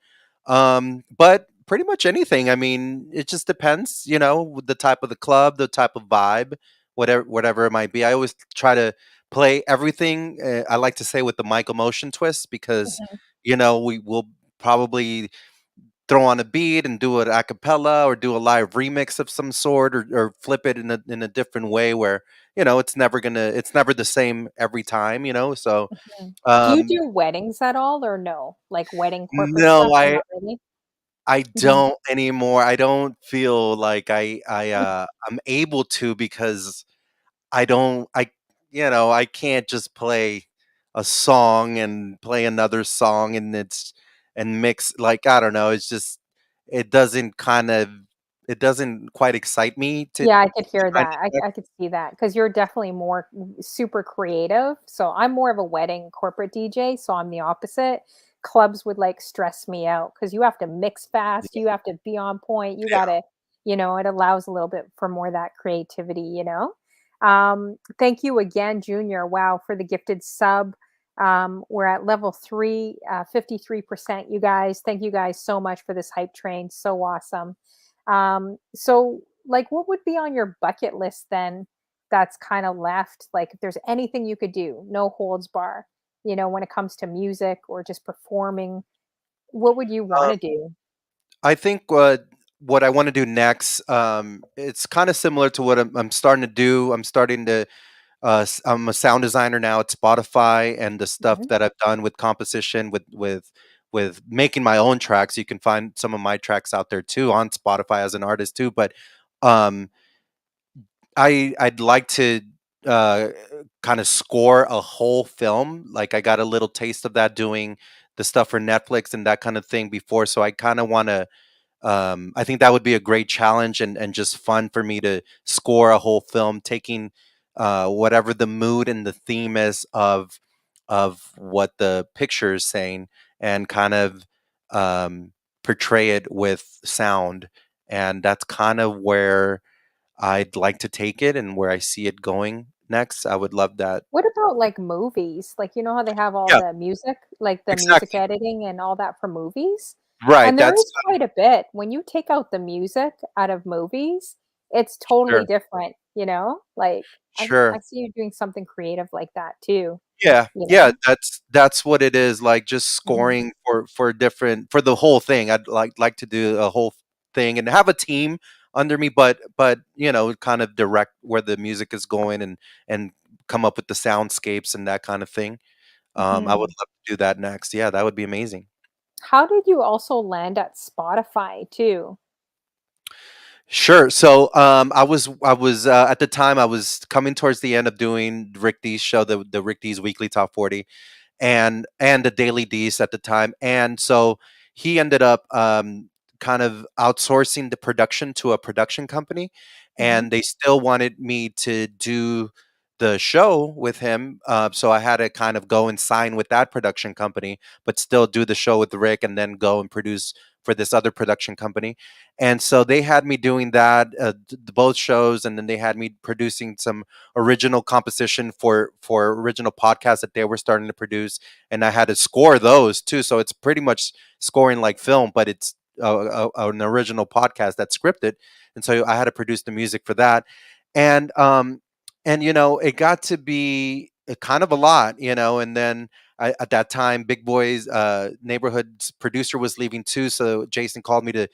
But pretty much anything. I mean, it just depends. With the type of the club, the type of vibe, whatever it might be. I always try to play everything. I like to say with the Michael Motion twist because Mhm. we will probably throw on a beat and do it a cappella or do a live remix of some sort or flip it in a different way where it's never the same every time. So Mhm. Do you um do weddings at all or no? Like wedding corporate stuff no, or I not really? I Mhm. don't anymore. I don't feel like I'm able to because I don't I can't just play a song and play another song and mix, like, I don't know, it's just it doesn't kind of it doesn't quite excite me to Yeah, I could hear kind that. of stuff. I could see that because 'cause you're definitely more super creative. So I'm more of a wedding corporate DJ, so I'm the opposite. Clubs would, like, stress me out because you have to mix fast, you have to be on point, you Yeah. gotta it allows a little bit for more of that creativity. Thank you again, Junior, wow, for the gifted sub. We're at level 3, 53%, you guys. Thank you guys so much for this hype train, so awesome. So like what would be on your bucket list then that's kind of left? Like if there's anything you could do, no holds bar, when it comes to music or just performing, what would you want Uh, to do? I think what I want to do next, it's kind of similar to what I'm starting to do. I'm starting to I'm a sound designer now at Spotify, and the stuff Mhm. that I've done with composition, with making my own tracks. You can find some of my tracks out there too on Spotify as an artist too. But um, I'd like to uh, kind of score a whole film. Like I got a little taste of that doing the stuff for Netflix and that kind of thing before. So I kind of want to I think that would be a great challenge and just fun for me to score a whole film, taking whatever the mood and the theme is of what the picture is saying, and kind of portray it with sound. And that's kind of where I'd like to take it and where I see it going next. I would love that. What about like movies? Like, you know how they have all Yeah, the music, like the music exactly. editing and all that for movies? Right. And there That's is quite a bit. When you take out the music out of movies, it's totally sure. different. Like I Sure. see you doing something creative like that too, Yeah, you yeah, know? that's what it is, like, just Mhm. scoring for the whole thing. I'd like to do a whole thing and have a team under me, but, kind of direct where the music is going and come up with the soundscapes and that kind of thing. I would Mhm. love to do that next. Yeah, that would be amazing. How did you also land at Spotify too? Sure. So, I was at the time I was coming towards the end of doing Rick Dees show, the Rick Dees Weekly Top 40, and the Daily Dees at the time. And so he ended up kind of outsourcing the production to a production company, Mhm. and they still wanted me to do the show with him. So I had to kind of go and sign with that production company, but still do the show with Rick, and then go and produce for this other production company. And so they had me doing that, both shows, and then they had me producing some original composition for original podcasts that they were starting to produce, and I had to score those too. So it's pretty much scoring like film, but it's an original podcast that's scripted, and so I had to produce the music for that, and it got to be kind of a lot, and then at that time, Big Boy's neighborhood's producer was leaving too, so Jason called me to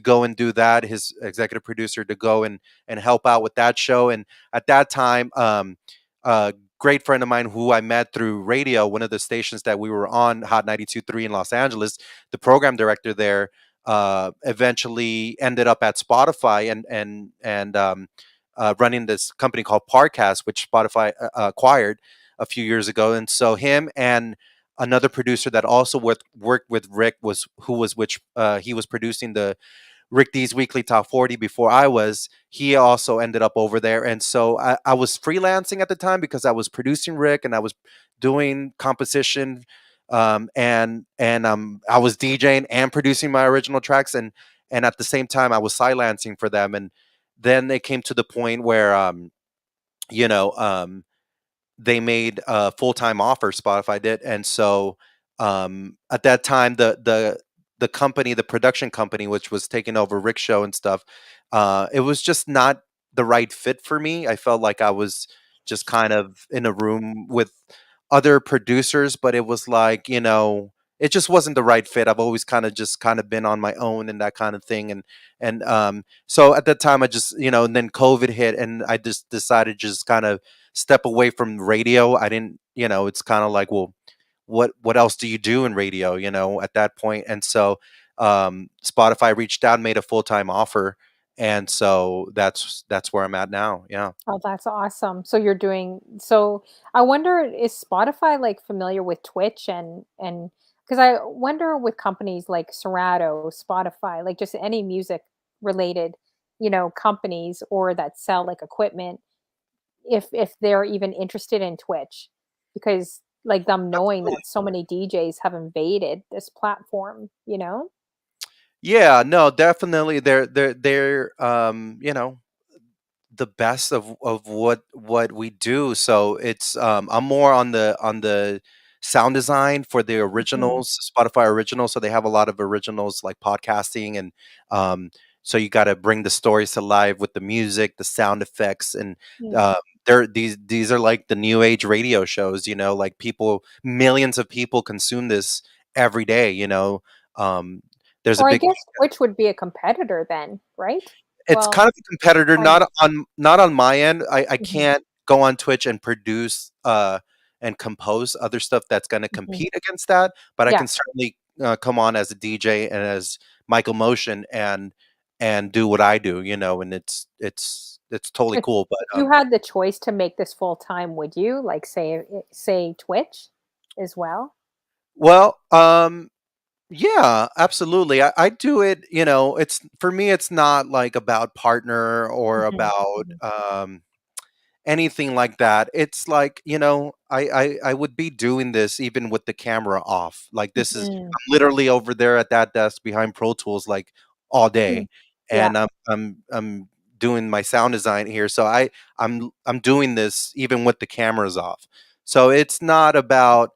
go and do that. His executive producer to go and help out with that show. And at that time, a great friend of mine who I met through radio, one of the stations that we were on, Hot 92.3 in Los Angeles, the program director there, eventually ended up at Spotify and running this company called Parcast, which Spotify acquired a few years ago. And so him and another producer that also worked with Rick he was producing the Rick D's Weekly Top 40 before I was. He also ended up over there. And so I was freelancing at the time because I was producing Rick and I was doing composition. And I was DJing and producing my original tracks. And at the same time, I was silencing for them. And then it came to the point where, you know, they made a full-time offer, Spotify did. And so at that time, the company, the production company, which was taking over Rick's show and stuff, it was just not the right fit for me. I felt like I was just kind of in a room with other producers, but it was like, it just wasn't the right fit. I've always kind of been on my own and that kind of thing. And so at that time I just, and then COVID hit and I just decided to just kind of step away from radio. I didn't, it's kind of like, well, what else do you do in radio, at that point? And so Spotify reached out and made a full-time offer. And so that's where I'm at now. Yeah. Oh, that's awesome. So I wonder, is Spotify like familiar with Twitch and because I wonder with companies like Serato, Spotify, like just any music related, companies or that sell like equipment, if they're even interested in Twitch, because like them knowing Absolutely. that so many DJs have invaded this platform. Yeah, no, definitely. They're the best of what we do. So it's I'm more on the sound design for the Mhm. originals, Spotify originals. So they have a lot of originals like podcasting and so you got to bring the stories to life with the music, the sound effects, and Yeah. uh, these are like the new age radio shows. Like millions of people consume this every day. Um, there's a Or I big guess Twitch would be a competitor then, right? It's Well, kind of a competitor, kind of. not on my end. I Mhm. can't go on Twitch and produce, and compose other stuff that's gonna Mhm. compete against that, but I Yeah. can certainly, come on as a DJ and as Michael Motion and do what I do, and it's totally If cool, but, if you had the choice to make this full time, would you? Like, say Twitch as well? well, yeah, absolutely. I do it, it's for me, it's not, like, about partner or Mhm, about, mhm, anything like that. It's like, I would be doing this even with the camera off. Like mhm, I'm literally over there at that desk behind Pro Tools like all mm. day. Yeah, And I'm doing my sound design here. So I'm doing this even with the cameras off. So it's not about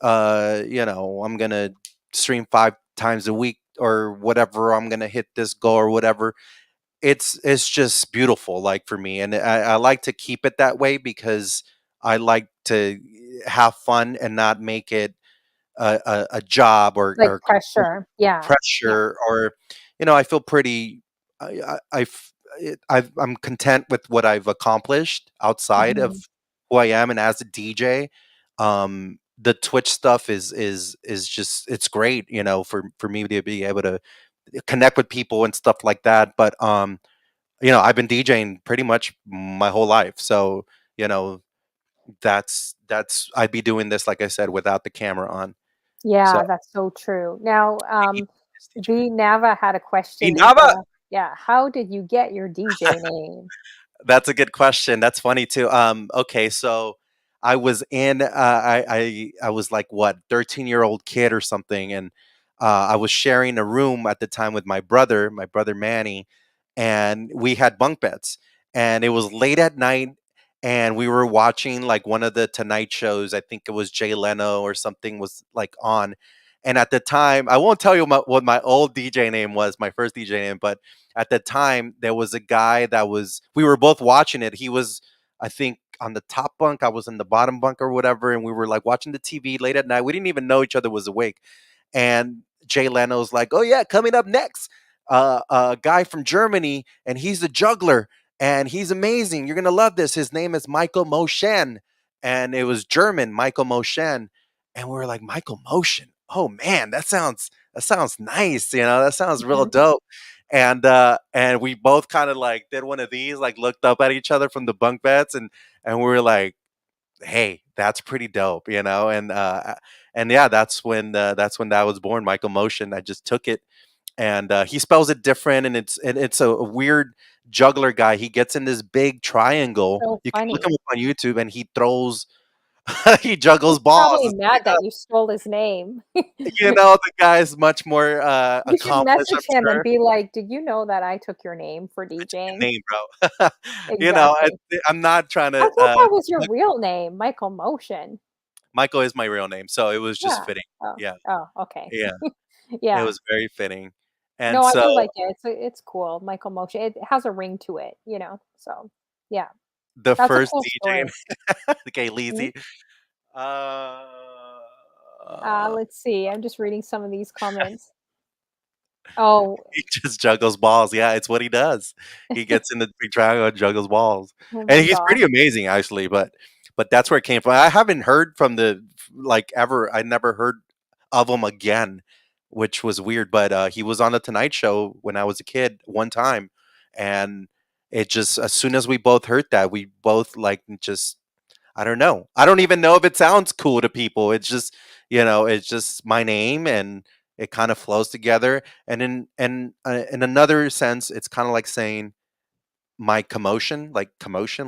I'm gonna stream 5 times a week or whatever, I'm gonna hit this goal or whatever. It's just beautiful, like, for me, and I like to keep it that way because I like to have fun and not make it a job like or pressure. Yeah, yeah. pressure or, I feel pretty I f I'm content with what I've accomplished outside of Mhm. who I am and as a DJ. The Twitch stuff is just it's great, for me to be able to connect with people and stuff like that, but, I've been DJing pretty much my whole life. So, you know, that's I'd be doing this, like I said, without the camera on. So Yeah, that's so true. Now, this DJ. V Nava had a question. Inaba! Yeah, how did you get your DJ name? That's a good question. That's funny too. Okay, so I was in I was like what 13-year-old kid or something, and I was sharing a room at the time with my brother Manny, and we had bunk beds, and it was late at night, and we were watching like one of the Tonight shows. I think it was Jay Leno or something was like on, and at the time, I won't tell you what my old DJ name was, my first DJ name, but at the time there was a guy that was we were both watching it. He was, I think, on the top bunk, I was in the bottom bunk or whatever, and we were like watching the TV late at night. We didn't even know each other was awake. And Jay Leno's like, "Oh yeah, coming up next, a guy from Germany, and he's a juggler, and he's amazing. You're gonna love this. His name is Michael Moshen." And it was German, Michael Moshen. And we were like, Michael Motion. Oh man, that sounds nice. That sounds real Mhm. dope. And we both kind of like did one of these, like looked up at each other from the bunk beds, and we were like, hey, that's pretty dope, and yeah, that's when that was born, Michael Motion. I just took it, and he spells it different, and it's a weird juggler guy. He gets in this big triangle. So You can look funny. him up on YouTube, and he throws, he juggles He's balls. probably It's pretty mad that dope. you stole his name. The guy is much more You should accomplished, I'm message him and sure. be like, "Did you know that I took your name for I took DJing?" your name, bro. Exactly. I'm not trying I to. thought that was your real name, Michael Motion. Michael is my real name, so it was just Yeah. fitting. Oh, Yeah, oh, okay. yeah, it Yeah. was very fitting, and No, I so do like it. It's cool, Michael Motion. It has a ring to it, you know. So, yeah, the that's a first cool DJ, story. okay, Mhm. Lazy. Uh, Let's see. I'm just reading some of these comments. Oh, he just juggles balls. Yeah, it's what he does. He gets in the big triangle and juggles balls, oh and my he's gosh. pretty amazing actually. But that's where it came from. I haven't heard from the like ever. I never heard of him again, which was weird. But he was on the Tonight Show when I was a kid one time, and it just as soon as we both heard that, we both like just I don't know. I don't even know if it sounds cool to people. It's just my name, and it kind of flows together. And in another sense, it's kind of like saying my commotion,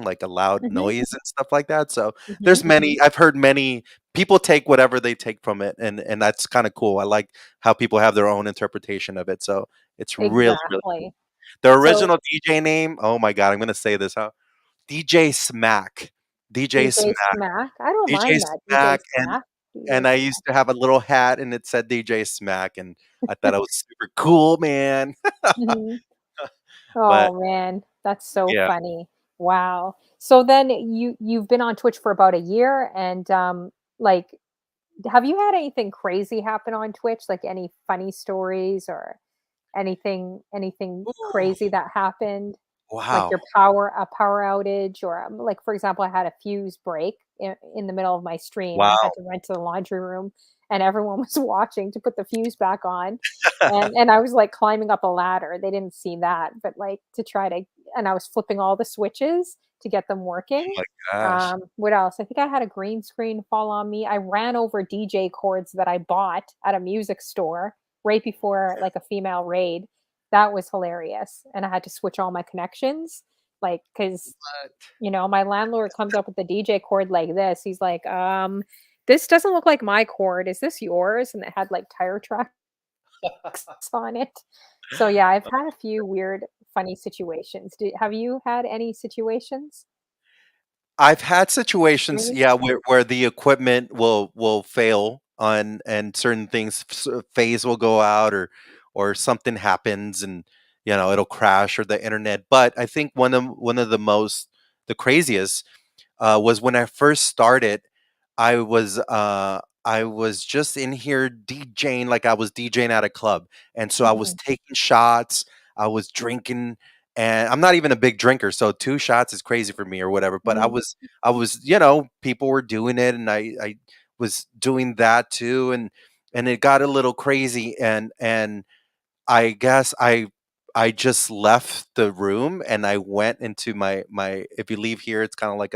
like a loud Mhm, noise and stuff like that. So mhm. there's many. I've heard many people take whatever they take from it, and that's kind of cool. I like how people have their own interpretation of it. So it's really really cool. Exactly. The So, original DJ name. Oh my god, I'm gonna say this. Huh? DJ Smack. DJ DJ Smack. Smack. I don't DJ mind that. DJ Smack, and Smack. DJ and I used Smack. to have a little hat and it said DJ Smack, and I thought it was super cool, man. Mhm. But Oh man, that's so yeah. funny. Wow. So then you've been on Twitch for about a year and like have you had anything crazy happen on Twitch? Like any funny stories or anything Ooh, crazy that happened? Like wow. your a power outage or like for example, I had a fuse break in the middle of my stream and I had Wow. to run to the laundry room and everyone was watching to put the fuse back on. And I was like climbing up a ladder. They didn't see that, but like to try to and I was flipping all the switches to get them Oh working. my gosh. What else? I think I had a green screen fall on me. I ran over DJ cords that I bought at a music store right before like a female raid. That was hilarious. And I had to switch all my connections. Like, cause What? my landlord comes up with the DJ cord like this. He's like, this doesn't look like my cord. Is this yours? And it had like tire tracks on it. So yeah, I've had a few weird, funny situations. Have you had any situations? I've had situations, Really? yeah, where the equipment will fail on and certain things phase will go out or something happens and it'll crash or the internet. But I think one of the craziest was when I first started. I was just in here DJing like I was DJing at a club, and so I was Mhm, taking shots. I was drinking, and I'm not even a big drinker, so 2 shots is crazy for me or whatever. But I mhm, was, I was, people were doing it, and I was doing that too, and it got a little crazy, and I guess I just left the room and I went into my if you leave here, it's kinda like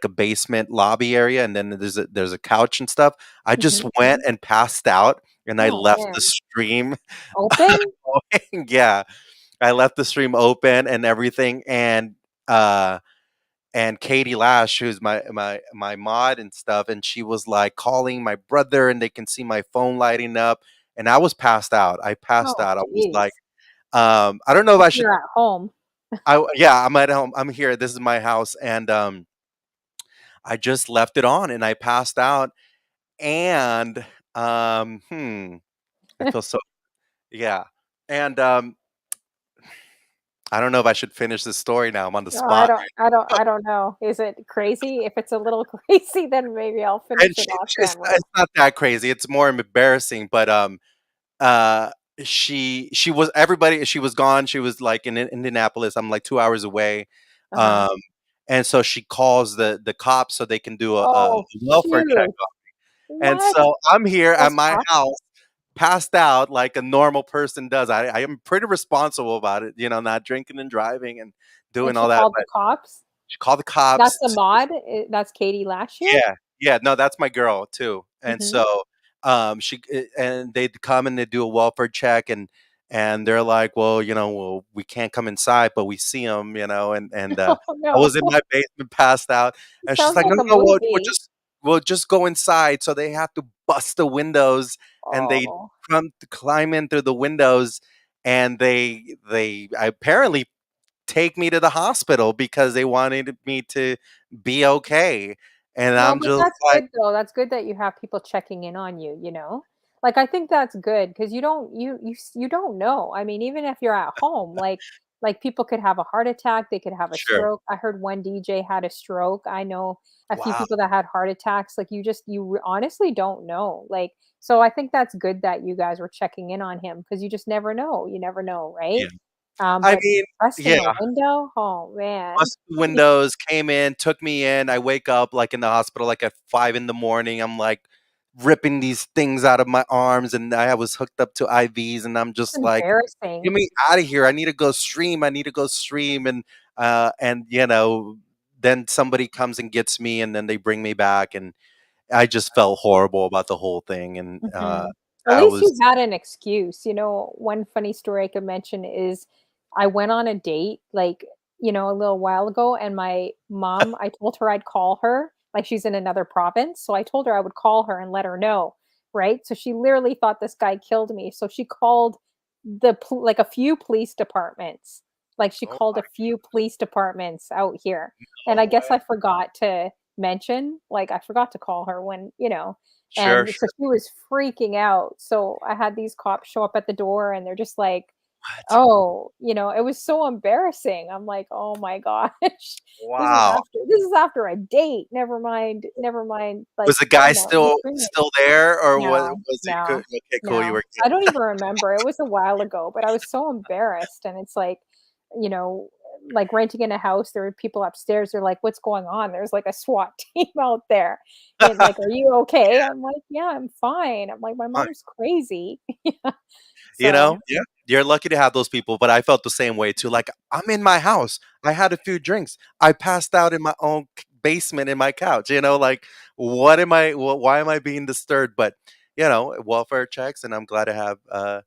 a basement lobby area, and then there's a couch and stuff. I just mhm. went and passed out, and I Oh, left the man. stream Open? going. Yeah, I left the stream open and everything, uh and Katie Lash, who's my mod and stuff, and she was like calling my brother, and they can see my phone lighting up, and I was passed out. I passed Oh, out. I was like, jeez. I don't know if I should. You're at home. Yeah, I'm at home. I'm here. This is my house, and I just left it on, and I passed out, and I feel so yeah, and I don't know if I should finish this story now. I'm on the No, I spot. don't I don't I don't know. Is it crazy? If it's a little crazy, then maybe I'll finish And it off camera. it's not that crazy. It's more embarrassing, but uh she was everybody she was gone. She was like in Indianapolis. I'm like 2 hours away. Uh-huh. Um and so she calls the cops so they can do a Oh, welfare check. shoot. And What? so I'm here at Those my cops? house, passed out like a normal person does. I am pretty responsible about it, not drinking and driving and And doing she all that. called the But cops? she called the That's cops. the mod? That's Katie Lashier? Yeah, yeah, no, that's my girl too. And Mhm. so, and they'd come and they'd do a welfare check, and they're like, well, well, we can't come inside, but we see them, and Oh, I no. was in my basement, passed out, and she's Sounds like, like no, a no, movie. we'll just go inside. So they have to bust the windows, and they Oh. climb in through the windows, and they apparently take me to the hospital because they wanted me to be okay. And No, I'm but just that's like, good though. That's good that you have people checking in on you, you know? Like I think that's good because you don't know. I mean, even if you're at home, like people could have a heart attack, they could have a sure. stroke. I heard one DJ had a stroke. I know a few Wow. people that had heart attacks. Like honestly don't know. Like so I think that's good that you guys were checking in on him because you just never know. You never know, right? Yeah. I But mean, busting yeah, a window? Oh man. busted windows, came in, took me in. I wake up like in the hospital like at 5 in the morning. I'm like ripping these things out of my arms, and I was hooked up to IVs, and I'm It's just like, get embarrassing. me out of here. I need to go stream. I need to go stream. And then somebody comes and gets me, and then they bring me back, and I just felt horrible about the whole thing. And Mhm. At I least you was had an excuse. You know, one funny story I could mention is I went on a date like, a little while ago and my mom, I told her I'd call her, like she's in another province. So I told her I would call her and let her know, right? So she literally thought this guy killed me. So she called like a few police departments. Like she oh called my a few police departments out here. And I no guess way. I forgot to mention, like I forgot to call her when. Sure, And so sure. she was freaking out. So I had these cops show up at the door and they're just like, What? "Oh," it was so embarrassing. I'm like, "Oh my gosh. Wow. This is after a date. Never mind like, Was the guy me still screaming." there, or No, was he good? no, Okay, cool, you no. were I good. don't even remember. It was a while ago, but I was so embarrassed and it's like, you know, like renting in a house, there were people upstairs, they're like, "What's going on?" There's like a SWAT team out there. And like, "Are you okay?" I'm like, "Yeah, I'm fine." I'm like, "My Fine. mom's crazy." Yeah. So, Yeah, you're lucky to have those people, but I felt the same way too. Like, I'm in my house. I had a few drinks. I passed out in my own basement in my couch, like, why am I being disturbed? But, welfare checks, and I'm glad to have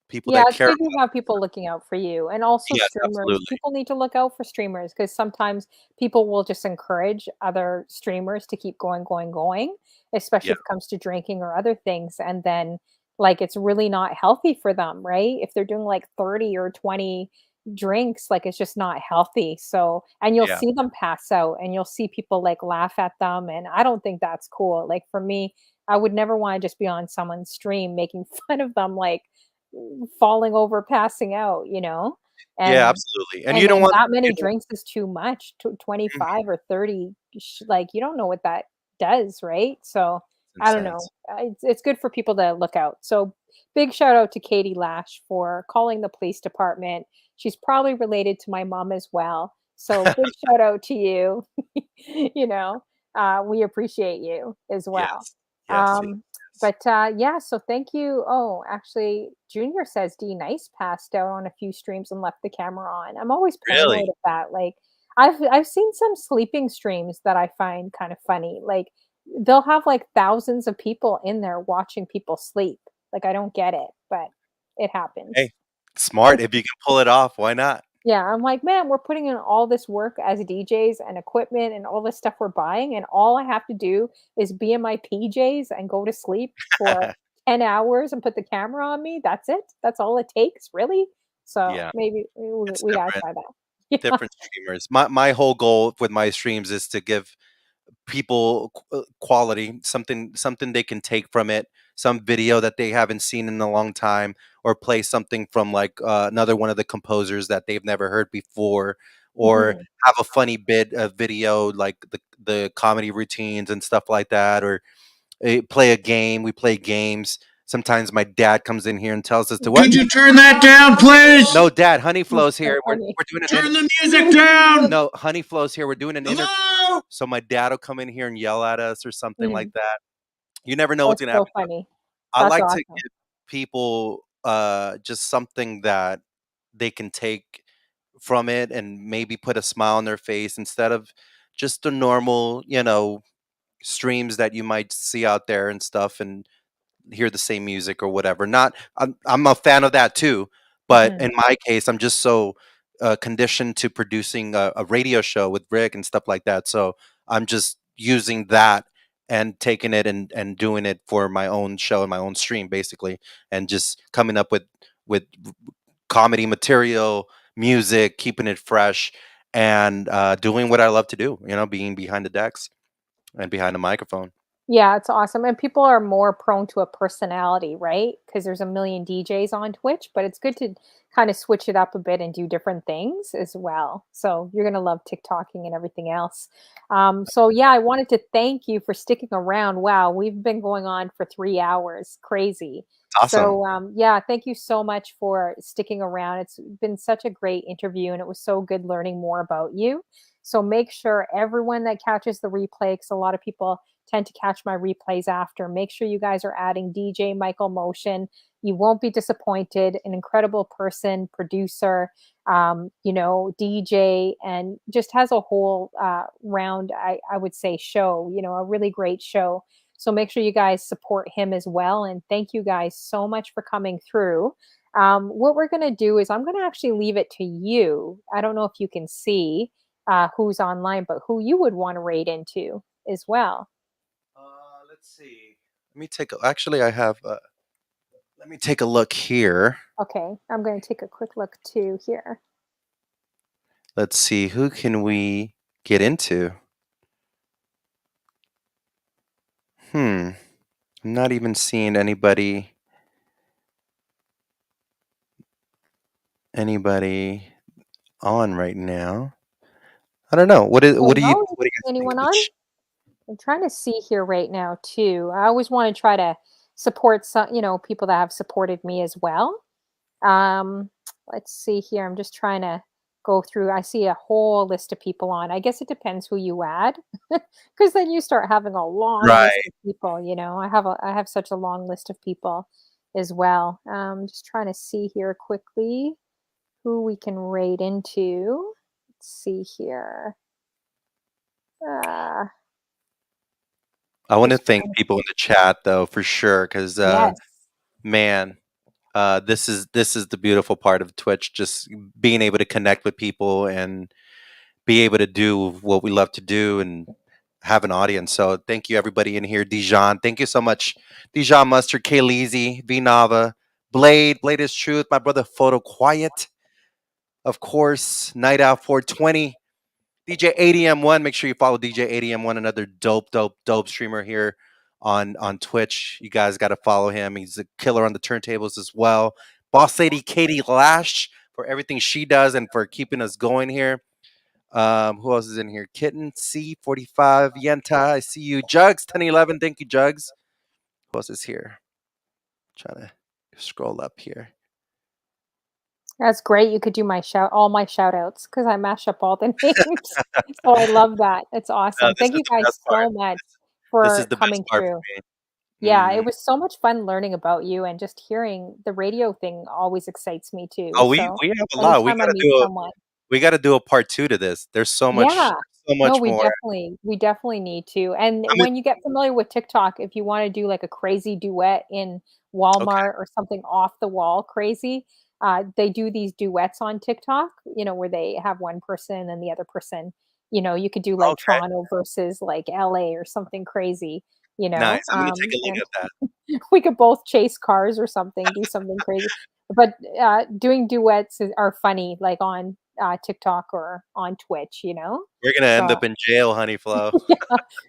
people yeah, that it's care good to about have people looking out for you and also Yes, streamers. absolutely. People need to look out for streamers because sometimes people will just encourage other streamers to keep going, going, going, especially Yeah, if it comes to drinking or other things. And then, like, it's really not healthy for them, right? If they're doing like 30 or 20 drinks, like, it's just not healthy. So, and you'll yeah, see them pass out and you'll see people like laugh at them. And I don't think that's cool. Like, for me, I would never want to just be on someone's stream making fun of them, like, falling over, passing out, you know? yeah, And absolutely, and you don't and want that many you don't drinks is too much, 25 Mhm. or 30, like, you don't know what that does, right? So, It's I don't know. intense. It's good for people to look out. So, big shout out to Katie Lash for calling the police department. She's probably related to my mom as well. So, big shout out to you. You know, we appreciate you as well. Yes, yes, yes, Um, yes. but, yeah, so thank you. Oh, actually, Junior says D Nice passed out on a few streams and left the camera on. I'm always Really? paranoid of that. Like, I've seen some sleeping streams that I find kind of funny. Like, they'll have like thousands of people in there watching people sleep. Like, I don't get it, but it happens. Hey, smart. If you can pull it off, why not? Yeah, I'm like, "Man, we're putting in all this work as DJs and equipment and all this stuff we're buying, and all I have to do is be in my PJs and go to sleep for 10 hours and put the camera on me. That's it? That's all it takes? Really?" So, Yeah, maybe it's we gotta different. try that. Yeah. Different streamers. My whole goal with my streams is to give people quality, something they can take from it, some video that they haven't seen in a long time, or play something from like another one of the composers that they've never heard before, or Mhm. have a funny bit of video like the comedy routines and stuff like that, or play a game. We play games. Sometimes my dad comes in here and tells us to what? Could you turn that down, please? No, Dad, Honey Flow's So here. We're funny. doing an Turn the music down. no, Honey Flow's here. We're doing an interview. Hello? So my dad will come in here and yell at us or something like Mm, that. You never know what's that's gonna so happen. funny. I That's like to awesome. give people just something that they can take from it and maybe put a smile on their face instead of just the normal, streams that you might see out there and stuff, and hear the same music or whatever. Not, I'm a fan of that too, but Mhm. in my case, I'm just so conditioned to producing a radio show with Rick and stuff like that. So I'm just using that and taking it and doing it for my own show and my own stream, basically, and just coming up with comedy material, music, keeping it fresh, and doing what I love to do. Being behind the decks and behind the microphone. Yeah, it's awesome, and people are more prone to a personality, right? Because there's a million DJs on Twitch, but it's good to kinda switch it up a bit and do different things as well. So, you're gonna love TikToking and everything else. So yeah, I wanted to thank you for sticking around. Wow, we've been going on for 3 hours, crazy. Awesome. So, yeah, thank you so much for sticking around. It's been such a great interview, and it was so good learning more about you. So make sure everyone that catches the replay, because a lot of people tend to catch my replays after. Make sure you guys are adding DJ Michael Motion. You won't be disappointed. An incredible person, producer, DJ, and just has a whole round, I would say, show, a really great show. So make sure you guys support him as well. And thank you guys so much for coming through. What we're going to do is I'm going to actually leave it to you. I don't know if you can see who's online, but who you would want to raid into as well. Let's see. Let me take. Actually, I have. Let me take a look here. Okay, I'm going to take a quick look too here. Let's see. Who can we get into? I'm not even seeing anybody. Anybody on right now? I don't know. What Oh, do you no, guys think? anyone on? I'm trying to see here right now too. I always want to try to support some, people that have supported me as well. Um, let's see here. I'm just trying to go through. I see a whole list of people on. I guess it depends who you add, because then you start having a long list Right. of people. I have such a long list of people as well. Just trying to see here quickly who we can raid into. Let's see here. Uh, I want to just thank trying to, people in the chat though, for sure, because yes. man, this is the beautiful part of Twitch. Just being able to connect with people and be able to do what we love to do and have an audience. So thank you everybody in here. Dijon, thank you so much. Dijon Mustard, Kayleezy, V Nava, Blade is Truth, my brother Photo Quiet, of course, Night Out 420, DJ ADM1. Make sure you follow DJ ADM1, another dope streamer here on Twitch. You guys got to follow him. He's a killer on the turntables as well. Boss Lady Katie Lash for everything she does and for keeping us going here. Who else is in here? Kitten C45, Yenta. I see you. Jugs 1011. Thank you, Jugs. Who else is here? Trying to scroll up here. That's great. You could do all my shout outs because I mash up all the names. So I love that. It's No, awesome. this Thank is you the guys best part. so much This is for the best coming part for through. me. Yeah, Mm. it was so much fun learning about you, and just hearing the radio thing always excites me too. Oh, we So have a lot. anytime I meet someone. We gotta do a part 2 to this. There's Yeah. so No, much more. we definitely need to. And I mean, when you get familiar with TikTok, if you want to do like a crazy duet in okay. Walmart or something off the wall crazy, they do these duets on TikTok, where they have one person and the other person, you could do like Okay. Toronto versus like LA or something crazy, Nice. I'm gonna take a look and at that. we could both chase cars or something, do something crazy. But doing duets are funny, like on TikTok or on Twitch, you know? We're gonna end So up in jail, honey Flo. yeah,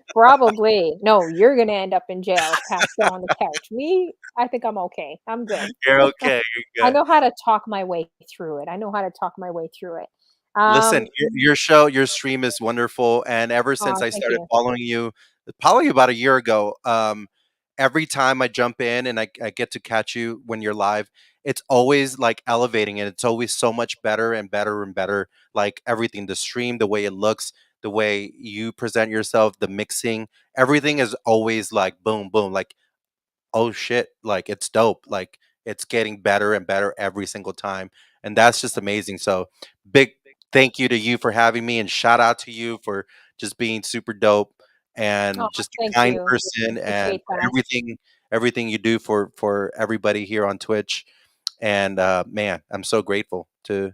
probably. No, you're gonna end up in jail, passed out on the couch. Me, I think I'm okay. I'm good. You're okay. I You're good. know how to talk my way through it. I know how to talk my way through it. Listen, Um, your show, your stream is wonderful, and ever since I thank started you. following you, probably about a year ago, every time I jump in and I get to catch you when you're live, it's always like elevating and it's always so much better and better and better. Like everything, the stream, the way it looks, the way you present yourself, the mixing, everything is always like boom, boom. Like oh shit, like it's dope. Like it's getting better and better every single time. And that's just amazing. So big thank you to you for having me and shout out to you for just being super dope Oh, and just a thank kind you. person and Appreciate for that. everything you do for everybody here on Twitch. And man, I'm so grateful to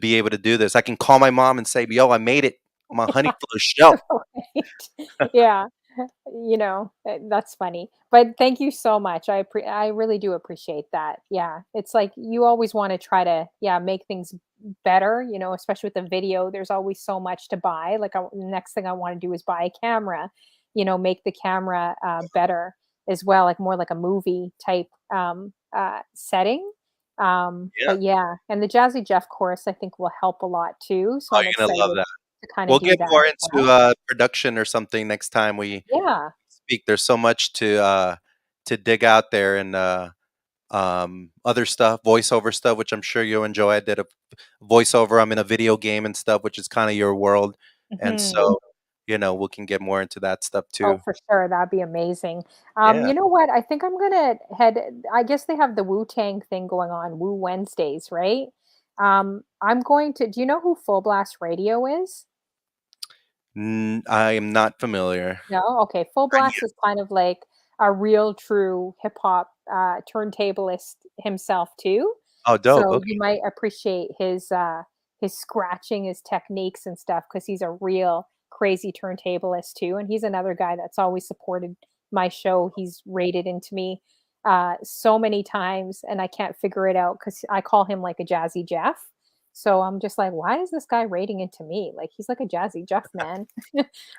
be able to do this. I can call my mom and say, "Yo, I made it on my Honey Flow show." Right. Yeah. That's funny. But thank you so much. I really do appreciate that. Yeah. It's like you always want to try to make things better, especially with the video. There's always so much to buy. Like the next thing I want to do is buy a camera, make the camera better as well, like more like a movie type setting. Yeah. But yeah, and the Jazzy Jeff course I think will help a lot too. So Oh, I'm you're gonna love excited that. to kind of We'll do get that more as into well. production or something next time we Yeah. speak. There's so much to dig out there and other stuff, voiceover stuff, which I'm sure you'll enjoy. I did a voiceover. I'm in a video game and stuff, which is kind of your world, and Mhm. so we can get more into that stuff Oh, too. for sure, that'd be amazing. Yeah. You know what? I think I'm gonna I guess they have the Wu-Tang thing going on, Wu Wednesdays, right? I'm going to do you know who Full Blast Radio is? I am not familiar. No? Okay. Full Not Blast yet. is kind of like a real true hip hop turntablist himself too. Oh, dope. So Okay. you might appreciate his scratching, his techniques and stuff because he's a real crazy turntablist too. And he's another guy that's always supported my show. He's rated into me so many times and I can't figure it out because I call him like a Jazzy Jeff. So I'm just like, why is this guy rating into me? Like he's like a Jazzy Jeff man.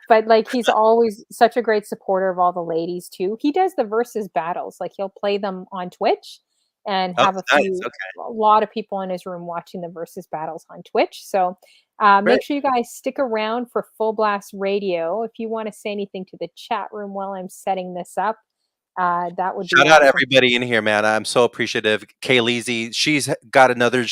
But like he's always such a great supporter of all the ladies too. He does the versus battles. Like he'll play them on Twitch and Oh, have nice. Okay. a lot of people in his room watching the versus battles on Twitch. So Great. make sure you guys stick around for Full Blast Radio. If you want to say anything to the chat room while I'm setting this up, that would be Shout out awesome. everybody in here, man. I'm so appreciative. Kayleezy, she's got another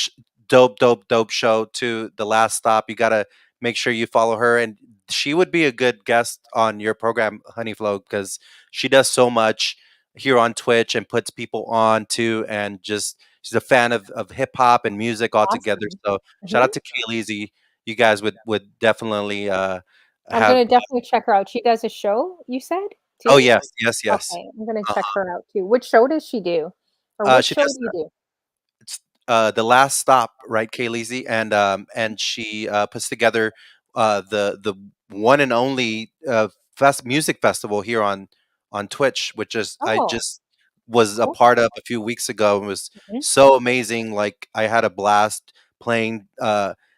dope show to The Last Stop. You got to make sure you follow her. And she would be a good guest on your program, Honey Flow, because she does so much here on Twitch and puts people on too. And just, she's a fan of hip hop and music altogether. Awesome. So shout Mhm. out to Kayleezy. You guys would definitely I'm have. gonna definitely check her out. She does a show, you said, Oh, too? yes, yes, yes. Okay, I'm gonna check Uh-huh. her out too. Which show does she do? Or which She show does do you do? it's The Last Stop, right, Kayleezy, and she puts together the one and only music festival here on Twitch, which is I Oh, just was a cool. part of a few weeks ago. It was Mhm. so amazing. Like I had a blast playing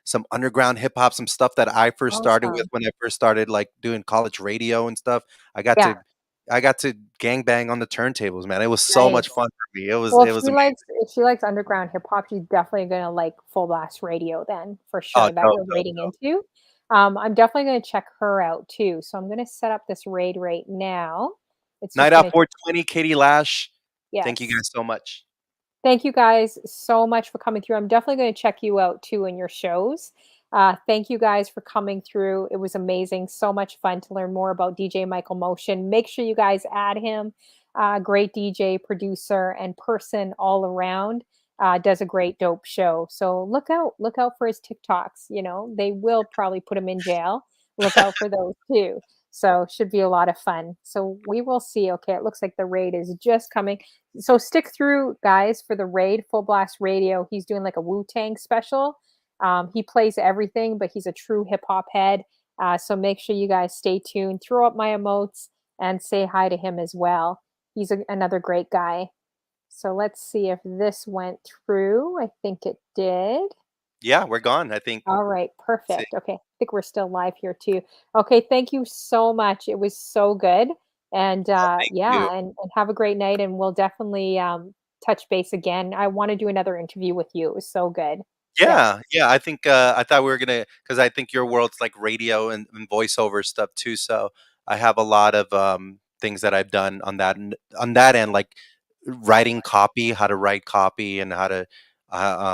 some underground hip hop, some stuff that I first started with Awesome. when I first started like doing college radio and stuff. I got Yeah, to I got to gang bang on the turntables, man. It was so much nice. fun for me. It was Well, it was amazing. if she likes underground hip hop, she's definitely gonna like Full Blast Radio then, for Oh, sure, that dope, you're dope, rating dope. into. I'm definitely gonna check her out too. So I'm gonna set up this raid right now. It's Night just Out gonna 420, Katie Lash. Thank you yes. guys so much. Thank you guys so much for coming through. I'm definitely going to check you out too in your shows. Thank you guys for coming through. It was amazing. So much fun to learn more about DJ Michael Motion. Make sure you guys add him. Great DJ, producer, and person all around. Does a great dope show. So look out for his TikToks. They will probably put him in jail. Look out for those too. So should be a lot of fun. So we will see. Okay, it looks like the raid is just coming. So stick through, guys, for the raid Full Blast Radio. He's doing like a Wu-Tang special. He plays everything, but he's a true hip hop head. So make sure you guys stay tuned. Throw up my emotes and say hi to him as well. He's another great guy. So let's see if this went through. I think it did. Yeah, we're gone. I think. All right, See. perfect. Okay, I think we're still live here too. Okay, thank you so much. It was so good. And Thank you. and have a great night. And we'll definitely touch base again. I want to do another interview with you. It was so good. Yeah. Yeah, yeah. I think I thought we were gonna because I think your world's like radio and voiceover stuff too. So I have a lot of things that I've done on on that end, like writing copy, how to write copy, and how to